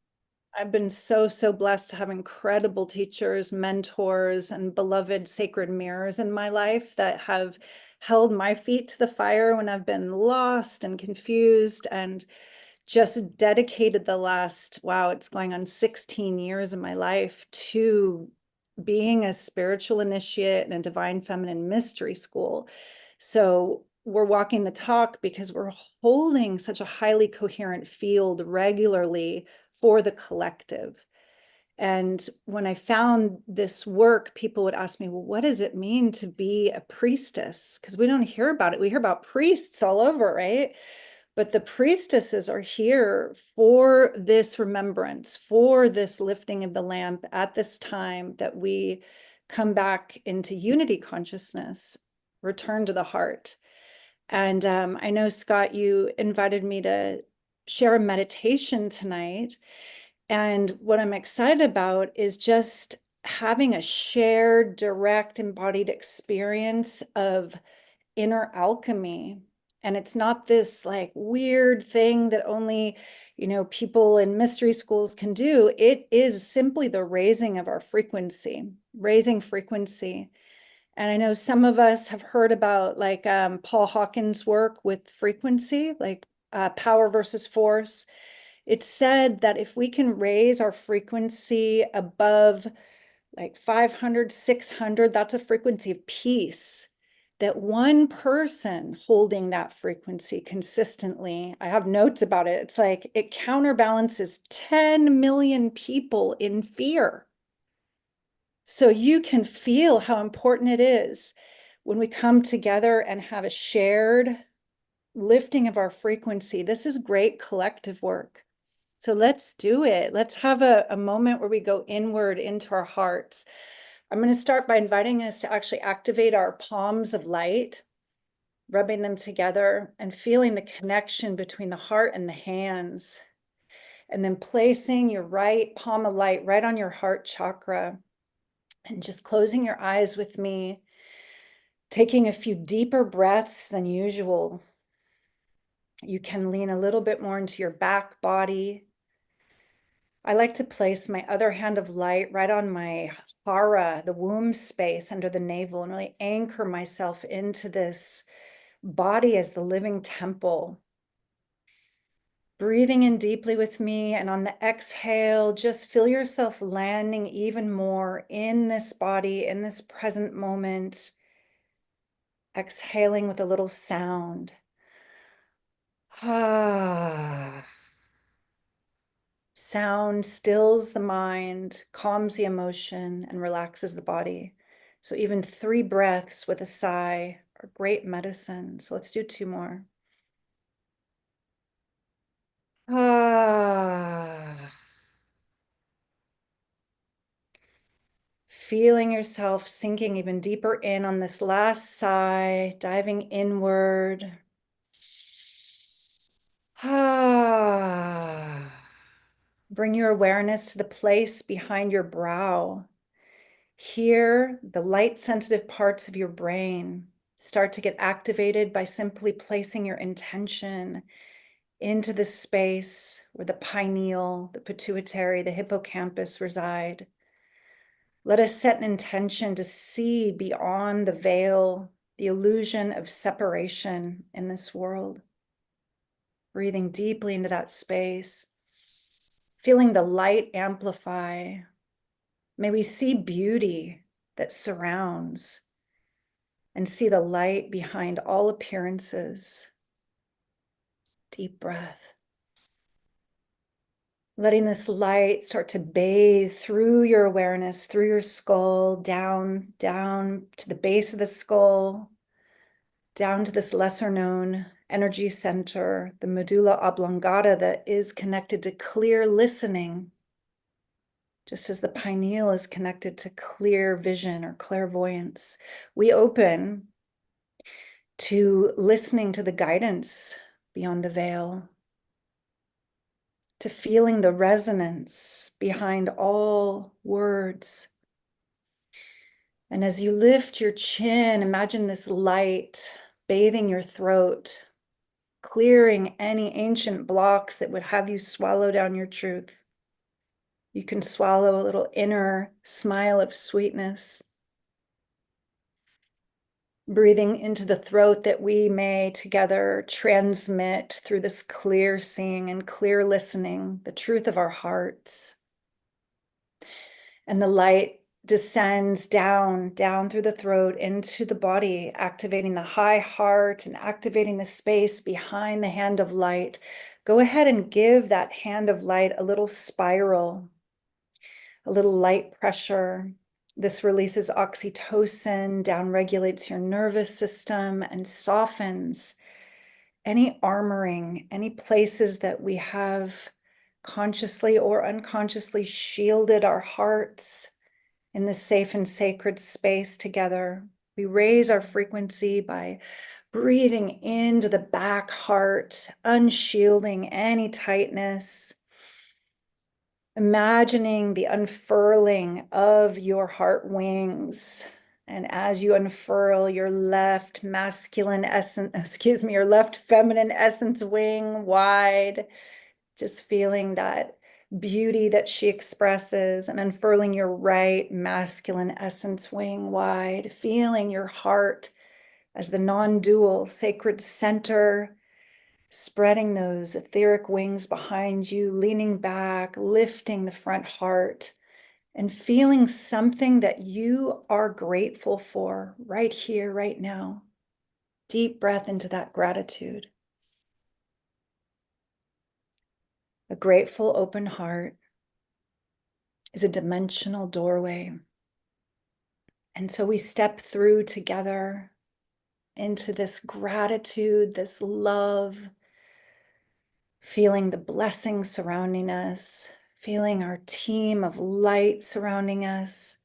I've been so blessed to have incredible teachers, mentors, and beloved sacred mirrors in my life that have held my feet to the fire when I've been lost and confused, and just dedicated the last, wow, it's going on 16 years of my life to being a spiritual initiate in a divine feminine mystery school. So we're walking the talk because we're holding such a highly coherent field regularly for the collective. And when I found this work, people would ask me, well, what does it mean to be a priestess? Because we don't hear about it. We hear about priests all over, right? But the priestesses are here for this remembrance, for this lifting of the lamp at this time that we come back into unity consciousness, return to the heart. And I know, Scott, you invited me to share a meditation tonight. And what I'm excited about is just having a shared, direct, embodied experience of inner alchemy. And it's not this like weird thing that only, people in mystery schools can do. It is simply the raising of our frequency, raising frequency. And I know some of us have heard about like Paul Hawkins' work with frequency, like power versus force. It's said that if we can raise our frequency above like 500, 600, that's a frequency of peace that one person holding that frequency consistently, I have notes about it. It's like it counterbalances 10 million people in fear. So you can feel how important it is when we come together and have a shared lifting of our frequency. This is great collective work. So let's do it. Let's have a moment where we go inward into our hearts. I'm going to start by inviting us to actually activate our palms of light, rubbing them together and feeling the connection between the heart and the hands. And then placing your right palm of light right on your heart chakra and just closing your eyes with me, taking a few deeper breaths than usual. You can lean a little bit more into your back body. I like to place my other hand of light right on my hara, the womb space under the navel, and really anchor myself into this body as the living temple. Breathing in deeply with me, and on the exhale, just feel yourself landing even more in this body, in this present moment. Exhaling with a little sound. Ah. Sound stills the mind, calms the emotion, and relaxes the body. So even 3 breaths with a sigh are great medicine. So let's do 2 more. Ah. Feeling yourself sinking even deeper in on this last sigh, diving inward. Ah. Bring your awareness to the place behind your brow. Here, the light-sensitive parts of your brain start to get activated by simply placing your intention into the space where the pineal, the pituitary, the hippocampus reside. Let us set an intention to see beyond the veil, the illusion of separation in this world. Breathing deeply into that space, feeling the light amplify. May we see beauty that surrounds and see the light behind all appearances. Deep breath. Letting this light start to bathe through your awareness, through your skull, down to the base of the skull, down to this lesser known energy center, the medulla oblongata, that is connected to clear listening, just as the pineal is connected to clear vision or clairvoyance. We open to listening to the guidance beyond the veil, to feeling the resonance behind all words. And as you lift your chin, imagine this light bathing your throat, clearing any ancient blocks that would have you swallow down your truth. You can swallow a little inner smile of sweetness. Breathing into the throat, that we may together transmit through this clear seeing and clear listening the truth of our hearts. And the light descends down through the throat into the body, activating the high heart and activating the space behind the hand of light. Go ahead and give that hand of light a little spiral, a little light pressure. This releases oxytocin, downregulates your nervous system, and softens any armoring, any places that we have consciously or unconsciously shielded our hearts in this safe and sacred space together. We raise our frequency by breathing into the back heart, unshielding any tightness. Imagining the unfurling of your heart wings. And as you unfurl your left masculine essence, your left feminine essence wing wide, just feeling that beauty that she expresses, and unfurling your right masculine essence wing wide, feeling your heart as the non-dual sacred center, spreading those etheric wings behind you, leaning back, lifting the front heart, and feeling something that you are grateful for right here, right now. deep breath into that gratitude. A grateful, open heart is a dimensional doorway. And so we step through together into this gratitude, this love, feeling the blessings surrounding us, feeling our team of light surrounding us.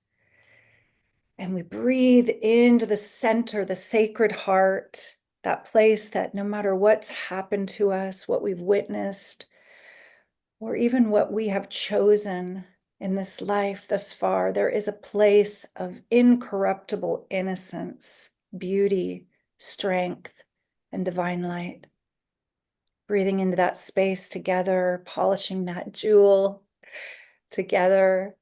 And we breathe into the center, the sacred heart, that place that no matter what's happened to us, what we've witnessed, or even what we have chosen in this life thus far, there is a place of incorruptible innocence, beauty, strength, and divine light. Breathing into that space together, polishing that jewel together,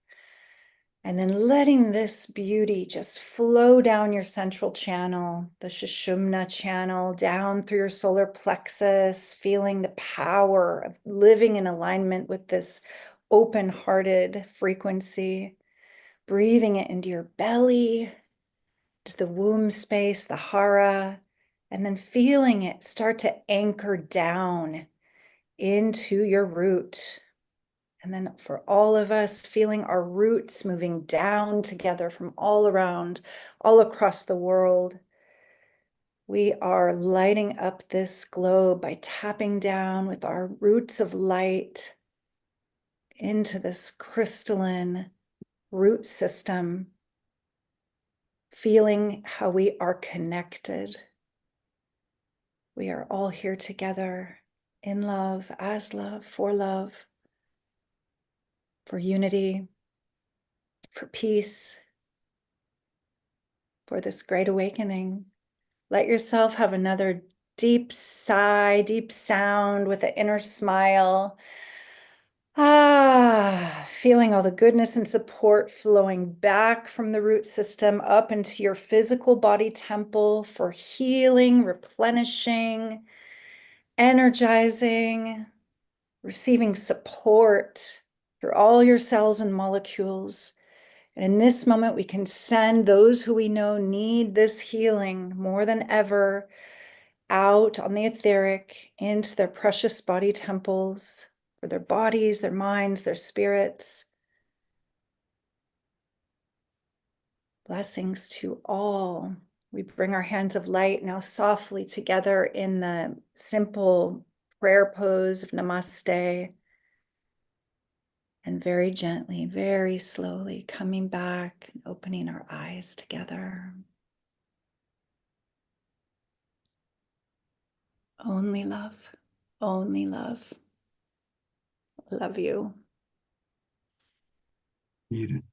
and then letting this beauty just flow down your central channel, the Sushumna channel, down through your solar plexus, feeling the power of living in alignment with this open-hearted frequency, breathing it into your belly, to the womb space, the hara, and then feeling it start to anchor down into your root. And then for all of us, feeling our roots moving down together from all around, all across the world. We are lighting up this globe by tapping down with our roots of light into this crystalline root system, feeling how we are connected. We are all here together in love, as love, for unity, for peace, for this great awakening. Let yourself have another deep sigh, deep sound with an inner smile. Feeling all the goodness and support flowing back from the root system up into your physical body temple for healing, replenishing, energizing, receiving support through all your cells and molecules. And in this moment, we can send those who we know need this healing more than ever out on the etheric into their precious body temples for their bodies, their minds, their spirits. Blessings to all. We bring our hands of light now softly together in the simple prayer pose of Namaste. And very gently, very slowly coming back and opening our eyes together. Only love, only love. Love you. Need it.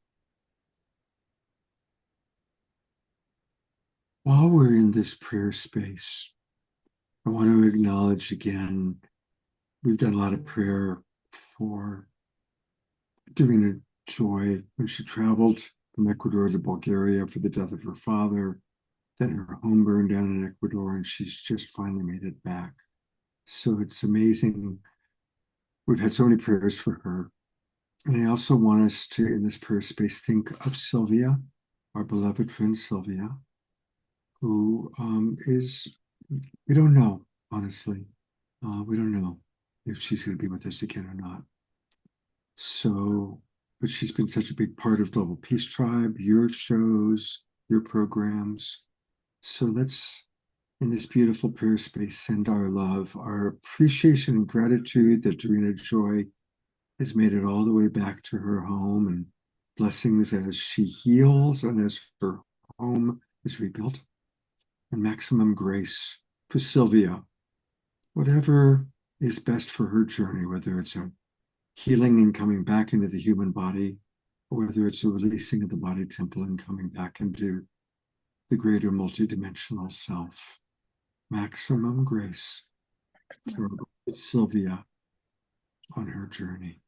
While we're in this prayer space, I want to acknowledge again, we've done a lot of prayer for Davina Joy when she traveled from Ecuador to Bulgaria for the death of her father. Then her home burned down in Ecuador, and she's just finally made it back. So it's amazing. We've had so many prayers for her. And I also want us to, in this prayer space, think of Sylvia, our beloved friend Sylvia, who is, we don't know, honestly. We don't know if she's going to be with us again or not. So, but she's been such a big part of Global Peace Tribe, your shows, your programs. So let's, in this beautiful prayer space, send our love, our appreciation and gratitude that Davina Joy has made it all the way back to her home, and blessings as she heals and as her home is rebuilt, and maximum grace for Sylvia, whatever is best for her journey, whether it's a healing and coming back into the human body, or whether it's a releasing of the body temple and coming back into the greater multidimensional self. Maximum grace for Sylvia on her journey.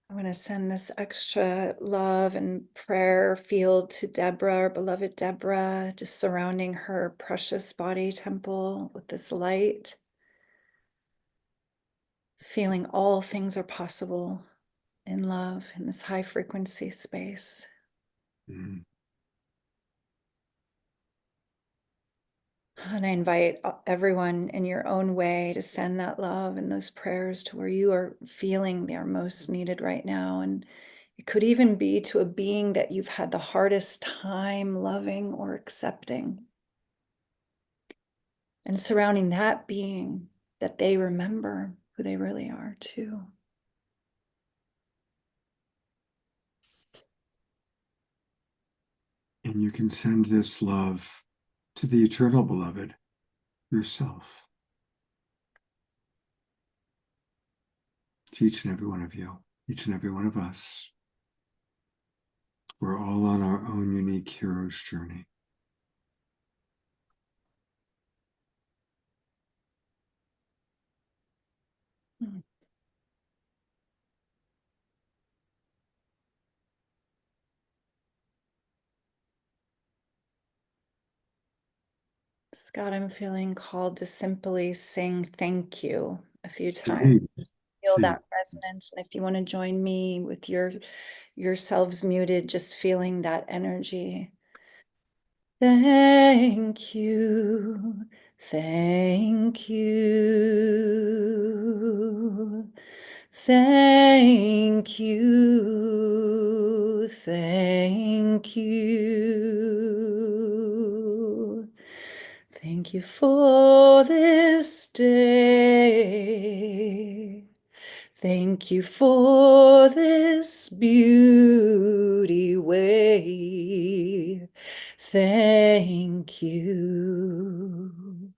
I want to send this extra love and prayer field to Deborah, our beloved Deborah, just surrounding her precious body temple with this light. Feeling all things are possible in love in this high frequency space. Mm. And I invite everyone in your own way to send that love and those prayers to where you are feeling they are most needed right now. And it could even be to a being that you've had the hardest time loving or accepting. And surrounding that being, that they remember who they really are too. And you can send this love to the eternal beloved, yourself. To each and every one of you, each and every one of us. We're all on our own unique hero's journey. Scott, I'm feeling called to simply sing thank you a few times. Feel that resonance. And if you want to join me with yourselves muted, just feeling that energy. Thank you. Thank you. Thank you. Thank you. Thank you for this day. Thank you for this beauty way. Thank you.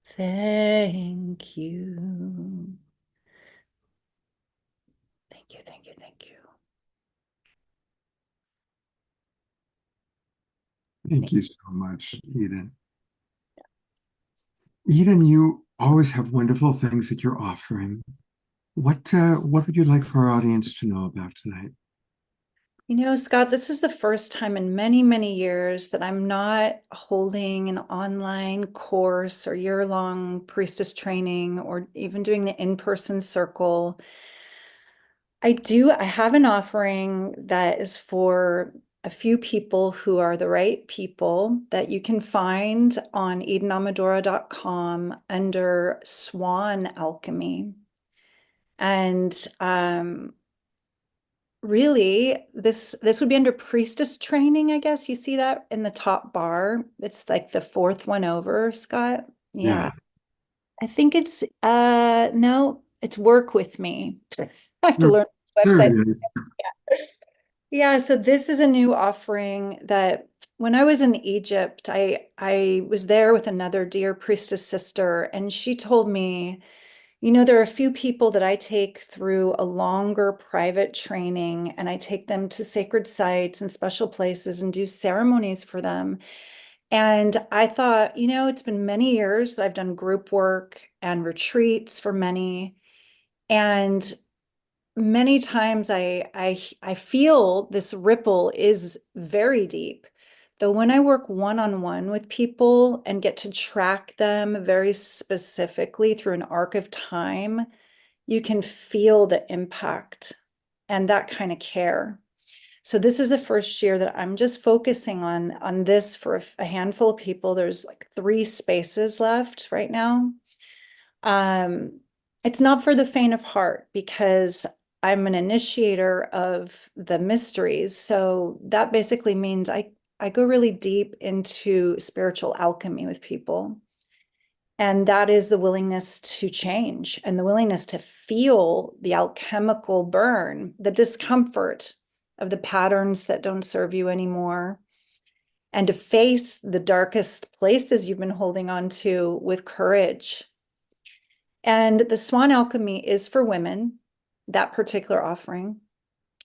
Thank you. Thank you, thank you, thank you. Thank you so much, Eden. Eden, you always have wonderful things that you're offering. What would you like for our audience to know about tonight? You know, Scott, this is the first time in many, many years that I'm not holding an online course or year-long priestess training or even doing the in-person circle. I have an offering that is for a few people who are the right people that you can find on edenamadora.com under Swan Alchemy. And really, this would be under priestess training, I guess. You see that in the top bar. It's like the fourth one over, Scott. Yeah. I think it's no, it's work with me. I have to learn the website. Yeah, so this is a new offering that when I was in Egypt, I was there with another dear priestess sister, and she told me, you know, there are a few people that I take through a longer private training, and I take them to sacred sites and special places and do ceremonies for them. And I thought, you know, it's been many years that I've done group work and retreats for many. And many times I feel this ripple is very deep. Though when I work one-on-one with people and get to track them very specifically through an arc of time, you can feel the impact and that kind of care. So this is the first year that I'm just focusing on this for a handful of people. There's like 3 spaces left right now. It's not for the faint of heart because I'm an initiator of the mysteries. So that basically means I go really deep into spiritual alchemy with people. And that is the willingness to change and the willingness to feel the alchemical burn, the discomfort of the patterns that don't serve you anymore, and to face the darkest places you've been holding on to with courage. And the Swan Alchemy is for women. That particular offering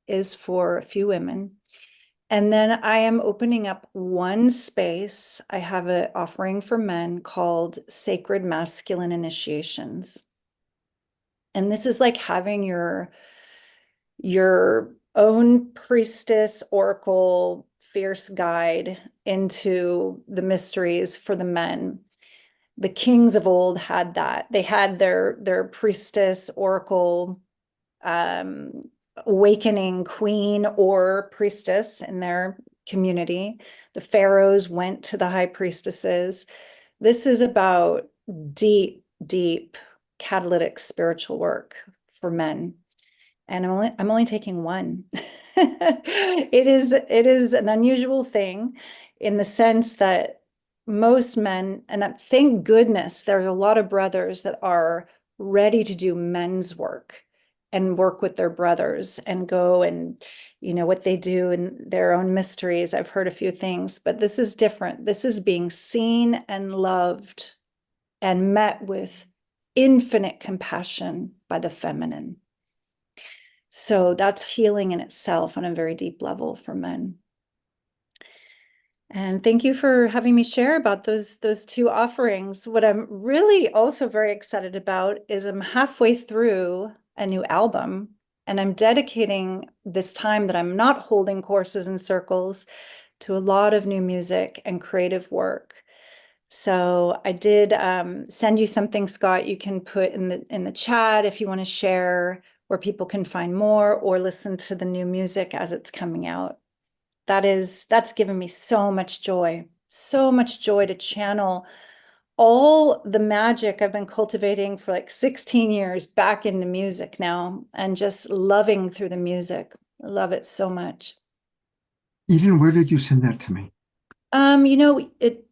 is for a few women. And then I am opening up one space. I have an offering for men called Sacred Masculine Initiations. And this is like having your own priestess, oracle, fierce guide into the mysteries for the men. The kings of old had that. They had their priestess, oracle, awakening queen or priestess in their community. The pharaohs went to the high priestesses. This is about deep, deep catalytic spiritual work for men. And I'm only taking one. It is an unusual thing in the sense that most men, and thank goodness there are a lot of brothers that are ready to do men's work and work with their brothers and go and what they do in their own mysteries. I've heard a few things, but this is different. This is being seen and loved and met with infinite compassion by the feminine. So that's healing in itself on a very deep level for men. And thank you for having me share about those two offerings. What I'm really also very excited about is I'm halfway through a new album, and I'm dedicating this time that I'm not holding courses and circles to a lot of new music and creative work. So I did send you something, Scott, you can put in the chat if you want to share where people can find more or listen to the new music as it's coming out. That's given me so much joy to channel all the magic I've been cultivating for like 16 years back into music now, and just loving through the music. I love it so much. Eden, where did you send that to me?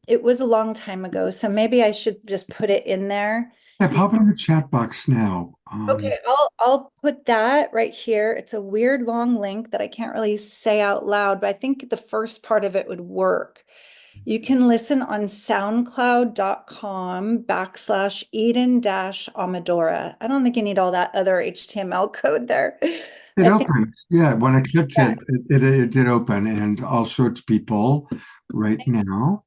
It was a long time ago, so maybe I should just put it in there. Yeah, pop it in the chat box now. Okay, I'll put that right here. It's a weird long link that I can't really say out loud, but I think the first part of it would work. You can listen on soundcloud.com/Eden-Amadora. I don't think you need all that other HTML code there. It opened. Yeah, when I clicked it did open, and I'll show it to people right now.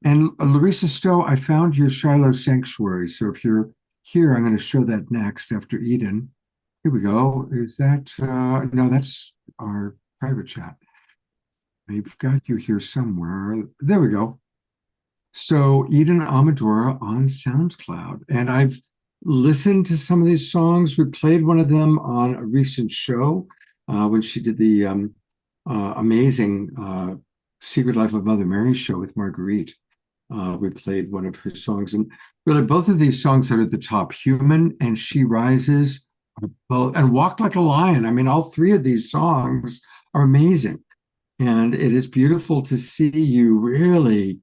And Larissa Stowe, I found your Shiloh Sanctuary. So if you're here, I'm going to show that next after Eden. Here we go. Is that, no, that's our private chat. I've got you here somewhere. There we go. So Eden Amadora on SoundCloud. And I've listened to some of these songs. We played one of them on a recent show when she did the amazing Secret Life of Mother Mary show with Marguerite. We played one of her songs. And really, both of these songs are at the top. Human and She Rises, and Walk Like a Lion. I mean, all three of these songs are amazing. And it is beautiful to see you really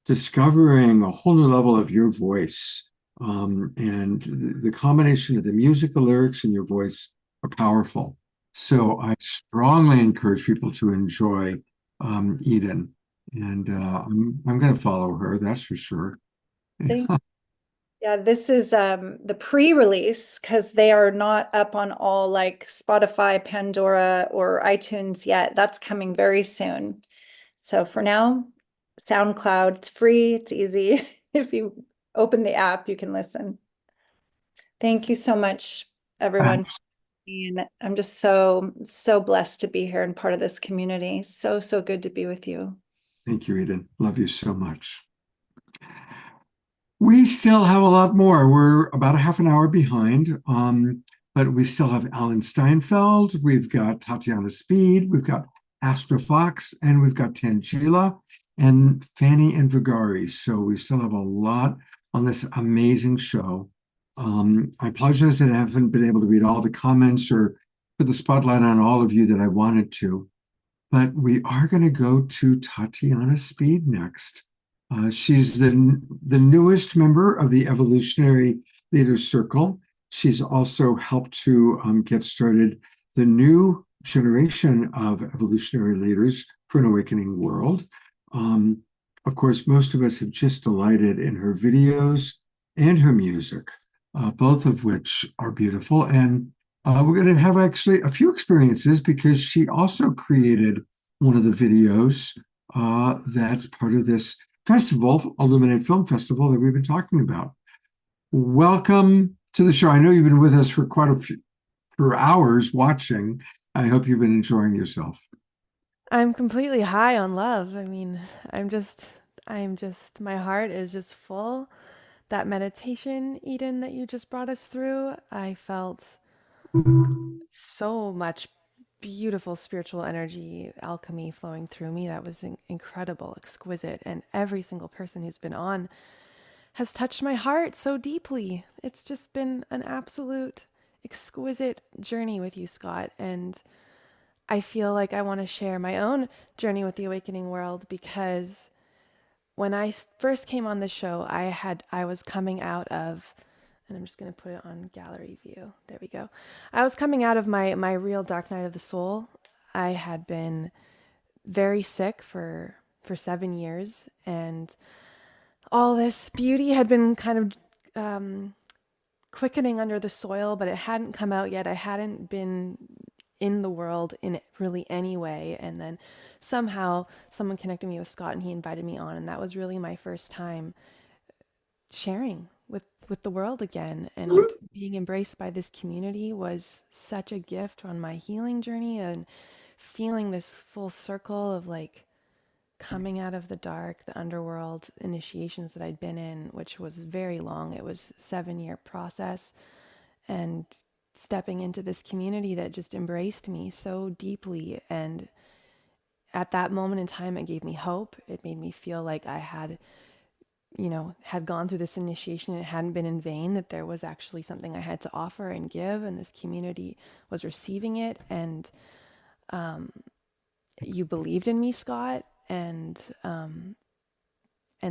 discovering a whole new level of your voice. And the combination of the music, the lyrics, and your voice are powerful. So I strongly encourage people to enjoy Eden. And I'm going to follow her, that's for sure. Yeah, this is the pre-release because they are not up on all like Spotify, Pandora, or iTunes yet. That's coming very soon. So for now, SoundCloud, it's free, it's easy. If you open the app, you can listen. Thank you so much, everyone. And I'm just so blessed to be here and part of this community. So good to be with you. Thank you, Eden. Love you so much. We still have a lot more. We're about a half an hour behind, but we still have Alan Steinfeld. We've got Tatiana Speed. We've got Astra Fox, and we've got Tangela and Fanny and Vigari. So we still have a lot on this amazing show. I apologize that I haven't been able to read all the comments or put the spotlight on all of you that I wanted to, but we are going to go to Tatiana Speed next. She's the newest member of the Evolutionary Leaders Circle. She's also helped to get started the new generation of evolutionary leaders for an awakening world. Of course, most of us have just delighted in her videos and her music, both of which are beautiful. And we're going to have actually a few experiences because she also created one of the videos that's part of this festival, Illuminate Film Festival, that we've been talking about. Welcome to the show. I know you've been with us for quite a few hours watching. I hope you've been enjoying yourself. I'm completely high on love. I mean, my heart is just full. That meditation, Eden, that you just brought us through, I felt so much beautiful spiritual energy, alchemy flowing through me that was incredible, exquisite. And every single person who's been on has touched my heart so deeply. It's just been an absolute exquisite journey with you, Scott. And I feel like I want to share my own journey with the awakening world, because when I first came on the show, I was coming out of, and I'm just going to put it on gallery view. There we go. I was coming out of my real dark night of the soul. I had been very sick for 7 years, and all this beauty had been kind of quickening under the soil, but it hadn't come out yet. I hadn't been in the world in really any way. And then somehow someone connected me with Scott, and he invited me on. And that was really my first time sharing with the world again. And being embraced by this community was such a gift on my healing journey, and feeling this full circle of like coming out of the dark, the underworld initiations that I'd been in, which was very long. It was a 7-year process, and stepping into this community that just embraced me so deeply. And at that moment in time, it gave me hope. It made me feel like I had gone through this initiation. It hadn't been in vain, that there was actually something I had to offer and give, and this community was receiving it. And you believed in me, Scott. And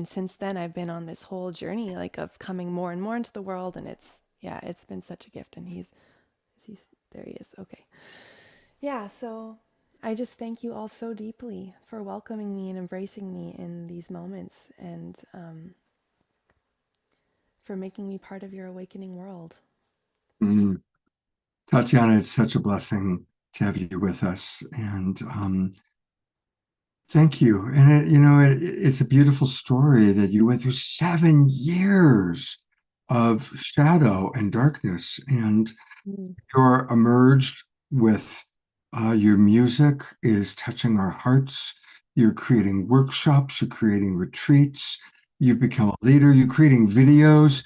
since then, I've been on this whole journey, like, of coming more and more into the world. And it's been such a gift. And he's there he is. Okay. Yeah. So I just thank you all so deeply for welcoming me and embracing me in these moments, and for making me part of your awakening world. Tatiana, it's such a blessing to have you with us. And thank you. And it's a beautiful story that you went through 7 years of shadow and darkness, and you're emerged with your music is touching our hearts. You're creating workshops, you're creating retreats, you've become a leader, you're creating videos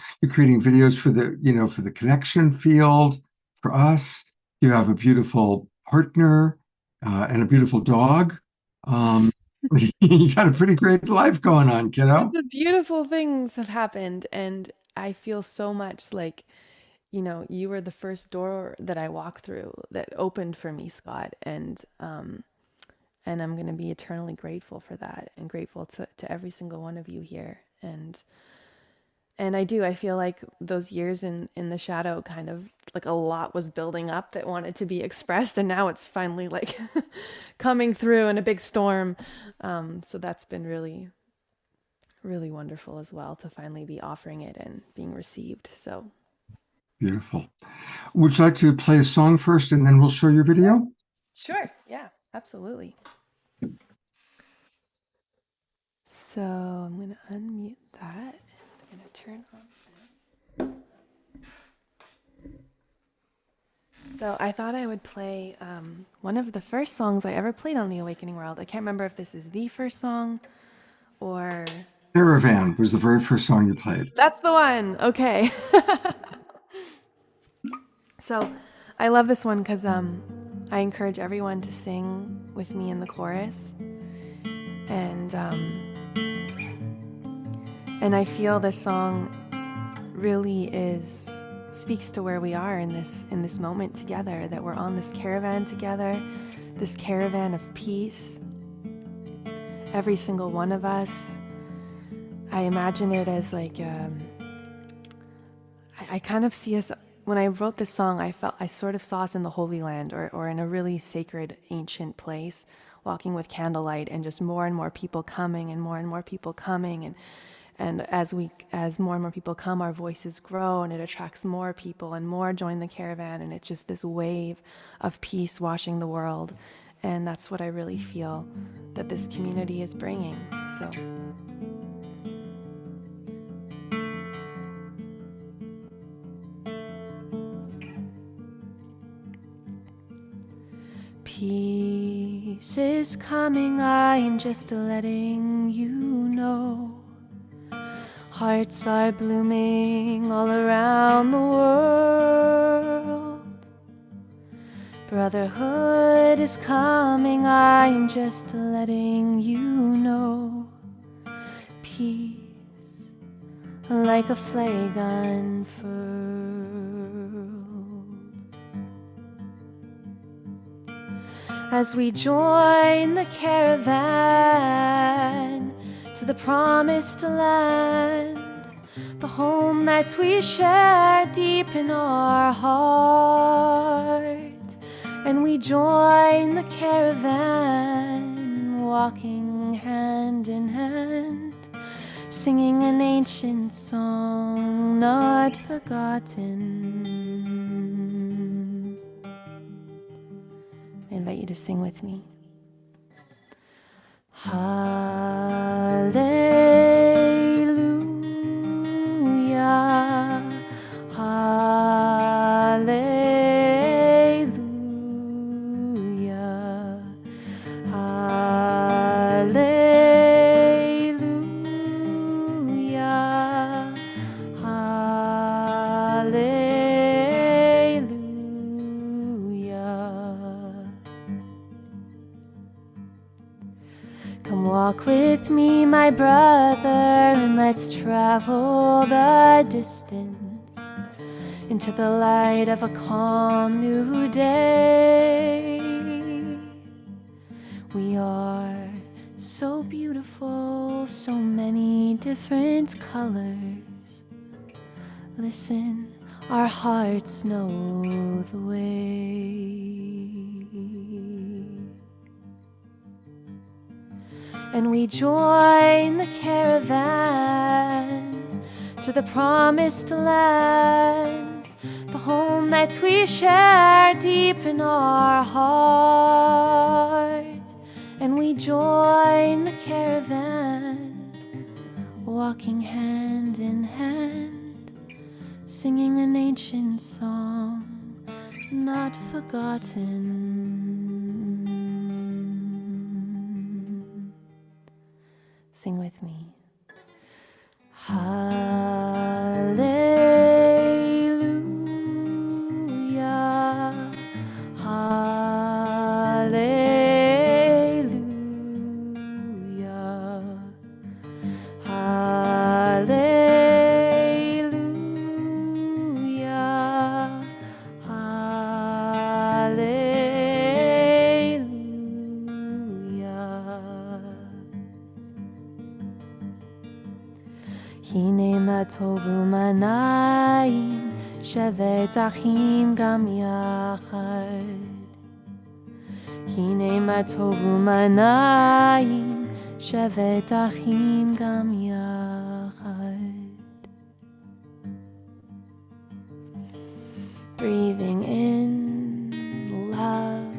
for the connection field, for us. You have a beautiful partner and a beautiful dog. You got a pretty great life going on, kiddo. Lots of beautiful things have happened, and I feel so much like, you were the first door that I walked through that opened for me, Scott. And I'm going to be eternally grateful for that, and grateful to every single one of you here. And I feel like those years in the shadow, kind of like a lot was building up that wanted to be expressed, and now it's finally like coming through in a big storm. So that's been really, really wonderful as well, to finally be offering it and being received. So beautiful. Would you like to play a song first, and then we'll show your video? Sure. Yeah, absolutely. So I'm going to unmute that. I'm going to turn on this. So I thought I would play one of the first songs I ever played on the Awakening World. I can't remember if this is the first song or... Caravan was the very first song you played. That's the one. Okay. So I love this one because I encourage everyone to sing with me in the chorus. And I feel this song really speaks to where we are in this moment together, that we're on this caravan together, this caravan of peace. Every single one of us. I imagine it as like, I kind of see us, when I wrote this song, I sort of saw us in the Holy Land, or in a really sacred, ancient place, walking with candlelight, and just more and more people coming, and more people coming, and as more and more people come, our voices grow, and it attracts more people, and more join the caravan, and it's just this wave of peace washing the world. And that's what I really feel that this community is bringing. So. Peace is coming, I'm just letting you know. Hearts are blooming all around the world. Brotherhood is coming, I'm just letting you know. Peace like a flag unfurled. As we join the caravan to the promised land, the home that we share deep in our heart. And we join the caravan, walking hand in hand, singing an ancient song not forgotten. I invite you to sing with me. Hallelujah, hallelujah, hallelujah, hallelujah. Come walk with me, my brother, and let's travel the distance into the light of a calm new day. We are so beautiful, so many different colors. Listen, our hearts know the way. And we join the caravan to the promised land, the home that we share deep in our heart. And we join the caravan, walking hand in hand, singing an ancient song not forgotten. Sing with me. Hallelujah, hallelujah, hallelujah, hallelujah. הנה מה טוב ומה נעים, שבת אחים גם יחד. הנה מה טוב ומה נעים, שבת אחים גם יחד. Breathing in love,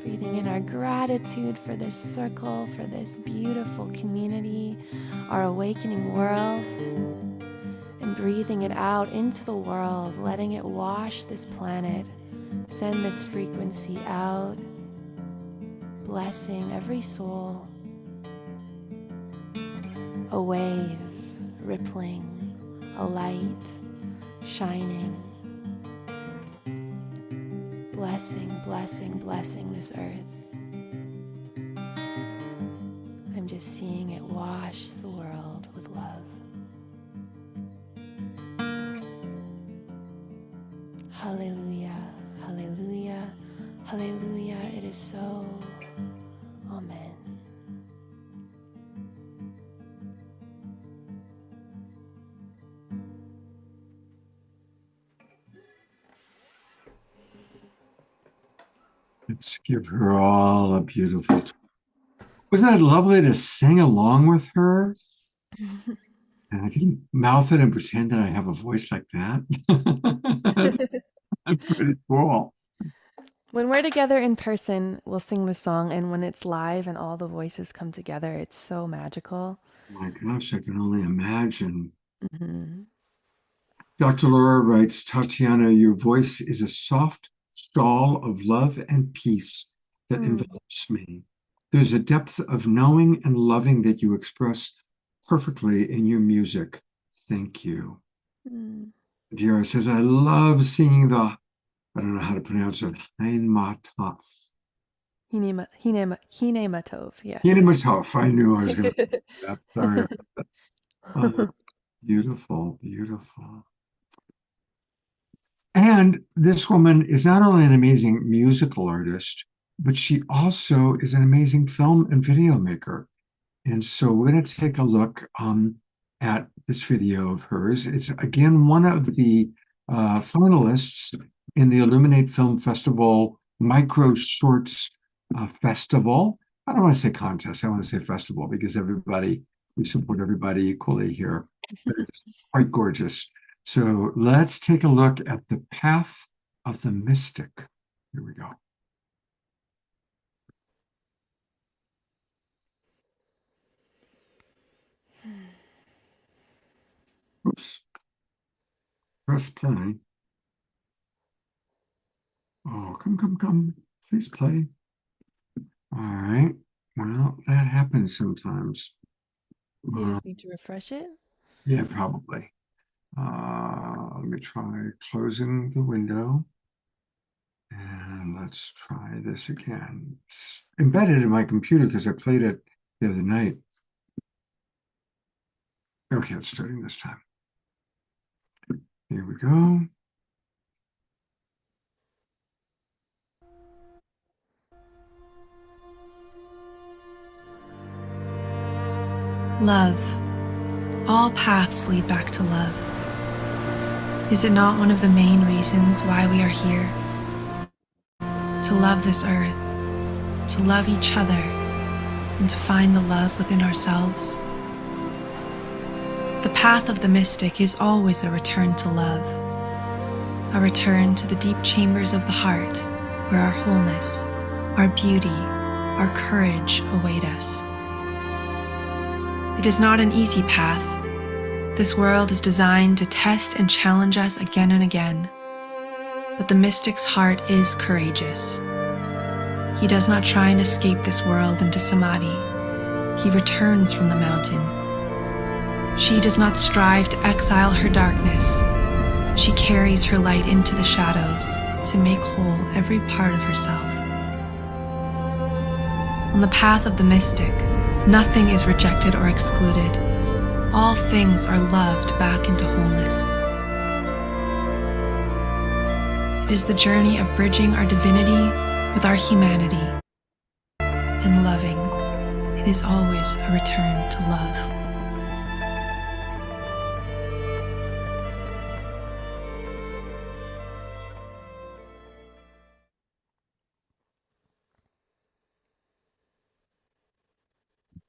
breathing in our gratitude for this circle, for this beautiful community, our awakening world, and breathing it out into the world, letting it wash this planet, send this frequency out, blessing every soul. A wave rippling, a light shining, blessing, blessing, blessing this earth. I'm just seeing it wash the world with love. Hallelujah, hallelujah, hallelujah. It is so. Amen. Let's give her all a beautiful. Wasn't that lovely to sing along with her? And I can mouth it and pretend that I have a voice like that. That's pretty cool. When we're together in person, we'll sing the song, and when it's live and all the voices come together, it's so magical. My gosh, I can only imagine. Mm-hmm. Dr. Laura writes, Tatiana, your voice is a soft shawl of love and peace that envelops me. There's a depth of knowing and loving that you express perfectly in your music. Thank you. Diara says, I love singing the I don't know how to pronounce it. Heimatov. Hinematov, yes. Hinematov. I knew I was going to say that. Sorry. Beautiful, beautiful. And this woman is not only an amazing musical artist, but she also is an amazing film and video maker. And so we're going to take a look at this video of hers. It's again one of the finalists in the Illuminate Film Festival Micro Shorts Festival. I don't want to say contest, I want to say festival, because we support everybody equally here. But it's quite gorgeous. So let's take a look at The Path of the Mystic. Here we go. Oops. Press play. Oh, come. Please play. All right. Well, that happens sometimes. You just need to refresh it? Yeah, probably. Let me try closing the window. And let's try this again. It's embedded in my computer because I played it the other night. Okay, it's starting this time. Here we go. Love. All paths lead back to love. Is it not one of the main reasons why we are here? To love this earth, to love each other, and to find the love within ourselves. The path of the mystic is always a return to love, a return to the deep chambers of the heart where our wholeness, our beauty, our courage await us. It is not an easy path. This world is designed to test and challenge us again and again. But the mystic's heart is courageous. He does not try and escape this world into samadhi. He returns from the mountain. She does not strive to exile her darkness. She carries her light into the shadows to make whole every part of herself. On the path of the mystic, nothing is rejected or excluded. All things are loved back into wholeness. It is the journey of bridging our divinity with our humanity. And loving, it is always a return to love.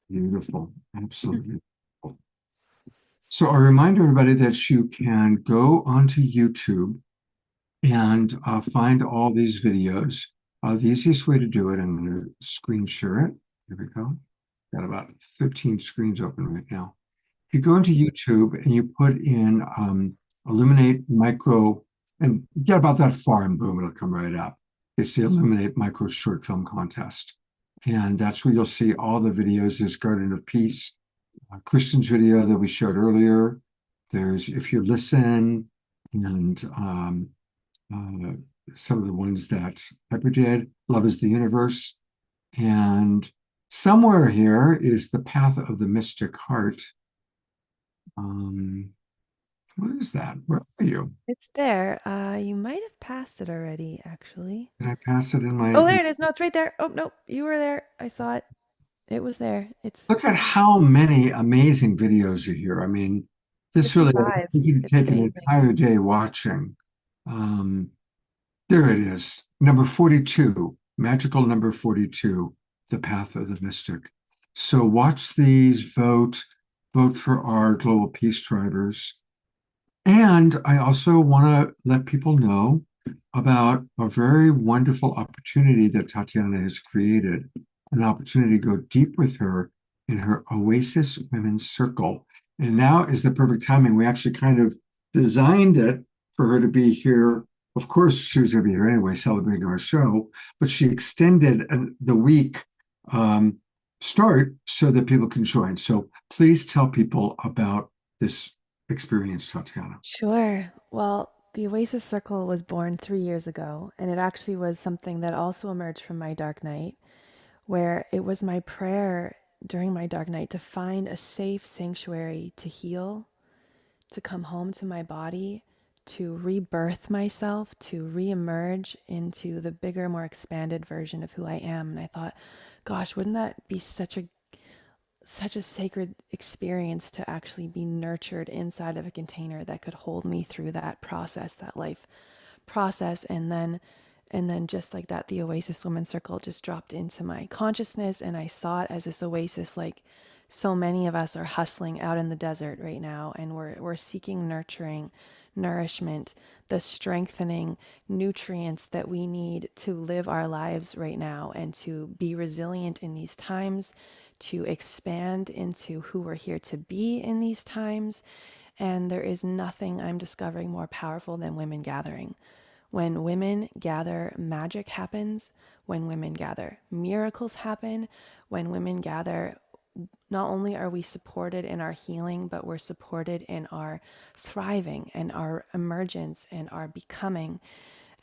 Beautiful, absolutely. So I remind everybody that you can go onto YouTube and find all these videos. The easiest way to do it, I'm going to screen share it. Here we go. Got about 13 screens open right now. If you go into YouTube and you put in Illuminate Micro, and get about that far and boom, it'll come right up. It's the Illuminate Micro Short Film Contest. And that's where you'll see all the videos. There's Garden of Peace, Kristin's video that we showed earlier. There's If You Listen, and some of the ones that Pepper did, Love is the Universe. And somewhere here is The Path of the Mystic Heart. What is that? Where are you? It's there. You might have passed it already, actually. Did I pass it in my... Oh, there it is. No, it's right there. Oh, no, you were there. I saw it. It was there. It's... Look at how many amazing videos are here. I mean, this really, you can take an entire day watching. There it is. Number 42, magical number 42, The Path of the Mystic. So watch these, vote for our Global Peace Drivers. And I also want to let people know about a very wonderful opportunity that Tatiana has created, an opportunity to go deep with her in her Oasis Women's Circle. And now is the perfect timing. We actually kind of designed it for her to be here. Of course, she was going to be here anyway, celebrating our show, but she extended the week start so that people can join. So please tell people about this experience, Tatiana. Sure. Well, The Oasis Circle was born 3 years ago, and it actually was something that also emerged from my dark night, where it was my prayer during my dark night to find a safe sanctuary to heal, to come home to my body, to rebirth myself, to reemerge into the bigger, more expanded version of who I am. And I thought, gosh, wouldn't that be such a sacred experience to actually be nurtured inside of a container that could hold me through that process, that life process. And then just like that, the Oasis Women's Circle just dropped into my consciousness, and I saw it as this oasis. Like so many of us are hustling out in the desert right now, and we're seeking nurturing, nourishment, the strengthening nutrients that we need to live our lives right now and to be resilient in these times, to expand into who we're here to be in these times. And there is nothing I'm discovering more powerful than women gathering. When women gather, magic happens. When women gather, miracles happen. When women gather, not only are we supported in our healing, but we're supported in our thriving and our emergence and our becoming.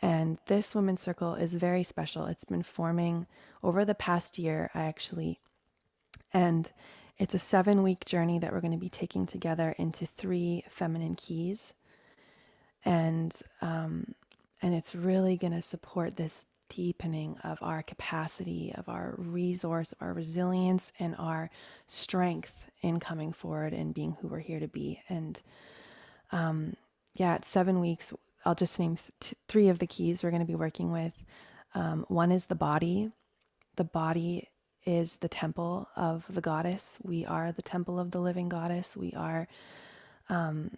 And this Women's Circle is very special. It's been forming over the past year, and it's a 7-week journey that we're going to be taking together into 3 feminine keys. And it's really going to support this deepening of our capacity, of our resource, our resilience, and our strength in coming forward and being who we're here to be. And it's 7 weeks. I'll just name 3 of the keys we're going to be working with. One is the body. The body is the temple of the goddess. We are the temple of the living goddess. We are, and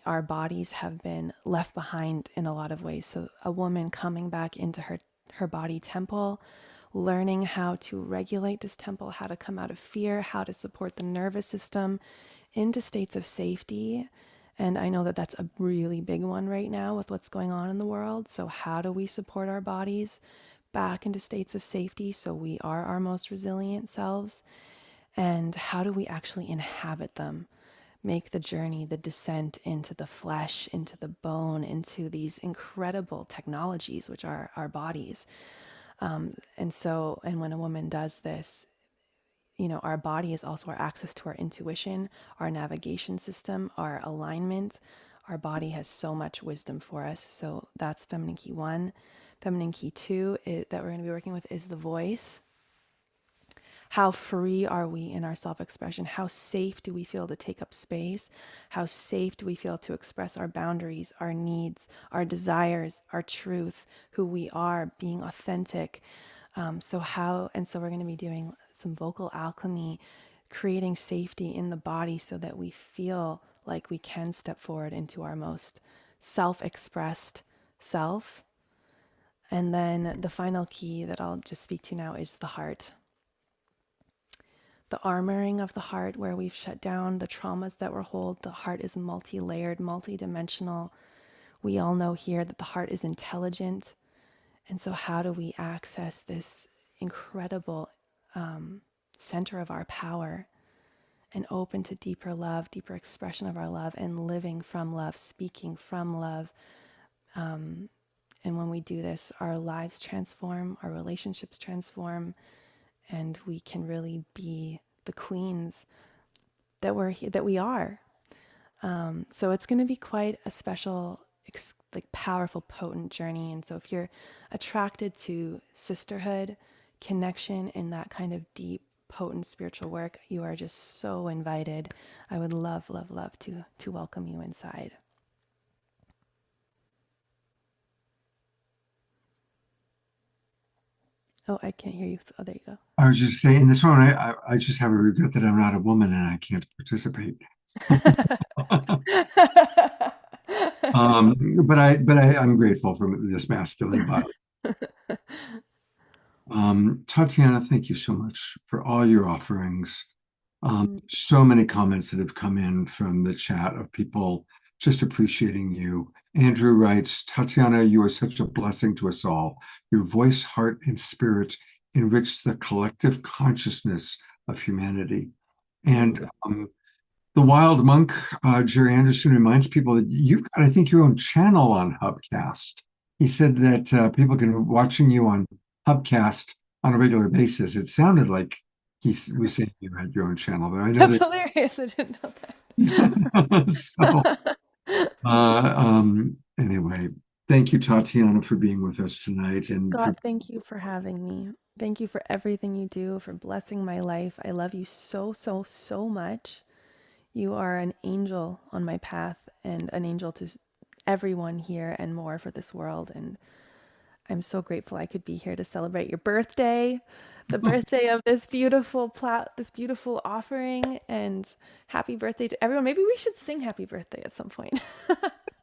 our bodies have been left behind in a lot of ways. So a woman coming back into her body temple, learning how to regulate this temple, how to come out of fear, how to support the nervous system into states of safety. And I know that that's a really big one right now with what's going on in the world. So how do we support our bodies back into states of safety so we are our most resilient selves? And how do we actually inhabit them? Make the journey, the descent into the flesh, into the bone, into these incredible technologies, which are our bodies. And when a woman does this, our body is also our access to our intuition, our navigation system, our alignment. Our body has so much wisdom for us. So that's feminine key 1. Feminine key 2 that we're going to be working with is the voice. How free are we in our self-expression? How safe do we feel to take up space? How safe do we feel to express our boundaries, our needs, our desires, our truth, who we are, being authentic? So we're going to be doing some vocal alchemy, creating safety in the body so that we feel like we can step forward into our most self-expressed self. And then the final key that I'll just speak to now is the heart. The armoring of the heart, where we've shut down the traumas that were hold. The heart is multi-layered, multi-dimensional. We all know here that the heart is intelligent. And so how do we access this incredible center of our power and open to deeper love, deeper expression of our love, and living from love, speaking from love? And when we do this, our lives transform, our relationships transform, and we can really be the queens that we are. So it's going to be quite a special, powerful, potent journey. And so if you're attracted to sisterhood, connection, and that kind of deep, potent spiritual work, you are just so invited. I would love, love, love to welcome you inside. Oh, I can't hear you. Oh, there you go. I was just saying, in this one, I just have a regret that I'm not a woman and I can't participate. But I'm grateful for this masculine body. Tatiana, thank you so much for all your offerings. So many comments that have come in from the chat of people just appreciating you. Andrew writes, Tatiana, you are such a blessing to us all. Your voice, heart, and spirit enrich the collective consciousness of humanity. And The Wild Monk, Jerry Anderson, reminds people that you've got, I think, your own channel on Hubcast. He said that people can be watching you on Hubcast on a regular basis. It sounded like he was saying you had your own channel there. I know That's that. hilarious. I didn't know that. Anyway, thank you, Tatiana, for being with us tonight. And God, thank you for having me. Thank you for everything you do, for blessing my life. I love you so, so, so much. You are an angel on my path and an angel to everyone here and more for this world. And I'm so grateful I could be here to celebrate your birthday, the birthday of this beautiful offering, and happy birthday to everyone. Maybe we should sing happy birthday at some point.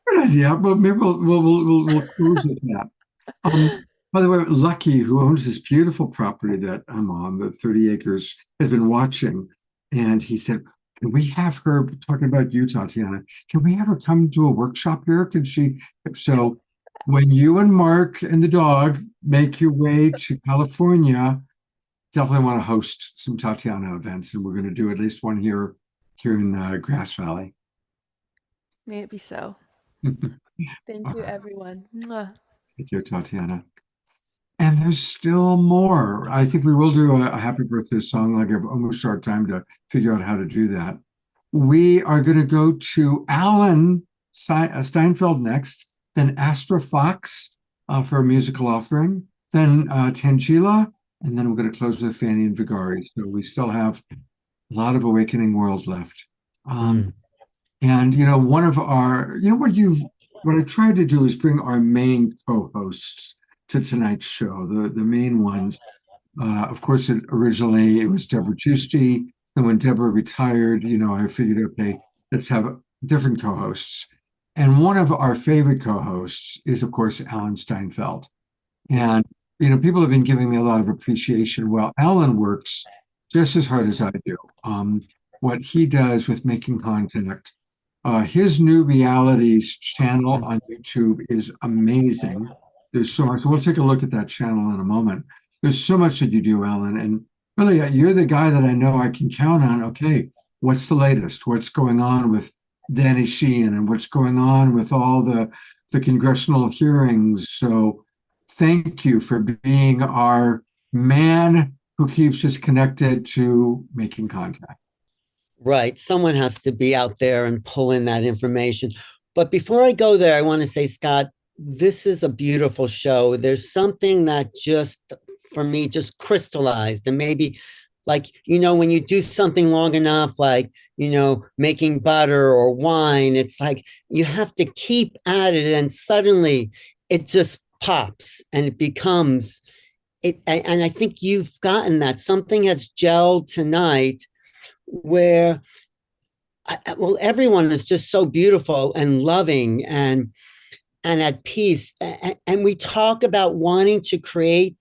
good idea. Well, maybe we'll close with that. By the way, Lucky, who owns this beautiful property that I'm on, the 30 acres, has been watching, and he said, "Can we have her talking about you, Tatiana? Can we have her come do a workshop here? Can she?" So, when you and Mark and the dog make your way to California, definitely want to host some Tatiana events, and we're going to do at least one here in Grass Valley. May it be so. Thank you, everyone. Mwah. Thank you, Tatiana. And there's still more. I think we will do a happy birthday song. Like I've almost short time to figure out how to do that. We are going to go to Alan Steinfeld next, then Astra Fox for a musical offering, then Tangela, and then we're going to close with Fanny and Vigari. So we still have a lot of Awakening World left. And one of our, what I tried to do is bring our main co-hosts to tonight's show, the main ones. Of course, originally it was Deborah Giusti. And when Deborah retired, I figured, okay, let's have different co-hosts. And one of our favorite co-hosts is, of course, Alan Steinfeld. And, people have been giving me a lot of appreciation. Well, Alan works just as hard as I do. What he does with Making Contact, his new realities channel on YouTube is amazing. There's so much. We'll take a look at that channel in a moment. There's so much that you do, Alan. And really, you're the guy that I know I can count on. Okay, what's the latest? What's going on with Danny Sheehan and what's going on with all the congressional hearings? So thank you for being our man who keeps us connected to Making Contact. Right. Someone has to be out there and pull in that information. But before I go there, I want to say, Scott, this is a beautiful show. There's something that just, for me, just crystallized. And maybe like, when you do something long enough, like, making butter or wine, it's like you have to keep at it. And suddenly it just pops and it becomes it. And I think you've gotten that. Something has gelled tonight where, everyone is just so beautiful and loving and at peace. And we talk about wanting to create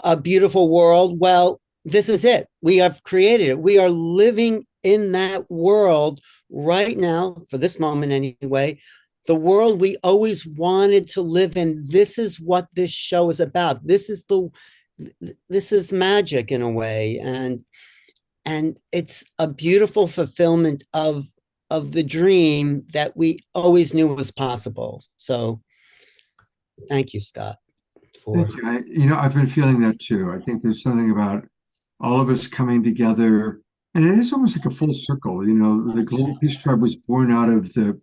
a beautiful world. Well, this is it. We have created it. We are living in that world right now, for this moment anyway, the world we always wanted to live in. This is what this show is about. This is magic in a way. And it's a beautiful fulfillment of the dream that we always knew was possible. So thank you, Scott. Thank you. I've been feeling that too. I think there's something about all of us coming together, and it is almost like a full circle. The Global Peace Tribe was born out of the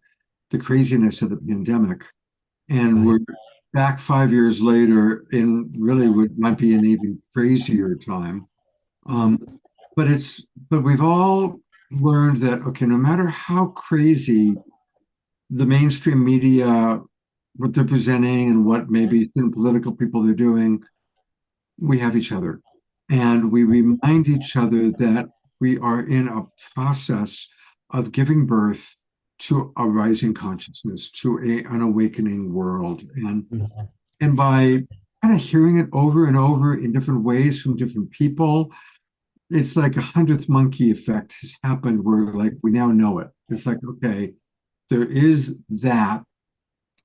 craziness of the pandemic, and we're back 5 years later in really what might be an even crazier time. But we've all learned that, okay, no matter how crazy the mainstream media, what they're presenting and what maybe political people they're doing, we have each other. And we remind each other that we are in a process of giving birth to a rising consciousness, to an awakening world. And by kind of hearing it over and over in different ways from different people, it's like a 100th monkey effect has happened where like we now know it. It's like, okay, there is that,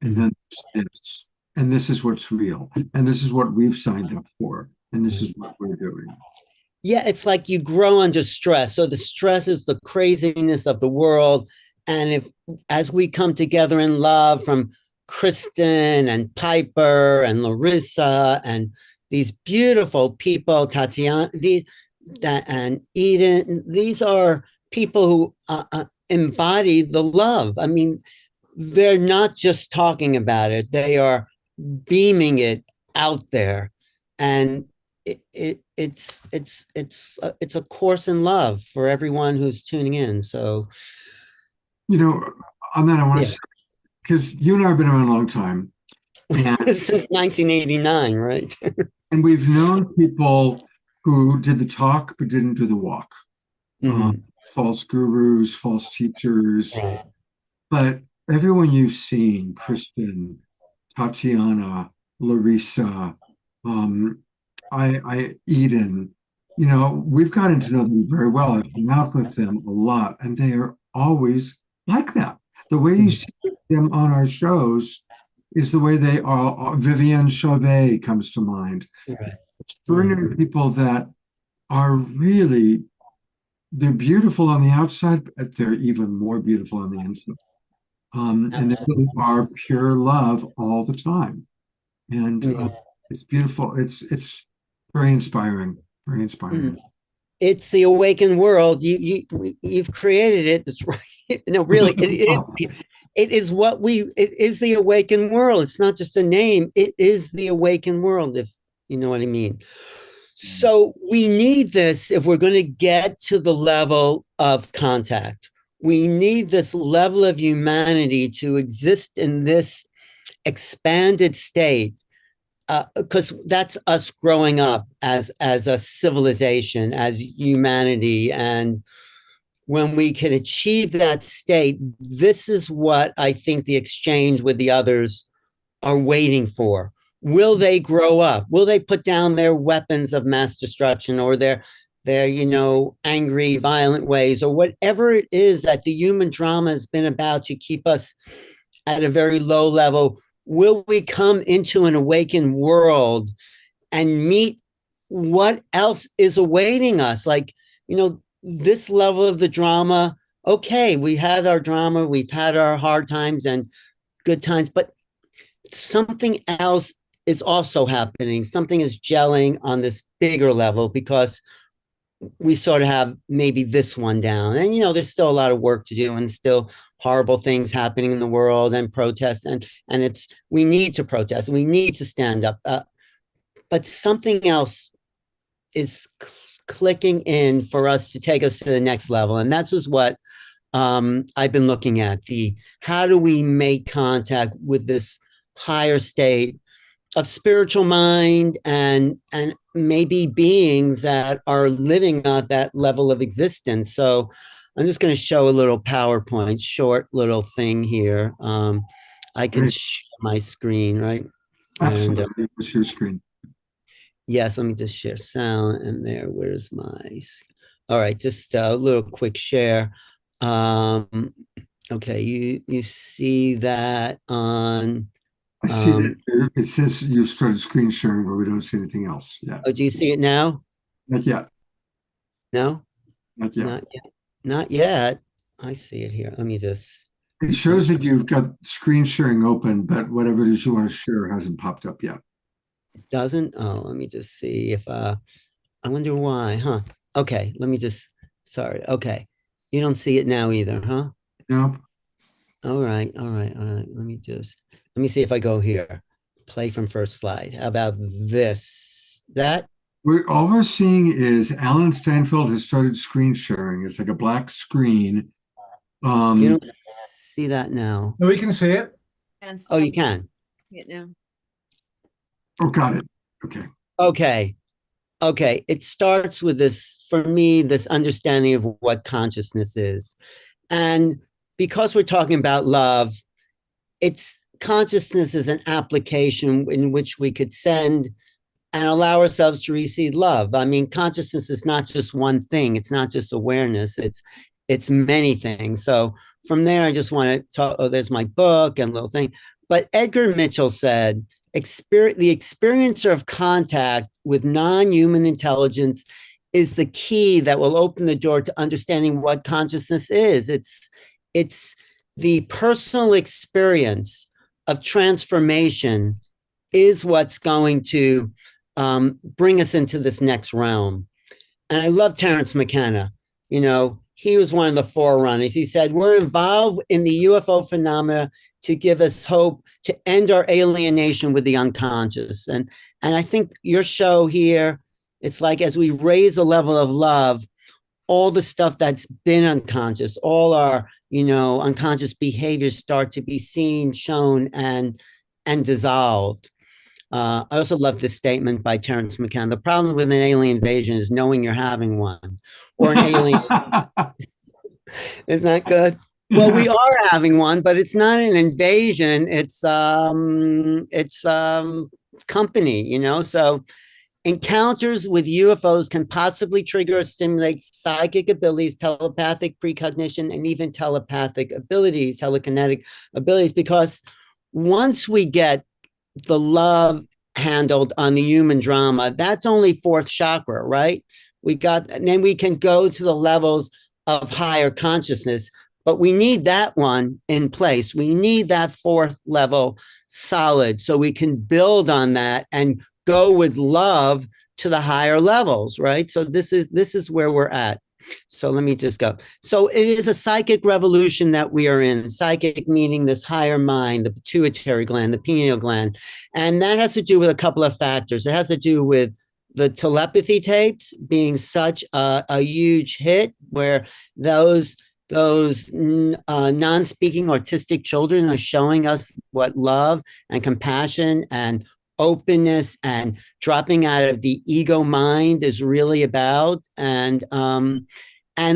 and then there's this, and this is what's real, and this is what we've signed up for, and this is what we're doing. Yeah, it's like you grow under stress. So the stress is the craziness of the world. And if, as we come together in love, from Kristin and Piper and Larissa and these beautiful people, Tatiana and Eden, these are people who embody the love. I mean, they're not just talking about it, they are beaming it out there. And it's a course in love for everyone who's tuning in. So, on that, I want to say, because you and I have been around a long time, and since 1989, right? And we've known people who did the talk but didn't do the walk. False gurus, false teachers. Right. But everyone you've seen, Kristin, Tatiana, Larissa, Eden, we've gotten to know them very well. I've been out with them a lot, and they are always like that. The way you see them on our shows is the way they are. Vivienne Chauvet comes to mind. Right. Extraordinary people that are really, they're beautiful on the outside, but they're even more beautiful on the inside. And they really are pure love all the time. And it's beautiful. It's very inspiring. Very inspiring. It's the awakened world. You've created it. That's right. No, really, it is what it is the awakened world. It's not just a name. It is the awakened world, if you know what I mean. So we need this if we're going to get to the level of contact. We need this level of humanity to exist in this expanded state, because that's us growing up as a civilization, as humanity. And when we can achieve that state, this is what I think the exchange with the others are waiting for. Will they grow up? Will they put down their weapons of mass destruction, or their angry, violent ways, or whatever it is that the human drama has been about to keep us at a very low level? Will we come into an awakened world and meet what else is awaiting us? Like, this level of the drama, okay, we had our drama, we've had our hard times and good times, but something else is also happening. Something is gelling on this bigger level, because we sort of have maybe this one down. And, there's still a lot of work to do, and still horrible things happening in the world, and protests. And we need to protest, and we need to stand up. But something else is clicking in for us to take us to the next level. And that's just what I've been looking at. How do we make contact with this higher state of spiritual mind, and maybe beings that are living at that level of existence. So I'm just going to show a little PowerPoint, short little thing here. I can share my screen, right? Absolutely. What's your screen? Yes, let me just share sound. And there, where's my... All right, just a little quick share. Okay, you see that on... I see that it says you've started screen sharing, but we don't see anything else yet. Oh, do you see it now? Not yet. No? Not yet. Not yet. Not yet. I see it here. Let me just... It shows that you've got screen sharing open, but whatever it is you want to share hasn't popped up yet. It doesn't? Oh, let me just see if... I wonder why, huh? Okay, let me just... Sorry. Okay. You don't see it now either, huh? Nope. All right. Let me see if I go here. Play from first slide. How about this? All we're seeing is Alan Steinfeld has started screen sharing. It's like a black screen. You don't see that now. No, we can see it. Oh, you can? It now. Oh, got it. Okay. Okay. It starts with this, for me, this understanding of what consciousness is. And because we're talking about love, consciousness is an application in which we could send and allow ourselves to receive love. I mean, consciousness is not just one thing. It's not just awareness. It's many things. So from there, I just want to talk. Oh, there's my book and little thing. But Edgar Mitchell said, the experiencer of contact with non-human intelligence is the key that will open the door to understanding what consciousness is. It's the personal experience of transformation is what's going to bring us into this next realm. And I love Terence McKenna. You know, he was one of the forerunners. He said, we're involved in the UFO phenomena to give us hope to end our alienation with the unconscious. And I think your show here, it's like as we raise the level of love, all the stuff that's been unconscious, all our, you know, unconscious behaviors start to be seen, shown, and dissolved. I also love this statement by Terence McKenna. The problem with an alien invasion is knowing you're having one, or an alien. Isn't that good? Well, we are having one, but it's not an invasion. It's company, you know. So encounters with UFOs can possibly trigger or stimulate psychic abilities, telepathic precognition, and even telepathic abilities, telekinetic abilities, because once we get the love handled on the human drama, that's only fourth chakra, right? And then we can go to the levels of higher consciousness, but we need that one in place. We need that fourth level solid so we can build on that and go with love to the higher levels, right? So this is where we're at. So let me just go. So it is a psychic revolution that we are in. Psychic meaning this higher mind, the pituitary gland, the pineal gland. And that has to do with a couple of factors. It has to do with the telepathy tapes being such a huge hit, where those non-speaking autistic children are showing us what love and compassion and openness and dropping out of the ego mind is really about. And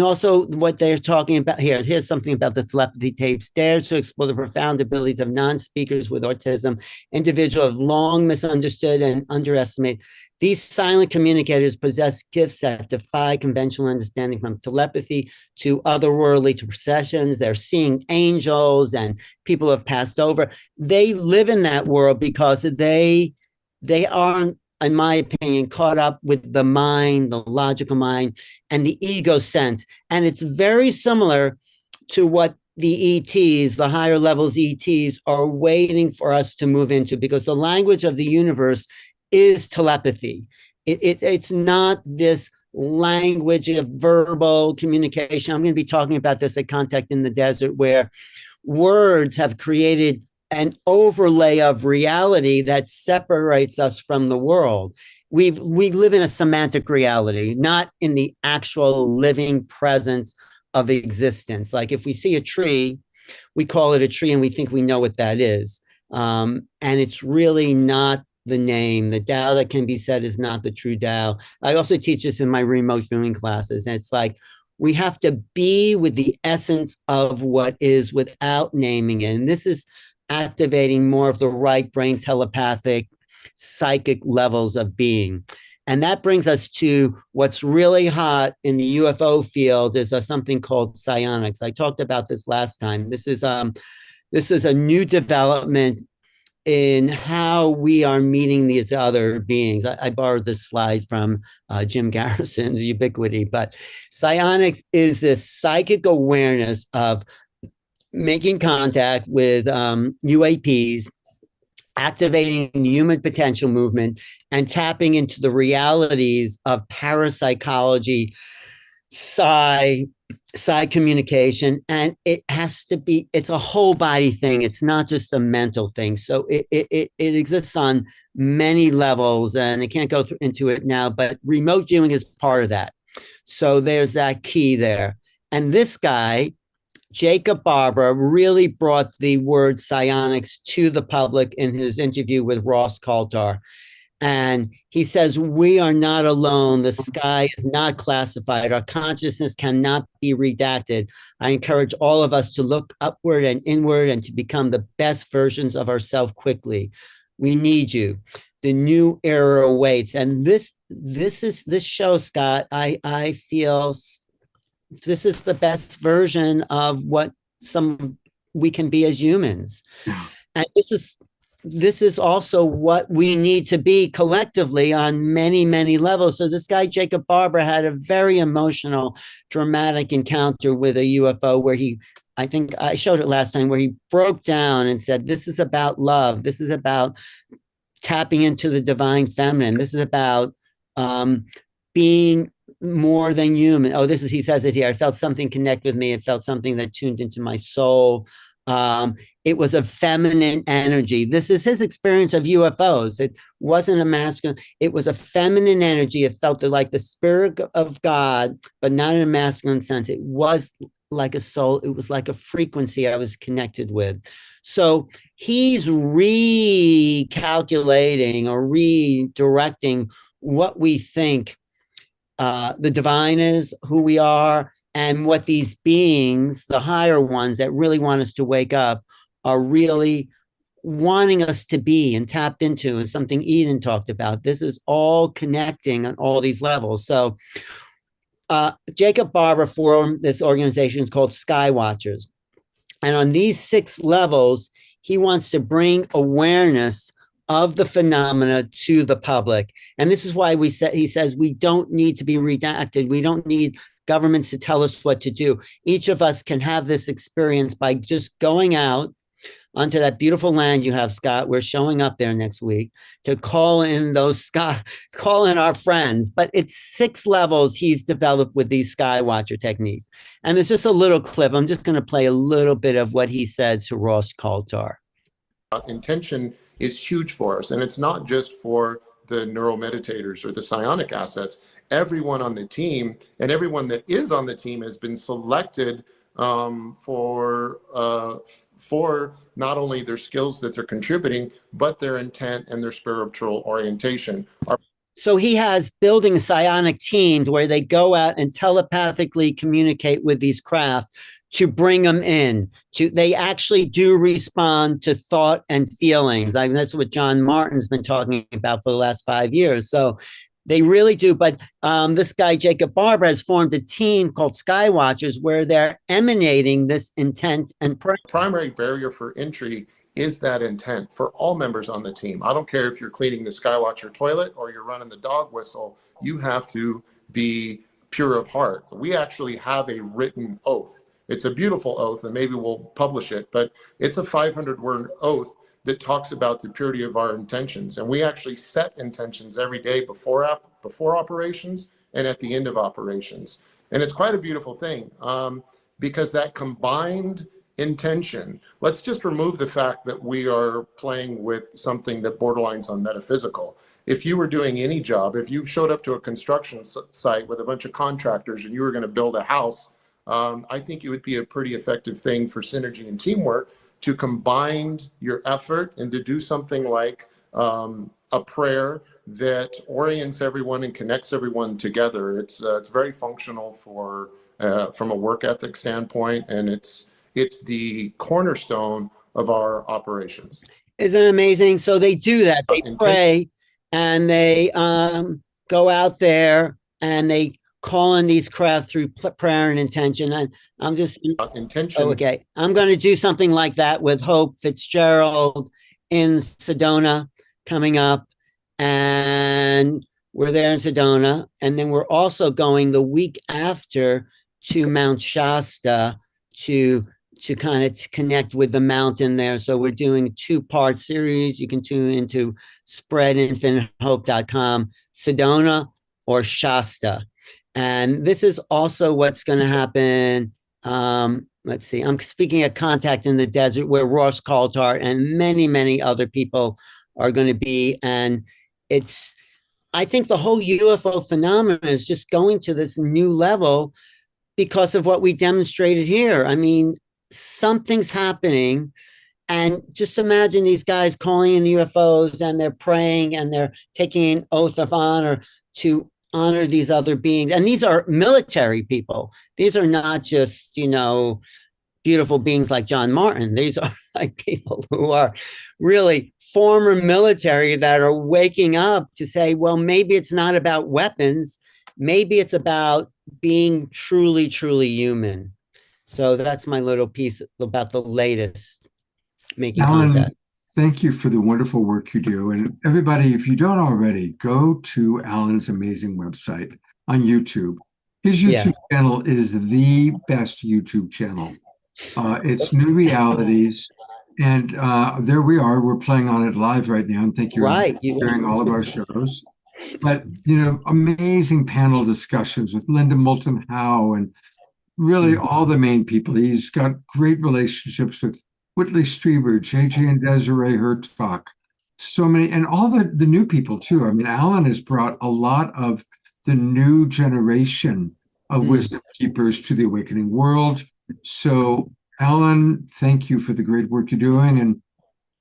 also what they're talking about here. Here's something about the telepathy tapes. Dares to explore the profound abilities of non-speakers with autism, individuals have long misunderstood and underestimated. These silent communicators possess gifts that defy conventional understanding, from telepathy to otherworldly to processions. They're seeing angels and people have passed over. They live in that world because they aren't, in my opinion, caught up with the mind, the logical mind, and the ego sense. And it's very similar to what the ETs, the higher levels ETs, are waiting for us to move into, because the language of the universe is telepathy. It's not this language of verbal communication. I'm going to be talking about this at Contact in the Desert, where words have created an overlay of reality that separates us from the world. We live in a semantic reality, not in the actual living presence of existence. Like if we see a tree, we call it a tree and we think we know what that is. And it's really not the name. The Tao that can be said is not the true Tao. I also teach this in my remote viewing classes. And it's like, we have to be with the essence of what is without naming it. And this is activating more of the right brain telepathic psychic levels of being. And that brings us to what's really hot in the UFO field is something called psionics. I talked about this last time. This is a new development in how we are meeting these other beings. I borrowed this slide from Jim Garrison's Ubiquity, but psionics is this psychic awareness of making contact with UAPs, activating the human potential movement, and tapping into the realities of parapsychology, psi communication. And it has to be, it's a whole body thing. It's not just a mental thing. So it exists on many levels, and I can't go into it now, but remote viewing is part of that. So there's that key there. And this guy, Jacob Barber, really brought the word psionics to the public in his interview with Ross Coulter. And he says, we are not alone. The sky is not classified. Our consciousness cannot be redacted. I encourage all of us to look upward and inward and to become the best versions of ourselves quickly. We need you. The new era awaits. And this show, Scott, I feel this is the best version of what we can be as humans. And this is this is also what we need to be collectively on many, many levels. So this guy, Jacob Barber, had a very emotional, dramatic encounter with a UFO where I think I showed it last time, where he broke down and said, this is about love. This is about tapping into the divine feminine. This is about being more than human. Oh, he says it here. I felt something connect with me. It felt something that tuned into my soul. It was a feminine energy. This is his experience of UFOs. It wasn't a masculine, it was a feminine energy. It felt like the spirit of God, but not in a masculine sense. It was like a soul. It was like a frequency I was connected with. So he's recalculating or redirecting what we think the divine is, who we are, and what these beings, the higher ones that really want us to wake up, are really wanting us to be and tapped into, and something Eden talked about. This is all connecting on all these levels. So Jacob Barber formed this organization called Sky Watchers. And on these 6 levels, he wants to bring awareness of the phenomena to the public. And this is why he says we don't need to be redacted. We don't need governments to tell us what to do. Each of us can have this experience by just going out onto that beautiful land you have, Scott. We're showing up there next week to call in our friends. But it's 6 levels he's developed with these Skywatcher techniques. And there's just a little clip. I'm just going to play a little bit of what he said to Ross Coulter. Intention is huge for us. And it's not just for the neuromeditators or the psionic assets. Everyone on the team and everyone that is on the team has been selected for not only their skills that they're contributing, but their intent and their spiritual orientation. So he has building a psionic team where they go out and telepathically communicate with these craft to bring them in. They actually do respond to thought and feelings. I mean, that's what John Martin's been talking about for the last 5 years. So they really do. But this guy, Jacob Barber, has formed a team called Skywatchers where they're emanating this intent and prayer. Primary barrier for entry is that intent for all members on the team. I don't care if you're cleaning the Skywatcher toilet or you're running the dog whistle, you have to be pure of heart. We actually have a written oath. It's a beautiful oath, and maybe we'll publish it, but it's a 500-word oath that talks about the purity of our intentions. And we actually set intentions every day before operations and at the end of operations. And it's quite a beautiful thing because that combined intention, let's just remove the fact that we are playing with something that borderlines on metaphysical. If you were doing any job, if you showed up to a construction site with a bunch of contractors and you were going to build a house, I think it would be a pretty effective thing for synergy and teamwork to combine your effort and to do something like a prayer that orients everyone and connects everyone together. It's very functional for from a work ethic standpoint, and it's the cornerstone of our operations. Isn't it amazing? So they do that. They pray and they go out there and they call in these craft through prayer and intention. And I'm just intention. Okay, I'm going to do something like that with Hope Fitzgerald in Sedona coming up, and we're there in Sedona, and then we're also going the week after to Mount Shasta to kind of connect with the mountain there. So we're doing a 2-part series. You can tune into spreadinfinitehope.com, Sedona or Shasta. And this is also what's going to happen. Let's see, I'm speaking at Contact in the Desert, where Ross Coulter and many, many other people are going to be. And I think the whole UFO phenomenon is just going to this new level because of what we demonstrated here. I mean, something's happening. And just imagine these guys calling in UFOs and they're praying and they're taking an oath of honor to honor these other beings. And these are military people. These are not just, beautiful beings like John Martin. These are like people who are really former military that are waking up to say, well, maybe it's not about weapons. Maybe it's about being truly, truly human. So that's my little piece about the latest Making Alan, Contact. thank you for the wonderful work you do. And everybody, if you don't already, go to Alan's amazing website on YouTube. His YouTube channel is the best YouTube channel. It's New Realities. And there we are. We're playing on it live right now. And thank you for hearing all of our shows. But, amazing panel discussions with Linda Moulton Howe and really all the main people. He's got great relationships with Whitley Strieber, JJ and Desiree Hertzbach, so many, and all the new people too. I mean, Alan has brought a lot of the new generation of wisdom keepers to the awakening world. So, Alan, thank you for the great work you're doing. And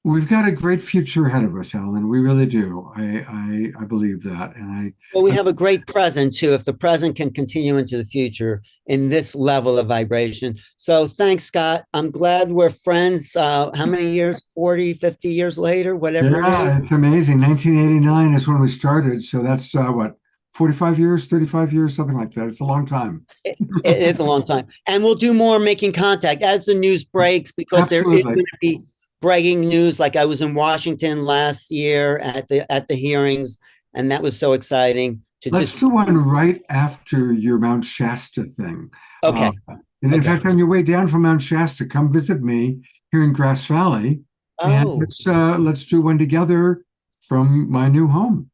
we've got a great future ahead of us, Alan. We really do. I believe that. And well, we have a great present too. If the present can continue into the future in this level of vibration. So thanks, Scott. I'm glad we're friends. How many years? 40, 50 years later, whatever. Yeah, it's amazing. 1989 is when we started. So that's what, 45 years, 35 years, something like that. It's a long time. It is a long time. And we'll do more making contact as the news breaks, because there is going to be breaking news. Like I was in Washington last year at the hearings, and that was so exciting. Let's do one right after your Mount Shasta thing. Okay. And in fact, on your way down from Mount Shasta, come visit me here in Grass Valley. And let's do one together from my new home.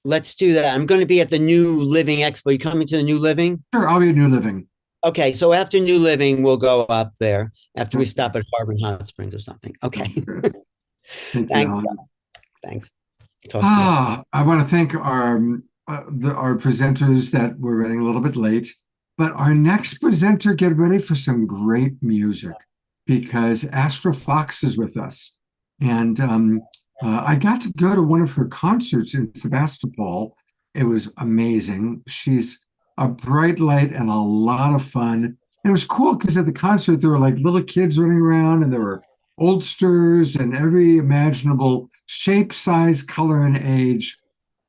Let's do that. I'm going to be at the New Living Expo. You coming to the New Living? Sure, I'll be at New Living. Okay, so after New Living, we'll go up there after we stop at Harbor Hot Springs or something. Okay. Thanks. Thanks. I want to thank our presenters that were running a little bit late, but our next presenter, get ready for some great music because Astra Fox is with us. And I got to go to one of her concerts in Sebastopol. It was amazing. She's a bright light and a lot of fun. And it was cool because at the concert, there were like little kids running around and there were oldsters and every imaginable shape, size, color, and age,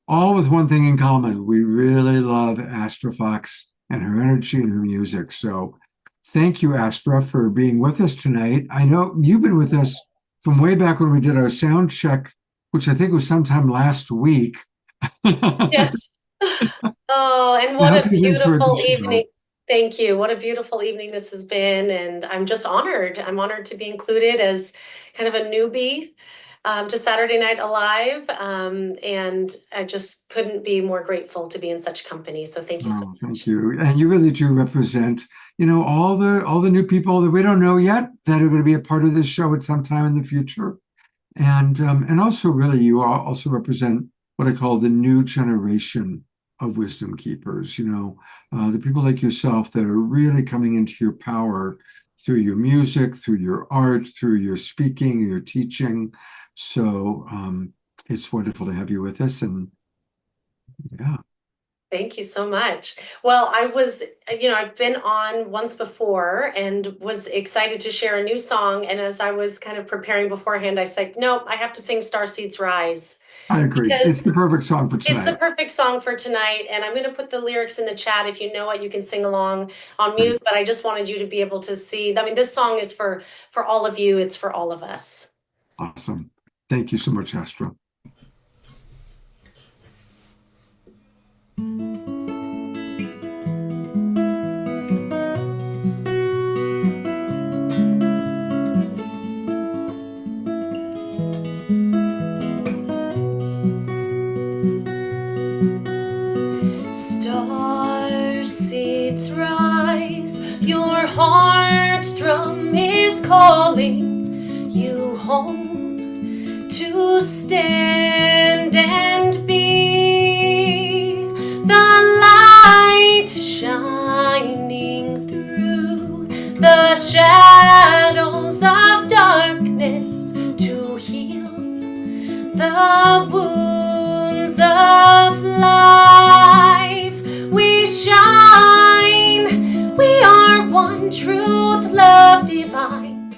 all with one thing in common. We really love Astra Fox and her energy and her music. So thank you, Astra, for being with us tonight. I know you've been with us from way back when we did our sound check, which I think was sometime last week. Yes. Oh, and what a beautiful evening. Thank you. What a beautiful evening this has been. And I'm just honored. I'm honored to be included as kind of a newbie to Saturday Night Alive. And I just couldn't be more grateful to be in such company. So thank you so much. Thank you. And you really do represent, all the new people that we don't know yet that are going to be a part of this show at some time in the future. And also really you also represent what I call the new generation of wisdom keepers, the people like yourself that are really coming into your power through your music, through your art, through your speaking, your teaching. So it's wonderful to have you with us. And yeah. Thank you so much. Well, I was, I've been on once before and was excited to share a new song. And as I was kind of preparing beforehand, I said, no, I have to sing Starseeds Rise. I agree. It's the perfect song for tonight. It's the perfect song for tonight. And I'm going to put the lyrics in the chat. If you know it, you can sing along on mute. But I just wanted you to be able to see. I mean, this song is for all of you. It's for all of us. Awesome. Thank you so much, Astra. Star seeds rise, your heart drum is calling you home to stand and be the light shining through the shadows of darkness to heal the wounds of life. We shine, we are one truth, love divine.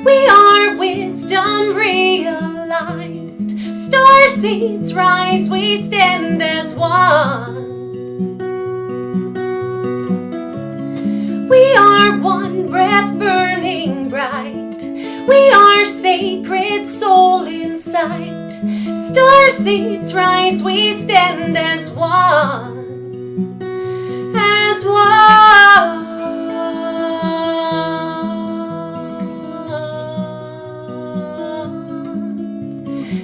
We are wisdom realized. Star seeds rise, we stand as one. We are one breath burning bright. We are sacred soul inside. Star seeds rise, we stand as one, as one.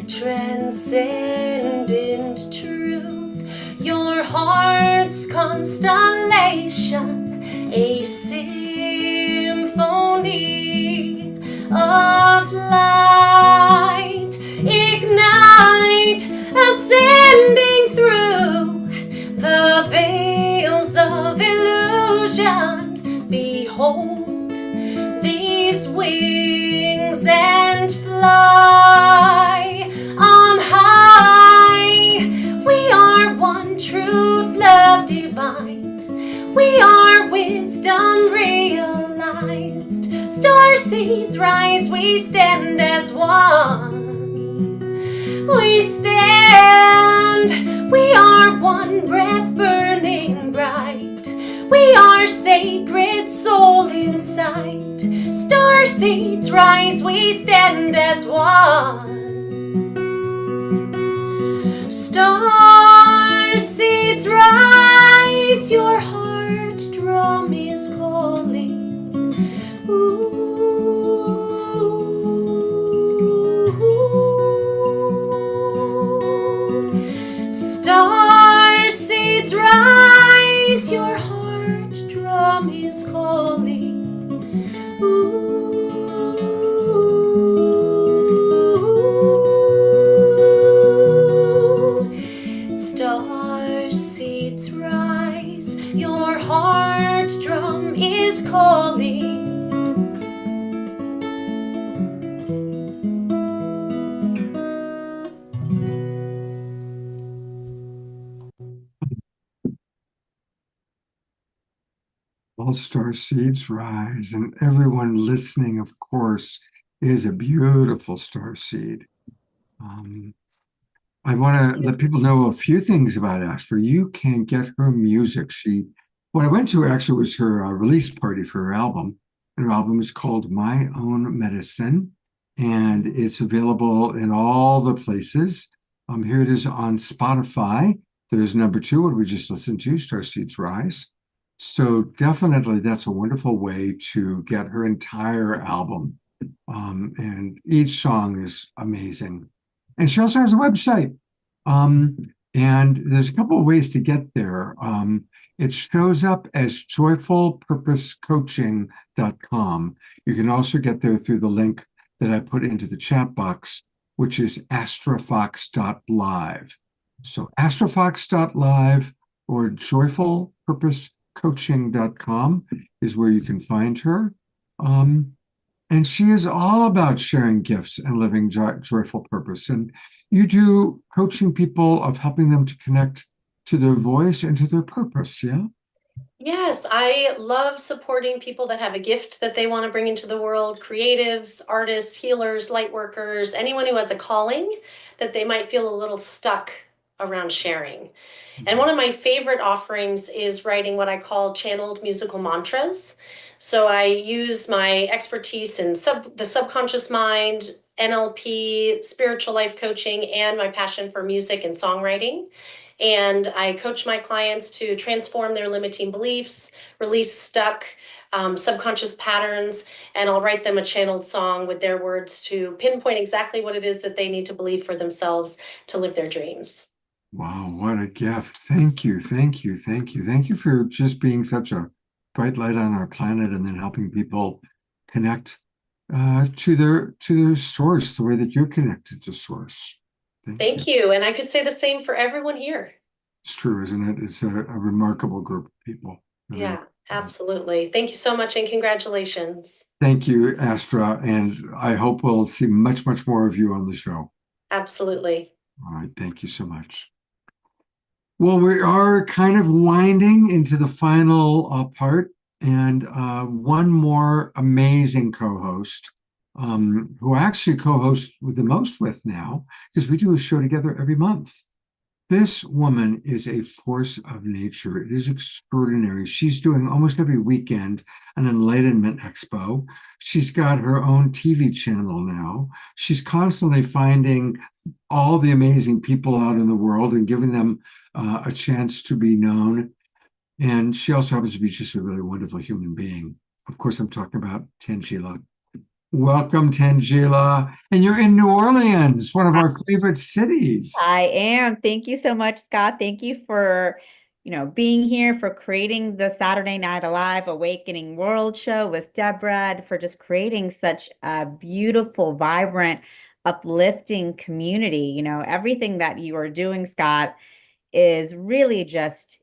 Transcendent truth, your heart's constellation, a symphony of light. Ignite, ascending through the veils of illusion. Behold these wings and fly on high. We are one truth, love divine. We are wisdom realized. Star seeds rise, we stand as one. We stand, we are one breath burning bright. We are sacred soul inside. Star seeds rise, we stand as one. Star seeds rise, your heart drum is calling. Ooh. Star seeds rise, your heart drum is calling. Ooh. Star seeds rise, your heart drum is calling. All star seeds rise, and everyone listening, of course, is a beautiful star seed. I want to let people know a few things about Astra. You can get her music. What I went to actually was her release party for her album. Her album is called My Own Medicine, and it's available in all the places. Here it is on Spotify. There's number 2, what we just listened to, Star Seeds Rise. So definitely that's a wonderful way to get her entire album. And each song is amazing. And she also has a website. And there's a couple of ways to get there. It shows up as joyfulpurposecoaching.com. You can also get there through the link that I put into the chat box, which is astrafox.live. So astrafox.live or joyfulpurposecoaching.com is where you can find her. And she is all about sharing gifts and living joyful purpose. And you do coaching people of helping them to connect to their voice and to their purpose, yeah? Yes, I love supporting people that have a gift that they want to bring into the world, creatives, artists, healers, light workers, anyone who has a calling that they might feel a little stuck around sharing. And one of my favorite offerings is writing what I call channeled musical mantras. So I use my expertise in the subconscious mind, NLP, spiritual life coaching, and my passion for music and songwriting. And I coach my clients to transform their limiting beliefs, release stuck subconscious patterns, and I'll write them a channeled song with their words to pinpoint exactly what it is that they need to believe for themselves to live their dreams. Wow, what a gift. Thank you, thank you, thank you. Thank you for just being such a bright light on our planet and then helping people connect to their source, the way that you're connected to source. Thank you. And I could say the same for everyone here. It's true, isn't it? It's a remarkable group of people. Yeah, absolutely. Thank you so much and congratulations. Thank you, Astra. And I hope we'll see much, much more of you on the show. Absolutely. All right. Thank you so much. Well, we are kind of winding into the final part, and one more amazing co-host who I actually co-host with the most with now, because we do a show together every month. This woman is a force of nature. It is extraordinary. She's doing almost every weekend an Enlightenment Expo. She's got her own TV channel now. She's constantly finding all the amazing people out in the world and giving them a chance to be known. And she also happens to be just a really wonderful human being. Of course, I'm talking about Tangela. Welcome, Tangela. And you're in New Orleans, one of our favorite cities. I am. Thank you so much, Scott. Thank you for, being here, for creating the Saturday Night Alive Awakening World show with Deborah, and for just creating such a beautiful, vibrant, uplifting community. Everything that you are doing, Scott, is really just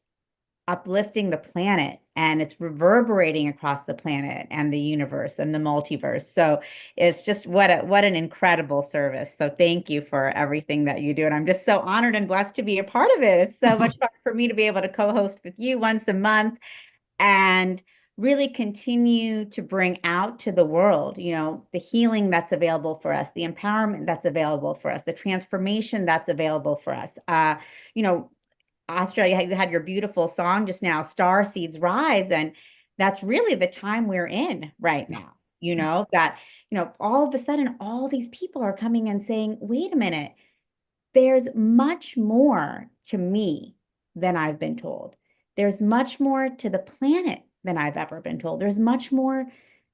uplifting the planet, and it's reverberating across the planet and the universe and the multiverse. So it's just what an incredible service. So thank you for everything that you do. And I'm just so honored and blessed to be a part of it. It's so much fun for me to be able to co-host with you once a month and really continue to bring out to the world, the healing that's available for us, the empowerment that's available for us, the transformation that's available for us. Australia, you had your beautiful song just now, Star Seeds Rise. And that's really the time we're in right now, all of a sudden, all these people are coming and saying, wait a minute, there's much more to me than I've been told. There's much more to the planet than I've ever been told. There's much more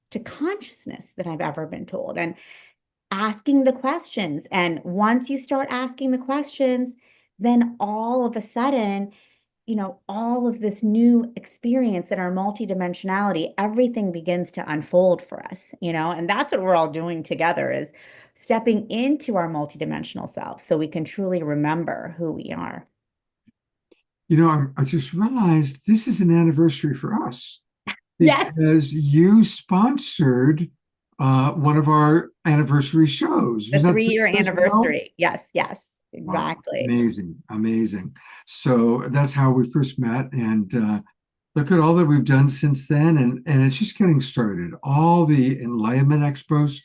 to consciousness than I've ever been told. And asking the questions. And once you start asking the questions, then all of a sudden, all of this new experience in our multidimensionality, everything begins to unfold for us, and that's what we're all doing together, is stepping into our multidimensional self so we can truly remember who we are. I just realized this is an anniversary for us because you sponsored one of our anniversary shows. The 3-year anniversary. Yes, exactly. Wow, amazing. So that's how we first met. And look at all that we've done since then. And it's just getting started. All the Enlightenment Expos.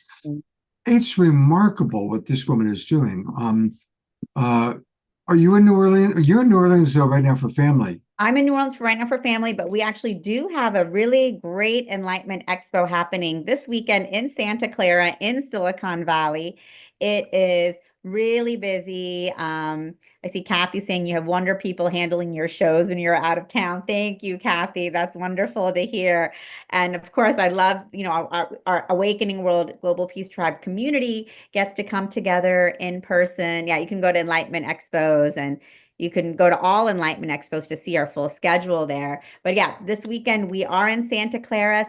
It's remarkable what this woman is doing. Are you in New Orleans? You're in New Orleans though right now for family. I'm in New Orleans right now for family, but we actually do have a really great Enlightenment Expo happening this weekend in Santa Clara in Silicon Valley. It is really busy. I see Kathy saying you have wonder people handling your shows when you're out of town. Thank you, Kathy. That's wonderful to hear. And of course, I love, our Awakening World Global Peace Tribe community gets to come together in person. Yeah, you can go to Enlightenment Expos, and you can go to all Enlightenment Expos to see our full schedule there. But yeah, this weekend we are in Santa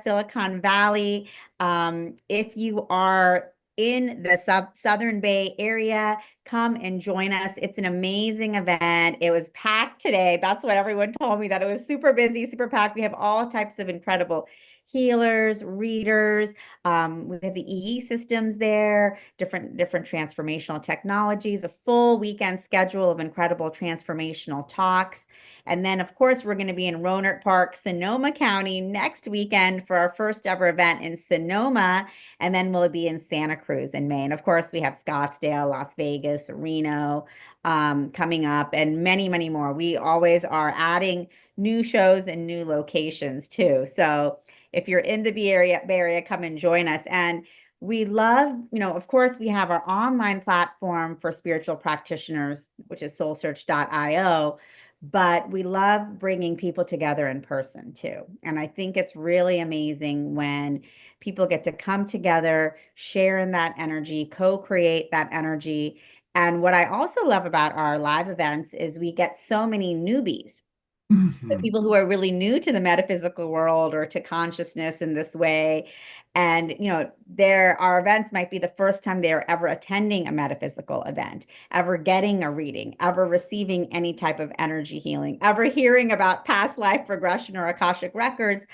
Silicon Valley. If you are in the Southern Bay area, come and join us. It's an amazing event. It was packed today. That's what everyone told me, that it was super busy, super packed. We have all types of incredible healers, readers. We have the EE systems there, different transformational technologies, a full weekend schedule of incredible transformational talks. And then, of course, we're going to be in Rohnert Park, Sonoma County next weekend for our first ever event in Sonoma. And then we'll be in Santa Cruz in May. And of course, we have Scottsdale, Las Vegas, Reno coming up, and many, many more. We always are adding new shows and new locations too. So if you're in the Bay Area, come and join us. And we love, of course, we have our online platform for spiritual practitioners, which is soulsearch.io. But we love bringing people together in person too. And I think it's really amazing when people get to come together, share in that energy, co-create that energy. And what I also love about our live events is we get so many newbies. The people who are really new to the metaphysical world or to consciousness in this way. And, our events might be the first time they're ever attending a metaphysical event, ever getting a reading, ever receiving any type of energy healing, ever hearing about past life regression or Akashic records.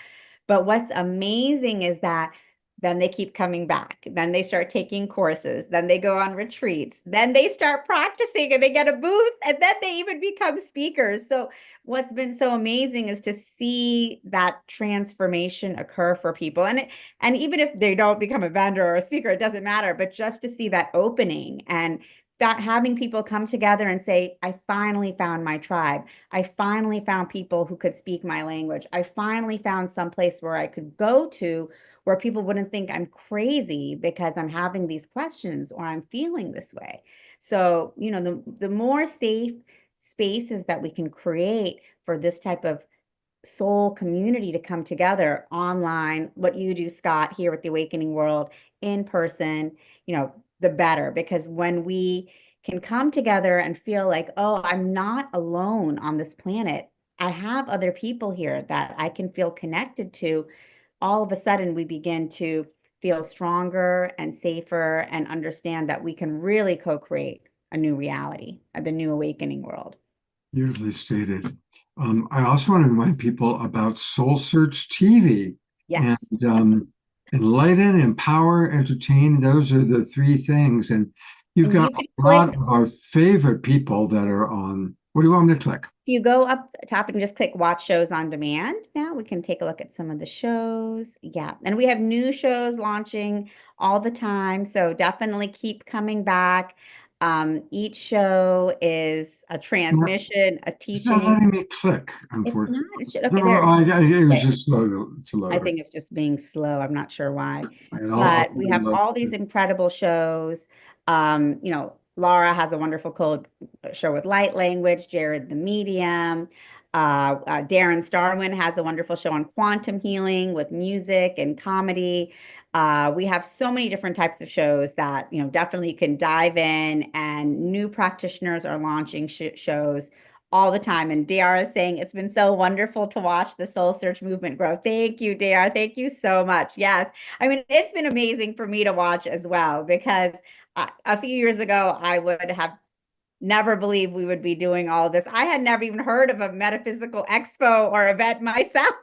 But what's amazing is that then they keep coming back. Then they start taking courses. Then they go on retreats. Then they start practicing and they get a booth, and then they even become speakers. So what's been so amazing is to see that transformation occur for people. And even if they don't become a vendor or a speaker, it doesn't matter, but just to see that opening and that having people come together and say, I finally found my tribe. I finally found people who could speak my language. I finally found some place where I could go to where people wouldn't think I'm crazy because I'm having these questions or I'm feeling this way. So, the more safe spaces that we can create for this type of soul community to come together online, what you do, Scott, here with the Awakening World, in person, the better. Because when we can come together and feel like, oh, I'm not alone on this planet, I have other people here that I can feel connected to, all of a sudden we begin to feel stronger and safer and understand that we can really co-create a new reality, the new awakening world. Beautifully stated. I also want to remind people about Soul Search TV. Yes. And enlighten, empower, entertain. Those are the three things. And you've got a lot of our favorite people that are on. What do you want me to click? If you go up top and just click watch shows on demand, now we can take a look at some of the shows. Yeah. And we have new shows launching all the time. So definitely keep coming back. Each show is a transmission, a It's not teaching. letting me click, unfortunately. Okay, there. It was just slow to load. I think it's just being slow. I'm not sure why. And But we have all these incredible shows. Laura has a wonderful show with light language, Jared the medium. Darren Starwin has a wonderful show on quantum healing with music and comedy. We have so many different types of shows that, definitely you can dive in, and new practitioners are launching shows all the time. And DR is saying it's been so wonderful to watch the Soul Search movement grow. Thank you, DR. Thank you so much. Yes. I mean, it's been amazing for me to watch as well, because a few years ago, I would have never believed we would be doing all of this. I had never even heard of a metaphysical expo or event myself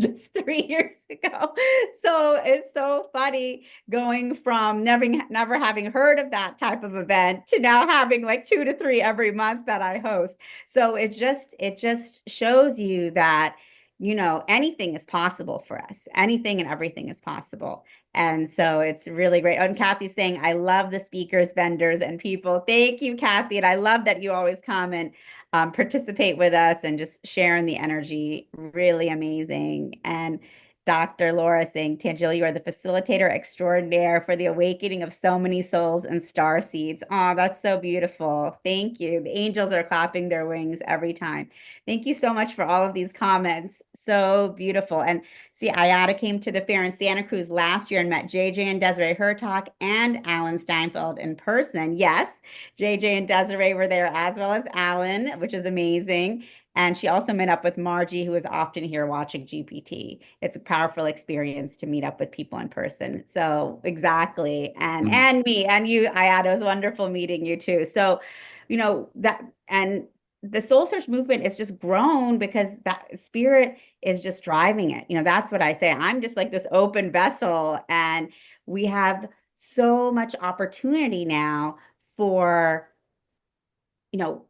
just 3 years ago. So it's so funny going from never having heard of that type of event to now having like 2 to 3 every month that I host. So it just shows you that, anything is possible for us. Anything and everything is possible. And so it's really great. And Kathy's saying, I love the speakers, vendors, and people. Thank you, Kathy. And I love that you always come and participate with us and just sharing the energy. Really amazing. And Dr. Laura saying, Tangela, you are the facilitator extraordinaire for the awakening of so many souls and star seeds. Oh, that's so beautiful. Thank you. The angels are clapping their wings every time. Thank you so much for all of these comments. So beautiful. And see, Ayada came to the fair in Santa Cruz last year and met JJ and Desiree Hertog and Alan Steinfeld in person. Yes, JJ and Desiree were there, as well as Alan, which is amazing. And she also met up with Margie, who is often here watching GPT. It's a powerful experience to meet up with people in person. So exactly. And me and you, Ayada, it was wonderful meeting you too. So, and the soul search movement is just grown because that spirit is just driving it. That's what I say. I'm just like this open vessel, and we have so much opportunity now for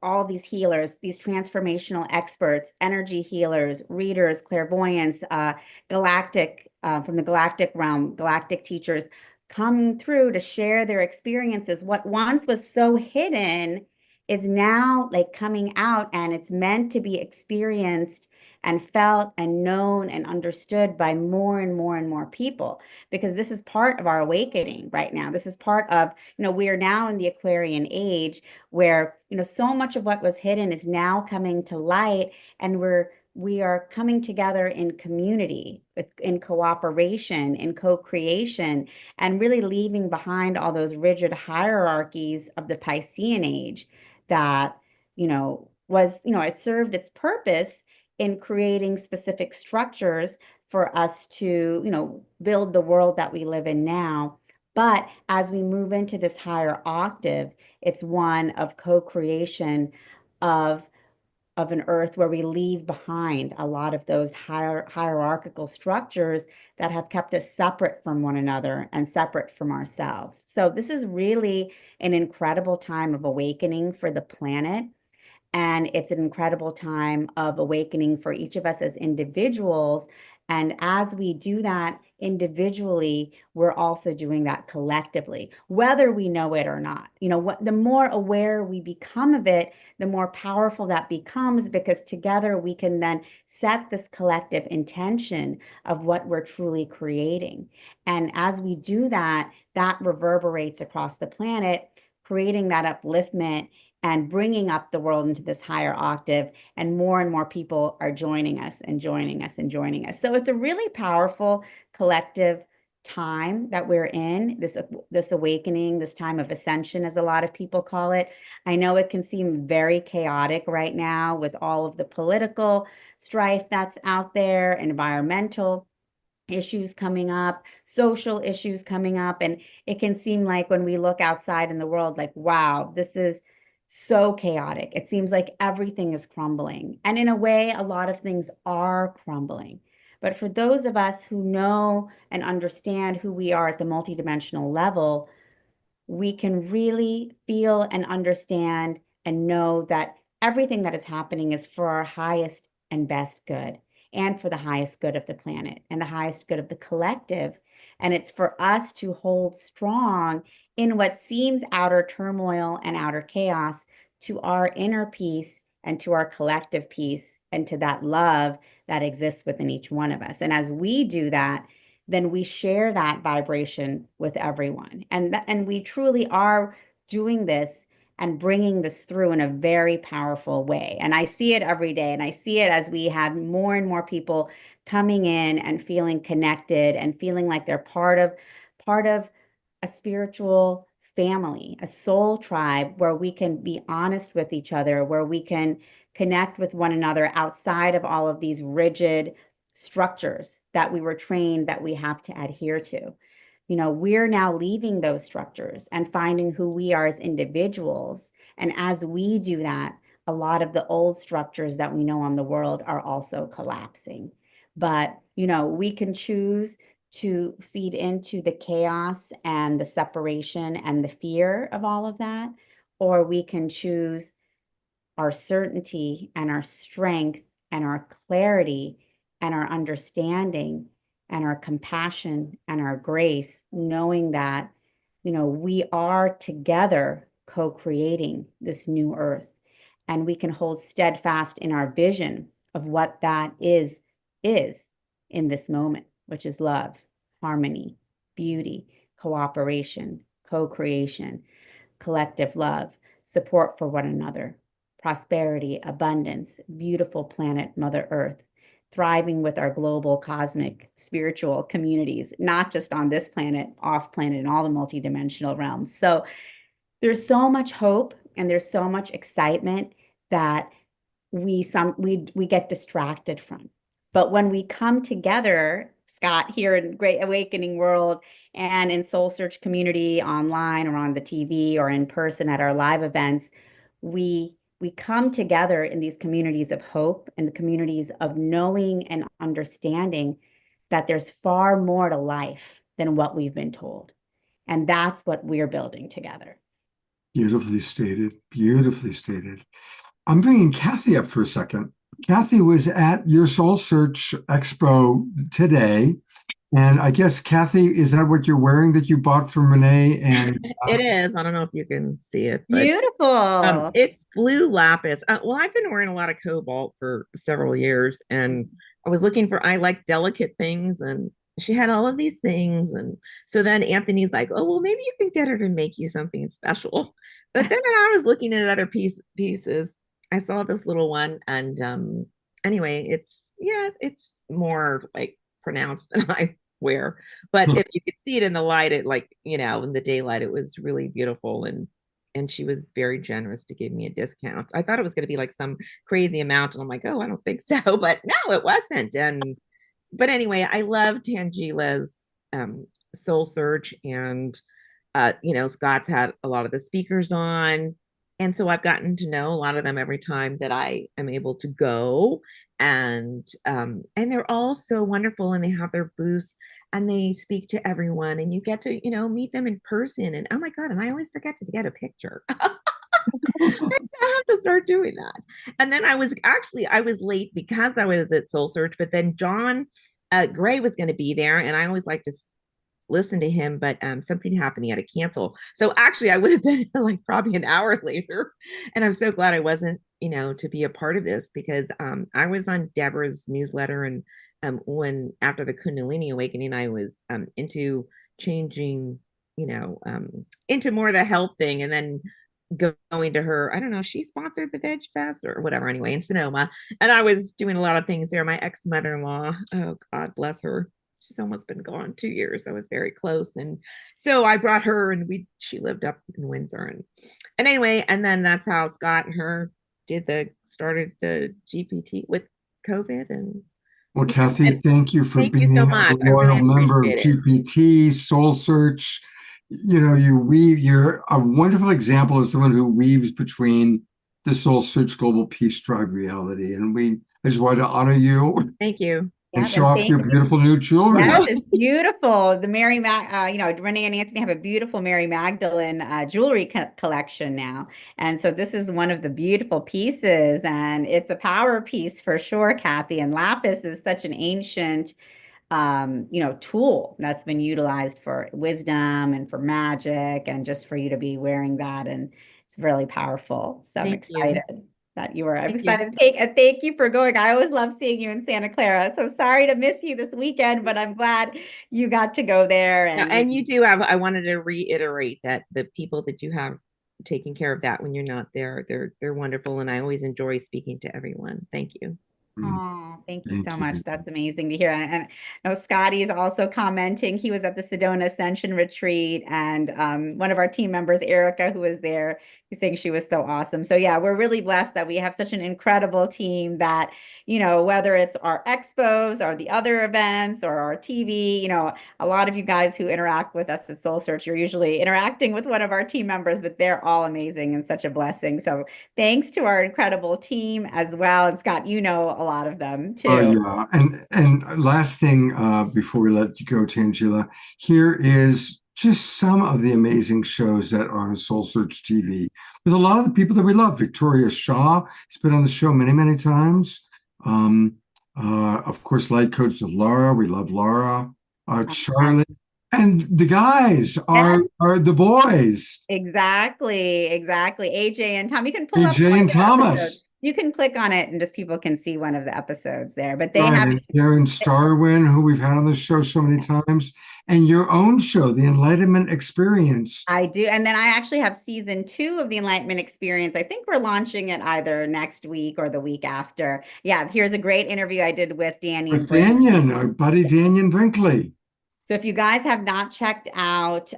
all these healers, these transformational experts, energy healers, readers, clairvoyants, galactic, from the galactic realm, galactic teachers coming through to share their experiences. What once was so hidden is now like coming out, and it's meant to be experienced and felt and known and understood by more and more and more people, because this is part of our awakening right now. This is part of, we are now in the Aquarian age where, so much of what was hidden is now coming to light, and we are coming together in community, in cooperation, in co-creation, and really leaving behind all those rigid hierarchies of the Piscean age that, it served its purpose in creating specific structures for us to, build the world that we live in now. But as we move into this higher octave, it's one of co-creation of an earth where we leave behind a lot of those hierarchical structures that have kept us separate from one another and separate from ourselves. So this is really an incredible time of awakening for the planet. And it's an incredible time of awakening for each of us as individuals, And as we do that individually, we're also doing that collectively, whether we know it or not. The more aware we become of it, the more powerful that becomes, because together we can then set this collective intention of what we're truly creating. And as we do that, that reverberates across the planet, creating that upliftment and bringing up the world into this higher octave, and more people are joining us and joining us and joining us. So it's a really powerful collective time that we're in, this awakening, this time of ascension, as a lot of people call it. I know it can seem very chaotic right now with all of the political strife that's out there, environmental issues coming up, social issues coming up. And it can seem like when we look outside in the world, like, wow, this is so chaotic. It seems like everything is crumbling. And in a way, a lot of things are crumbling. But for those of us who know and understand who we are at the multidimensional level, we can really feel and understand and know that everything that is happening is for our highest and best good, and for the highest good of the planet and the highest good of the collective. And it's for us to hold strong in what seems outer turmoil and outer chaos, to our inner peace and to our collective peace and to that love that exists within each one of us. And as we do that, then we share that vibration with everyone. And we truly are doing this and bringing this through in a very powerful way. And I see it every day. And I see it as we have more and more people coming in and feeling connected and feeling like they're part of a spiritual family, a soul tribe, where we can be honest with each other, where we can connect with one another outside of all of these rigid structures that we were trained that we have to adhere to. We're now leaving those structures and finding who we are as individuals. And as we do that, a lot of the old structures that we know on the world are also collapsing. But, we can choose to feed into the chaos and the separation and the fear of all of that, or we can choose our certainty and our strength and our clarity and our understanding and our compassion and our grace, knowing that, we are together co-creating this new earth, and we can hold steadfast in our vision of what that is in this moment, which is love, harmony, beauty, cooperation, co-creation, collective love, support for one another, prosperity, abundance, beautiful planet, Mother Earth, thriving with our global, cosmic, spiritual communities, not just on this planet, off planet, and all the multidimensional realms. So there's so much hope and there's so much excitement that we get distracted from. But when we come together, Scott, here in Great Awakening World and in Soul Search community, online or on the TV or in person at our live events, we come together in these communities of hope and the communities of knowing and understanding that there's far more to life than what we've been told. And that's what we're building together. Beautifully stated. Beautifully stated. I'm bringing Kathy up for a second. Kathy was at your Soul Search Expo today. And I guess, Kathy, is that what you're wearing that you bought from Renee? And it is. I don't know if you can see it. But, beautiful. It's blue lapis. Well, I've been wearing a lot of cobalt for several years, and I was looking for, I like delicate things, and she had all of these things. And so then Anthony's like, oh, well, maybe you can get her to make you something special. But then I was looking at other pieces. I saw this little one, and anyway, it's more like pronounced than I wear, but if you could see it in the light, it in the daylight, it was really beautiful, and she was very generous to give me a discount. I thought it was going to be like some crazy amount, and I'm like, oh, I don't think so, but no, it wasn't. But anyway, I love Tangila's Soul Search, and Scott's had a lot of the speakers on. And so I've gotten to know a lot of them every time that I am able to go. And they're all so wonderful, and they have their booths and they speak to everyone, and you get to, meet them in person. And oh my God, and I always forget to get a picture. I have to start doing that. And then I was late because I was at Soul Search, but then John Gray was going to be there, and I always like to listen to him, but something happened. He had to cancel. So actually, I would have been like probably an hour later. And I'm so glad I wasn't, to be a part of this, because I was on Deborah's newsletter, and when after the Kundalini awakening, I was into changing, into more of the health thing, and then going to her, I don't know, she sponsored the Veg Fest or whatever, anyway, in Sonoma. And I was doing a lot of things there. My ex-mother-in-law, oh God bless her, she's almost been gone 2 years. I was very close. And so I brought her, and she lived up in Windsor. And anyway, and then that's how Scott and her started the GPT with COVID. And well, Kathy, thank you for thank you being so a much. I loyal really member of appreciate it. GPT, Soul Search. You're a wonderful example of someone who weaves between the Soul Search Global Peace Tribe reality. And I just wanted to honor you. Thank you. And show off your beautiful new jewelry. Yes, it's beautiful. The Mary Renee and Anthony have a beautiful Mary Magdalene jewelry collection now. And so this is one of the beautiful pieces, and it's a power piece for sure, Kathy. And lapis is such an ancient tool that's been utilized for wisdom and for magic, and just for you to be wearing that, and it's really powerful. So I'm excited that you were. I'm excited. Thank you for going. I always love seeing you in Santa Clara. So sorry to miss you this weekend, but I'm glad you got to go there. And you do have. I wanted to reiterate that the people that you have taking care of that when you're not there, they're wonderful, and I always enjoy speaking to everyone. Thank you. Oh, thank you so much. That's amazing to hear. And I know Scotty is also commenting. He was at the Sedona Ascension Retreat, and one of our team members, Erica, who was there, he's saying she was so awesome. So yeah, we're really blessed that we have such an incredible team that, whether it's our expos or the other events or our TV, a lot of you guys who interact with us at Soul Search, you're usually interacting with one of our team members, but they're all amazing and such a blessing. So thanks to our incredible team as well. And Scott, a lot of them too. Yeah. And last thing before we let you go, Tangela, here is just some of the amazing shows that are on Soul Search TV with a lot of the people that we love. Victoria Shaw has been on the show many, many times. Of course, Light Coach with Laura. We love Laura. Charlie. And the guys are the boys. Exactly. AJ and Tom. You can pull up AJ and Thomas. episodes. You can click on it and just people can see one of the episodes there. But they Right, have and Darren Starwin, who we've had on the show so many times, and your own show, The Enlightenment Experience. I do. And then I actually have season 2 of The Enlightenment Experience. I think we're launching it either next week or the week after. Yeah, here's a great interview I did with Danny. With Danyan, our buddy Danyan Brinkley. So if you guys have not checked out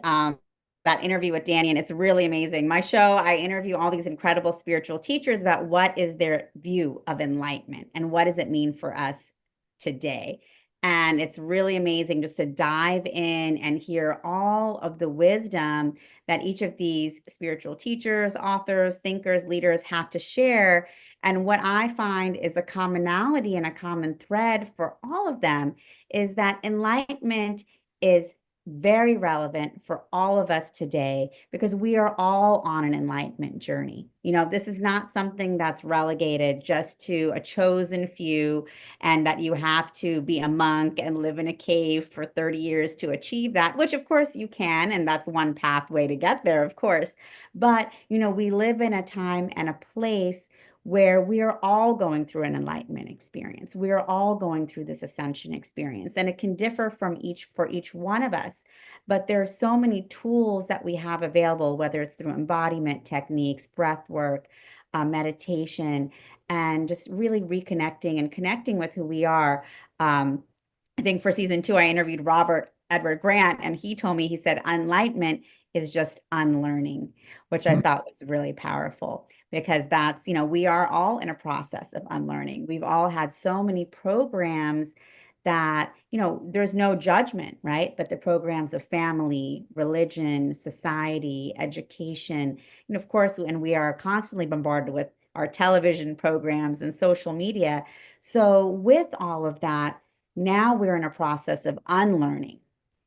that interview with Danny, and it's really amazing. My show, I interview all these incredible spiritual teachers about what is their view of enlightenment and what does it mean for us today. And it's really amazing just to dive in and hear all of the wisdom that each of these spiritual teachers, authors, thinkers, leaders have to share. And what I find is a commonality and a common thread for all of them is that enlightenment is very relevant for all of us today, because we are all on an enlightenment journey. This is not something that's relegated just to a chosen few, and that you have to be a monk and live in a cave for 30 years to achieve that, which of course you can, and that's one pathway to get there, of course. But, we live in a time and a place where we are all going through an enlightenment experience. We are all going through this ascension experience, and it can differ for each one of us. But there are so many tools that we have available, whether it's through embodiment techniques, breath work, meditation, and just really reconnecting and connecting with who we are. I think for season 2, I interviewed Robert Edward Grant, and he told me, he said, enlightenment is just unlearning, which I thought was really powerful, because that's, we are all in a process of unlearning. We've all had so many programs that, there's no judgment, right? But the programs of family, religion, society, education, and of course, and we are constantly bombarded with our television programs and social media. So with all of that, now we're in a process of unlearning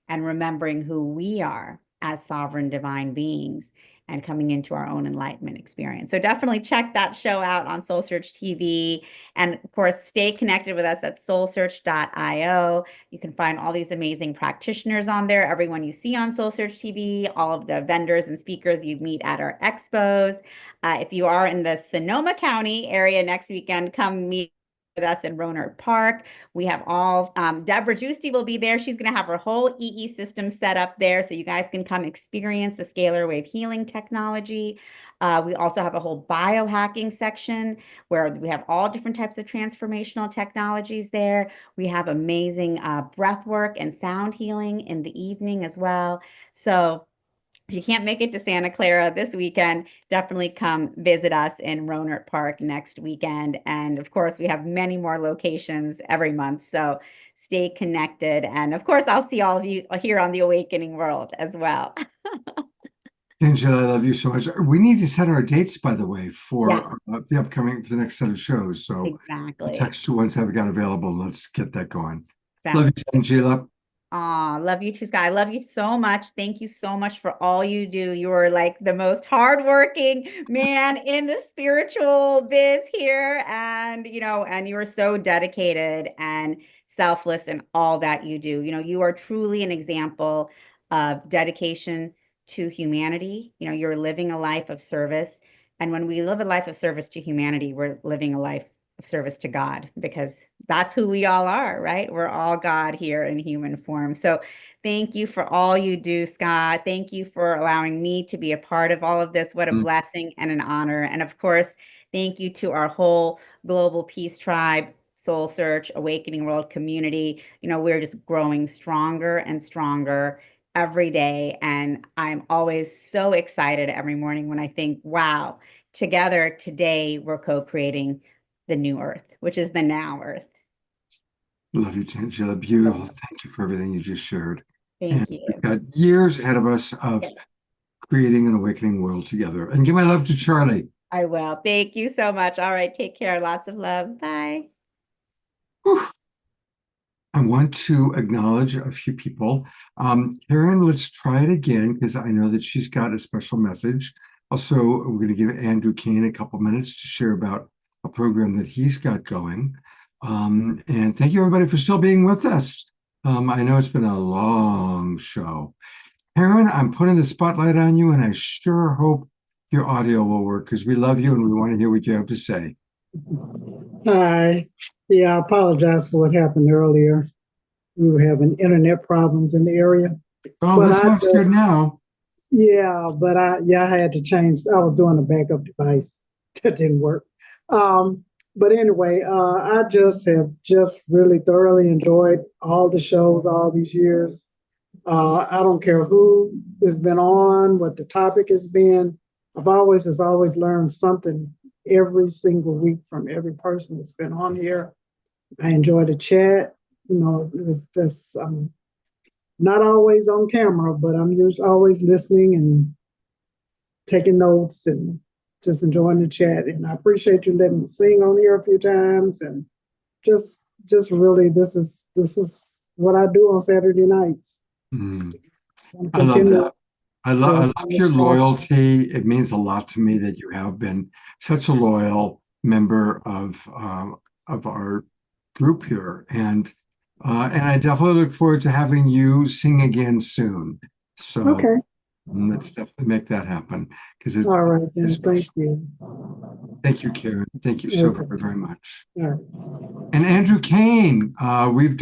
and remembering who we are as sovereign divine beings and coming into our own enlightenment experience. So definitely check that show out on Soul Search TV. And of course, stay connected with us at soulsearch.io. You can find all these amazing practitioners on there, everyone you see on Soul Search TV, all of the vendors and speakers you meet at our expos. If you are in the Sonoma County area next weekend, come meet with us in Rohnert Park. We have all, Deborah Giusti will be there. She's going to have her whole EE system set up there so you guys can come experience the scalar wave healing technology. We also have a whole biohacking section where we have all different types of transformational technologies there. We have amazing breath work and sound healing in the evening as well. So if you can't make it to Santa Clara this weekend, definitely come visit us in Rohnert Park next weekend. And of course, we have many more locations every month. So stay connected. And of course, I'll see all of you here on the Awakening World as well. Angela, I love you so much. We need to set our dates, by the way, for Yes. the next set of shows. So Exactly. I'll text you once I've got available. Let's get that going. Sounds Love you, good. Angela. Aw, love you too, Scott. I love you so much. Thank you so much for all you do. You are like the most hardworking man in the spiritual biz here. And, and you are so dedicated and selfless in all that you do. You are truly an example of dedication to humanity. You're living a life of service. And when we live a life of service to humanity, we're living a life of service to God, because that's who we all are, right? We're all God here in human form. So thank you for all you do, Scott. Thank you for allowing me to be a part of all of this. What a blessing and an honor. And of course, thank you to our whole Global Peace Tribe, Soul Search, Awakening World community. We're just growing stronger and stronger every day. And I'm always so excited every morning when I think, wow, together today we're co-creating the new earth, which is the now earth. Love you, Angela. Beautiful. Thank you for everything you just shared. Thank And you. we've got years ahead of us of creating an awakening world together. And give my love to Charlie. I will. Thank you so much. All right. Take care. Lots of love. Bye. Whew. I want to acknowledge a few people. Karen, let's try it again because I know that she's got a special message. Also, we're going to give Andrew Kane a couple minutes to share about a program that he's got going. And thank you, everybody, for still being with us. I know it's been a long show. Karen, I'm putting the spotlight on you, and I sure hope your audio will work because we love you and we want to hear what you have to say. Hi. Yeah, I apologize for what happened earlier. We were having internet problems in the area. Oh, but this sounds good now. Yeah, but I had to change. I was doing a backup device that didn't work. But anyway, I have really thoroughly enjoyed all the shows all these years. I don't care who has been on, what the topic has been. I've always learned something every single week from every person that's been on here. I enjoy the chat. This not always on camera, but I'm always listening and taking notes and just enjoying the chat. And I appreciate you letting me sing on here a few times. And just really, this is what I do on Saturday nights. I love that. I love your loyalty. It means a lot to me that you have been such a loyal member of our group here, and I definitely look forward to having you sing again soon. So okay, let's definitely make that happen because it's all right. Then thank you. Thank you, Karen. Thank you so very, very much. All right. And Andrew Kane, we've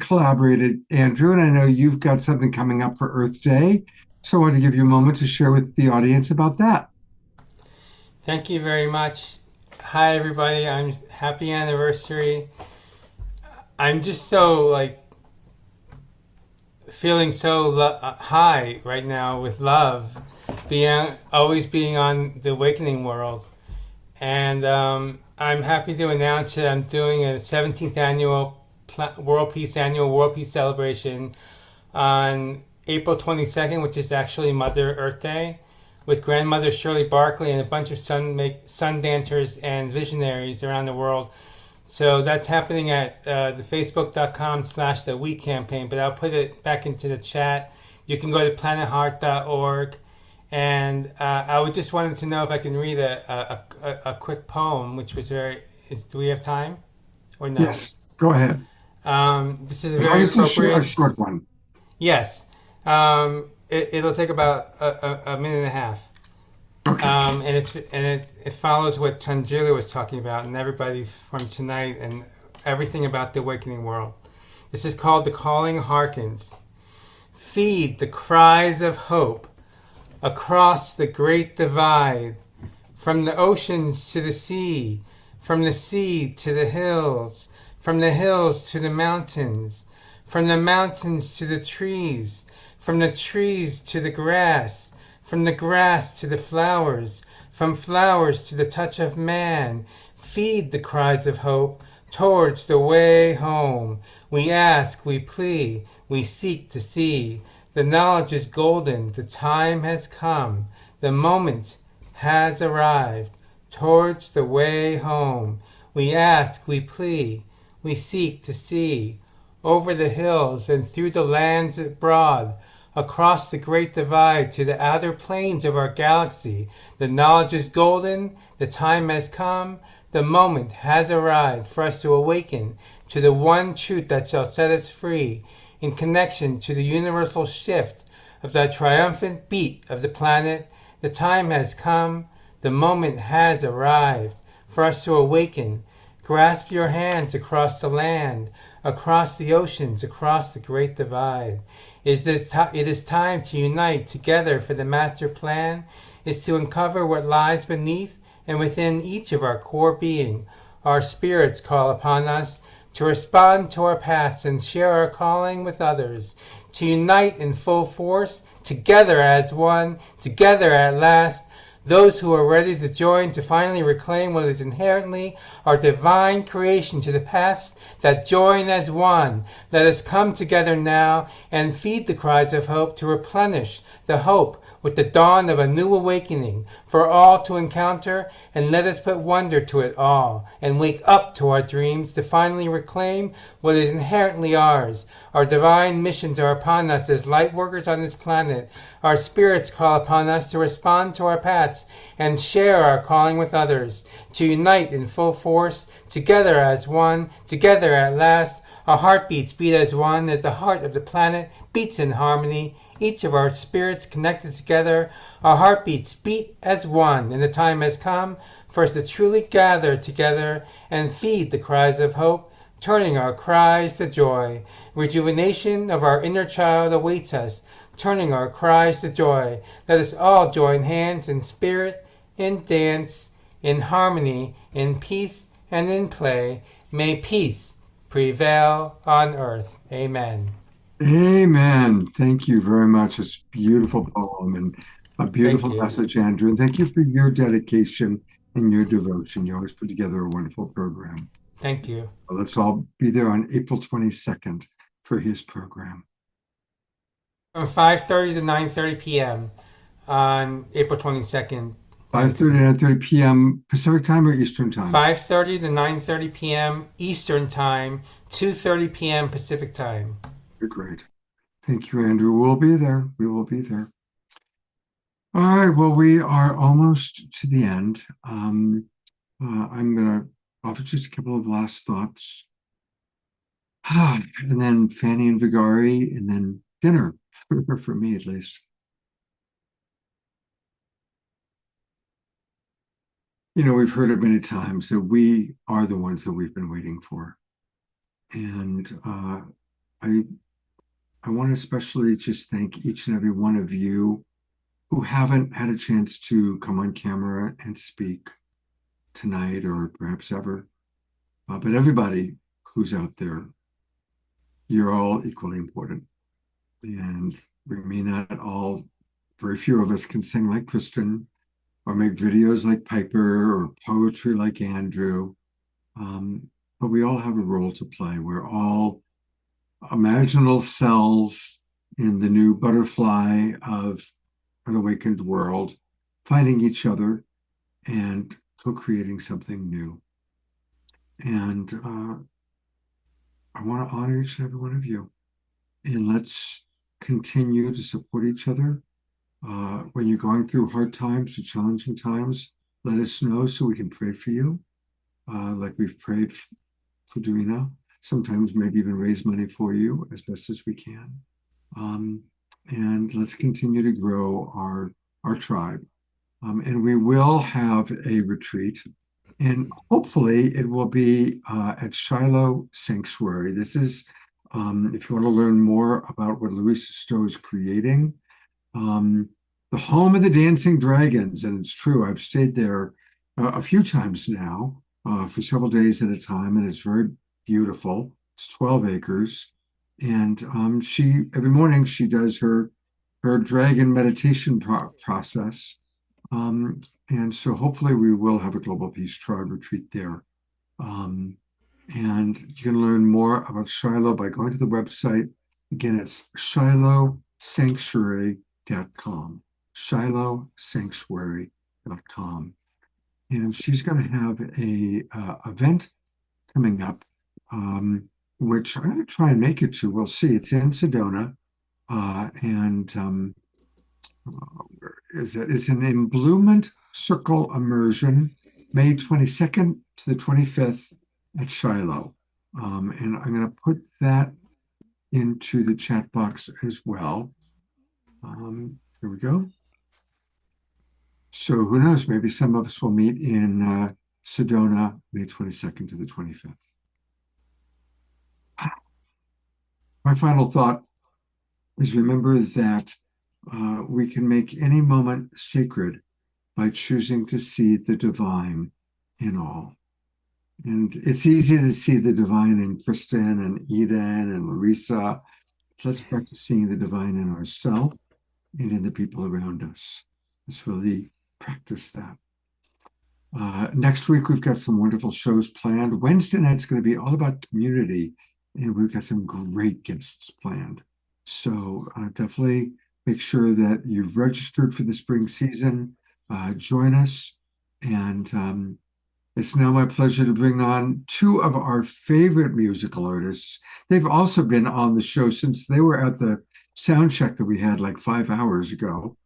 collaborated, Andrew, and I know you've got something coming up for Earth Day. So I want to give you a moment to share with the audience about that. Thank you very much. Hi, everybody. I'm happy anniversary. I'm just so feeling so high right now with love, always being on the Awakening World. And I'm happy to announce that I'm doing a 17th annual World Peace celebration on April 22nd, which is actually Mother Earth Day, with Grandmother Shirley Barkley and a bunch of sun dancers and visionaries around the world. So that's happening at the facebook.com/the We campaign, but I'll put it back into the chat. You can go to planetheart.org. And I would just wanted to know if I can read a quick poem, which was very. Do we have time, or no? Yes, go ahead. This is a As long very as it's a appropriate. short one. Yes. It'll take about a minute and a half. Okay. And it follows what Tanjila was talking about, and everybody from tonight, and everything about the awakening world. This is called The Calling Harkens. Feed the cries of hope across the great divide, from the oceans to the sea, from the sea to the hills, from the hills to the mountains, from the mountains to the trees, from the trees to the grass, from the grass to the flowers, from flowers to the touch of man. Feed the cries of hope towards the way home. We ask, we plea, we seek to see. The knowledge is golden, the time has come, the moment has arrived, towards the way home. We ask, we plea, we seek to see. Over the hills and through the lands broad, across the great divide to the outer plains of our galaxy, the knowledge is golden, the time has come, the moment has arrived for us to awaken to the one truth that shall set us free, in connection to the universal shift of the triumphant beat of the planet. The time has come, the moment has arrived for us to awaken. Grasp your hands across the land, across the oceans, across the great divide. It is time to unite together for the master plan, is to uncover what lies beneath and within each of our core being. Our spirits call upon us to respond to our paths and share our calling with others, to unite in full force, together as one, together at last, those who are ready to join to finally reclaim what is inherently our divine creation to the paths that join as one. Let us come together now and feed the cries of hope to replenish the hope with the dawn of a new awakening for all to encounter, and let us put wonder to it all and wake up to our dreams to finally reclaim what is inherently ours. Our divine missions are upon us as light workers on this planet. Our spirits call upon us to respond to our paths and share our calling with others, to unite in full force, together as one, together at last. Our heartbeats beat as one as the heart of the planet beats in harmony. Each of our spirits connected together, our heartbeats beat as one, and the time has come for us to truly gather together and feed the cries of hope, turning our cries to joy. Rejuvenation of our inner child awaits us, turning our cries to joy. Let us all join hands in spirit, in dance, in harmony, in peace, and in play. May peace prevail on earth. Amen. Amen. Thank you very much. It's a beautiful poem and a beautiful message, Andrew. And thank you for your dedication and your devotion. You always put together a wonderful program. Thank you. Well, let's all be there on April 22nd for his program. From 5:30 to 9:30 p.m. on April 22nd. 5:30 to 9:30 p.m. Pacific time or Eastern time? 5:30 to 9:30 p.m. Eastern time, 2:30 p.m. Pacific time. Great. Thank you, Andrew. We'll be there. We will be there. All right. Well, we are almost to the end. I'm going to offer just a couple of last thoughts. And then Fanny and Vigari, and then dinner, for me at least. You know, we've heard it many times that we are the ones that we've been waiting for. And I want to especially just thank each and every one of you who haven't had a chance to come on camera and speak tonight or perhaps ever. But everybody who's out there, you're all equally important. And we may not all, very few of us can sing like Kristin or make videos like Piper or poetry like Andrew. But we all have a role to play. We're all imaginal cells in the new butterfly of an awakened world, finding each other and co-creating something new. And I want to honor each and every one of you. And let's continue to support each other. When you're going through hard times or challenging times, let us know so we can pray for you, like we've prayed for Dorina. Sometimes maybe even raise money for you as best as we can. And let's continue to grow our tribe. And we will have a retreat, and hopefully it will be at Shiloh Sanctuary. This is, if you want to learn more about what Louisa Stowe is creating, the home of the dancing dragons. And it's true, I've stayed there a few times now for several days at a time, and it's very beautiful. It's 12 acres. And every morning she does her dragon meditation process. And so hopefully we will have a Global Peace Tribe retreat there. And you can learn more about Shiloh by going to the website. Again, it's shilohsanctuary.com. shilohsanctuary.com. And she's going to have a event coming up, which I'm going to try and make it to. We'll see. It's in Sedona. Where is it? It's an Emblument Circle Immersion, May 22nd to the 25th at Shiloh. And I'm going to put that into the chat box as well. Here we go. So who knows? Maybe some of us will meet in Sedona, May 22nd to the 25th. My final thought is remember that we can make any moment sacred by choosing to see the divine in all. And it's easy to see the divine in Kristin and Eden and Larissa. Let's practice seeing the divine in ourselves and in the people around us. Let's really practice that. Next week, we've got some wonderful shows planned. Wednesday night's going to be all about community, and we've got some great guests planned. So definitely make sure that you've registered for the spring season. Join us. And it's now my pleasure to bring on two of our favorite musical artists. They've also been on the show since they were at the sound check that we had like 5 hours ago.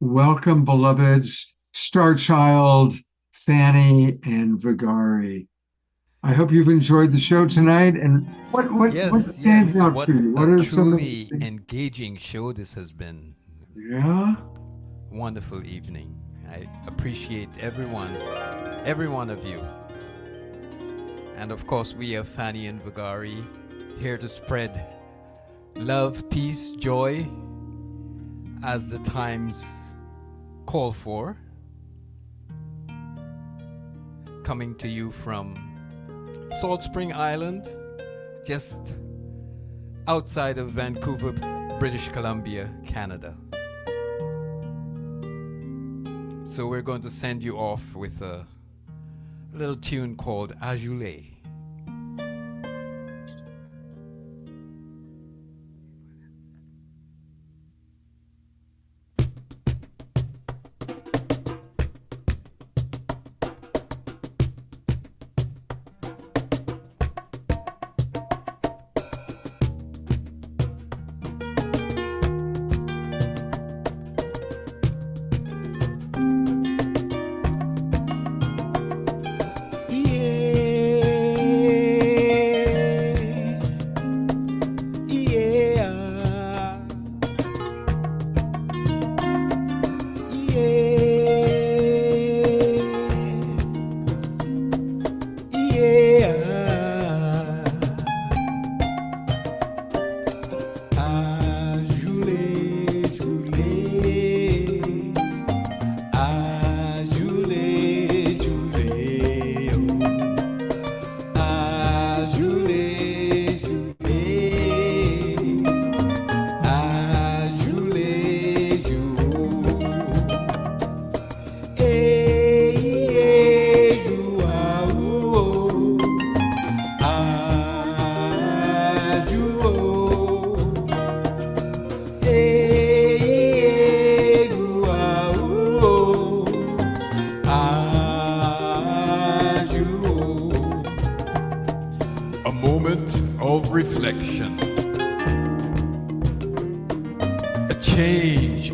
Welcome, beloveds, Starchild, Fanny, and Vigari. I hope you've enjoyed the show tonight. And what stands out what to you? What a are some of truly the engaging show this has been. Yeah. Wonderful evening. I appreciate every one of you. And of course, we have Fanny and Vigari here to spread love, peace, joy as the times call for. Coming to you from Salt Spring Island, just outside of Vancouver, British Columbia, Canada. So we're going to send you off with a little tune called Ajoulet.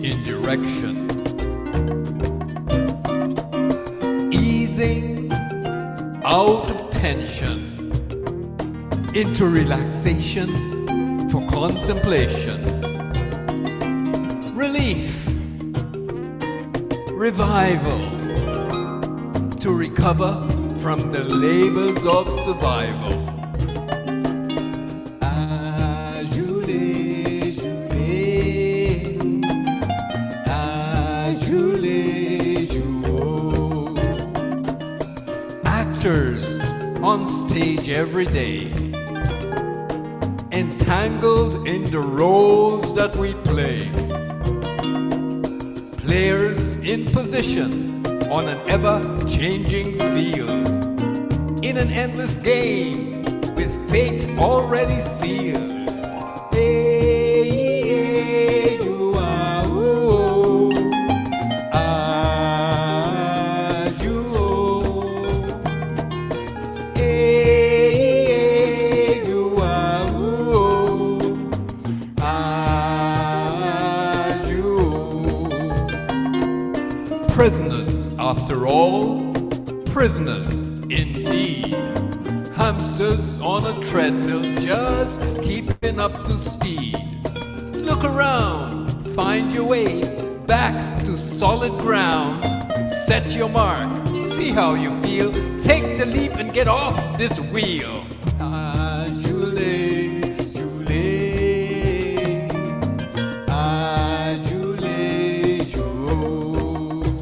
in direction. Easing out of tension into relaxation for contemplation. Relief, revival, to recover from the labors of survival. Actors on stage every day, entangled in the roles that we play. Players in position on an ever-changing field, in an endless game with fate already sealed. Hey, you are, ooh, ah, you, hey, you are, ooh, ah, you. Prisoners, after all, prisoners indeed. Hamsters on a treadmill, just keeping up to speed. Look around, find your way back to solid ground. Set your mark, see how you feel. Take the leap and get off this wheel. Ah, Julie, Julie, ah, Julie, Julie.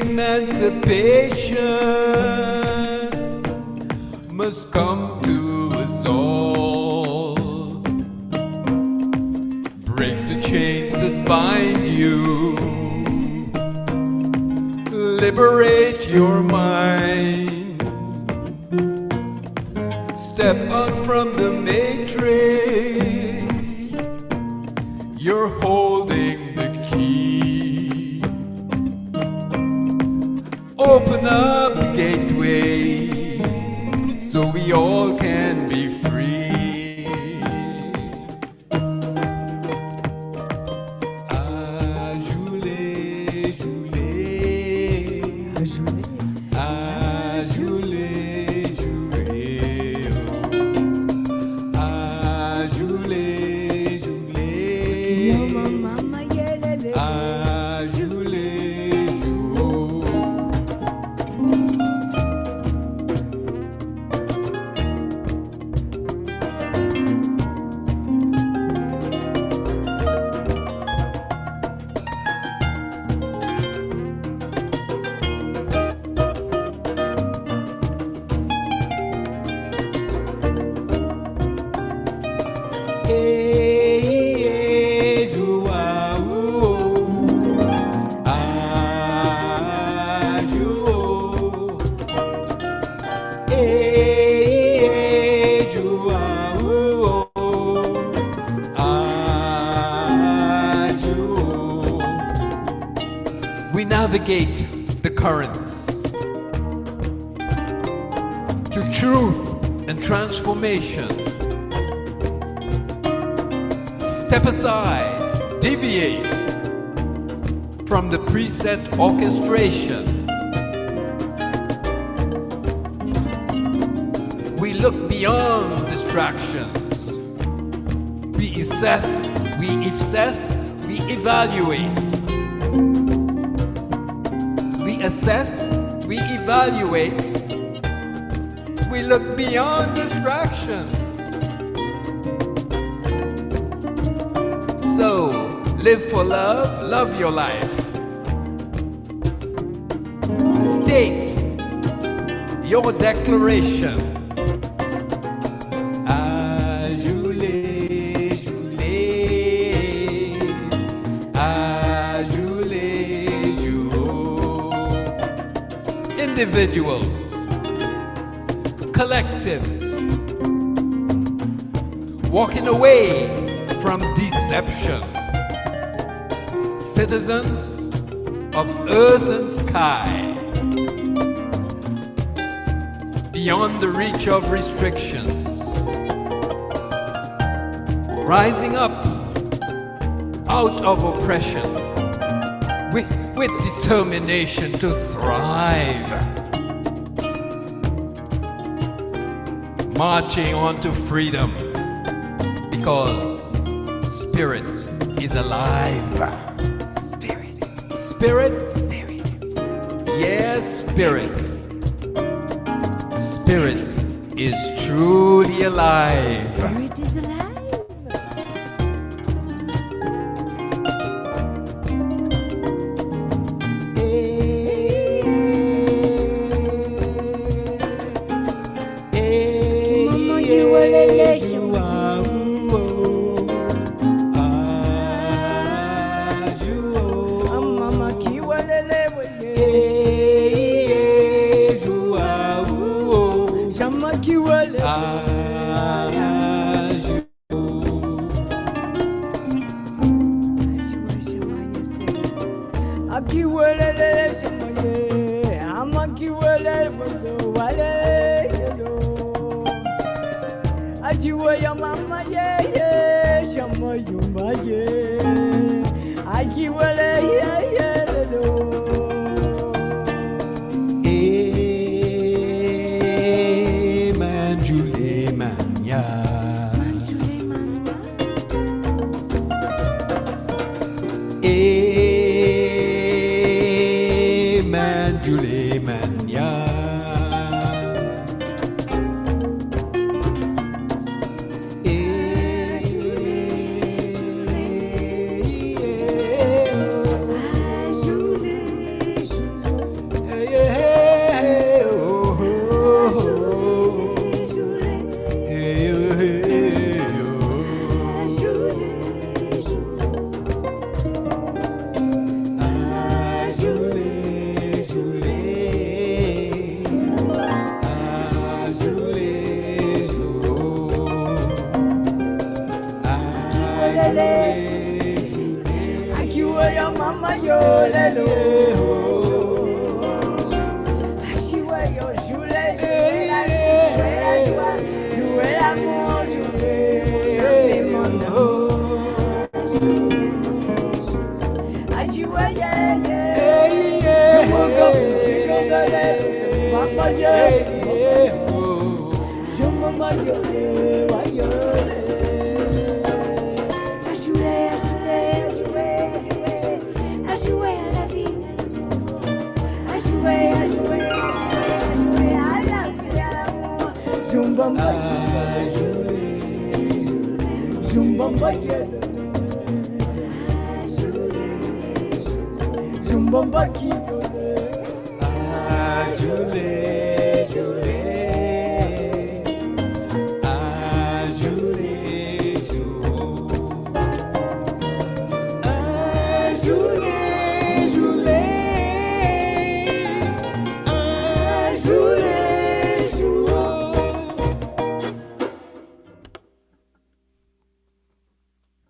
Emancipation must come to us all. Break the chains that bind you. Liberate your mind. Step out from the matrix. You're holding the key. Open up the gateway so we all can be free. Ah, Julie, Julie, ah, Julie, Julie, ah, Julie, Julie, ah, Julie, Julie. Hey, you are, ooh, ah, you, hey, you are, ooh, ah, you. We navigate the currents to truth and transformation. Step aside, deviate from the preset orchestration. We look beyond distractions. We assess, we evaluate. We assess, we evaluate. We look beyond distractions. So, live for love, love your life. State your declaration. Ah, Julie, Julie, ah, Julie, Julie. Individuals, collectives, walking away from deception. Citizens of earth and sky, beyond the reach of restrictions. Rising up out of oppression, with determination to thrive, marching on to freedom, because spirit is alive. Spirit? Yes, spirit. Spirit is truly alive. Spirit is alive.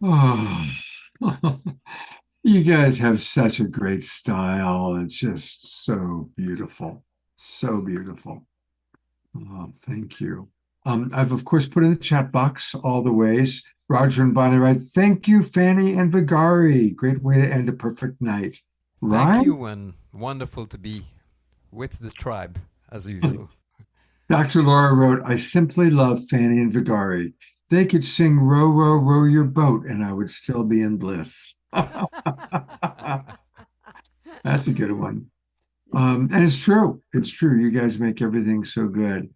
Oh, you guys have such a great style. It's just so beautiful. So beautiful. Oh, thank you. I've of course put in the chat box all the ways. Roger and Bonnie write, thank you, Fanny and Vigari. Great way to end a perfect night. Thank you, and wonderful to be with the tribe as usual. Dr. Laura wrote, I simply love Fanny and Vigari. They could sing Row, Row, Row Your Boat, and I would still be in bliss. That's a good one. And it's true. It's true. You guys make everything so good.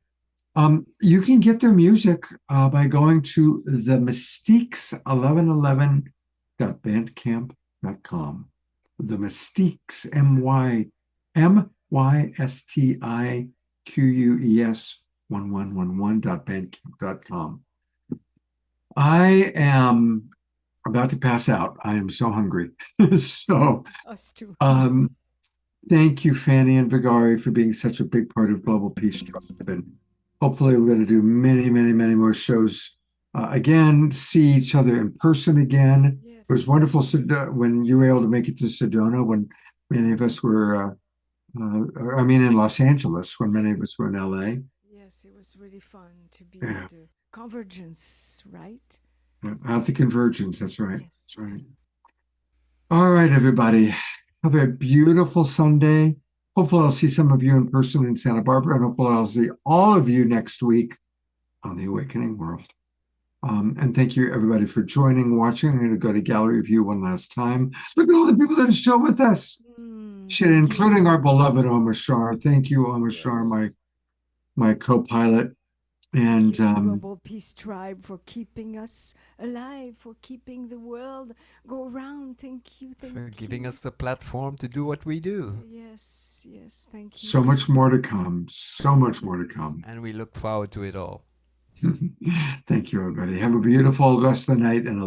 You can get their music by going to the Mystiques1111.bandcamp.com. The Mystiques, MYSTIQUES 1111.bandcamp.com. I am about to pass out. I am so hungry. So, thank you, Fanny and Vigari, for being such a big part of Global Peace Tribe. And hopefully we're going to do many, many, many more shows again, see each other in person again. Yes. It was wonderful when you were able to make it to Sedona, when many of us were, in Los Angeles, when many of us were in LA. Yes, it was really fun to be at the convergence, right? At the convergence, that's right. Yes. That's right. All right, everybody. Have a beautiful Sunday. Hopefully, I'll see some of you in person in Santa Barbara, and hopefully, I'll see all of you next week on The Awakening World. And thank you, everybody, for joining, watching. I'm going to go to gallery view one last time. Look at all the people that are still with us, including our beloved Omar Shar. Thank you, Omar Shar, my co-pilot. And Global Peace Tribe, for keeping us alive, for keeping the world go round. Thank you. For giving us a platform to do what we do. Yes, thank you. So much more to come. So much more to come. And we look forward to it all. Thank you, everybody. Have a beautiful rest of the night and a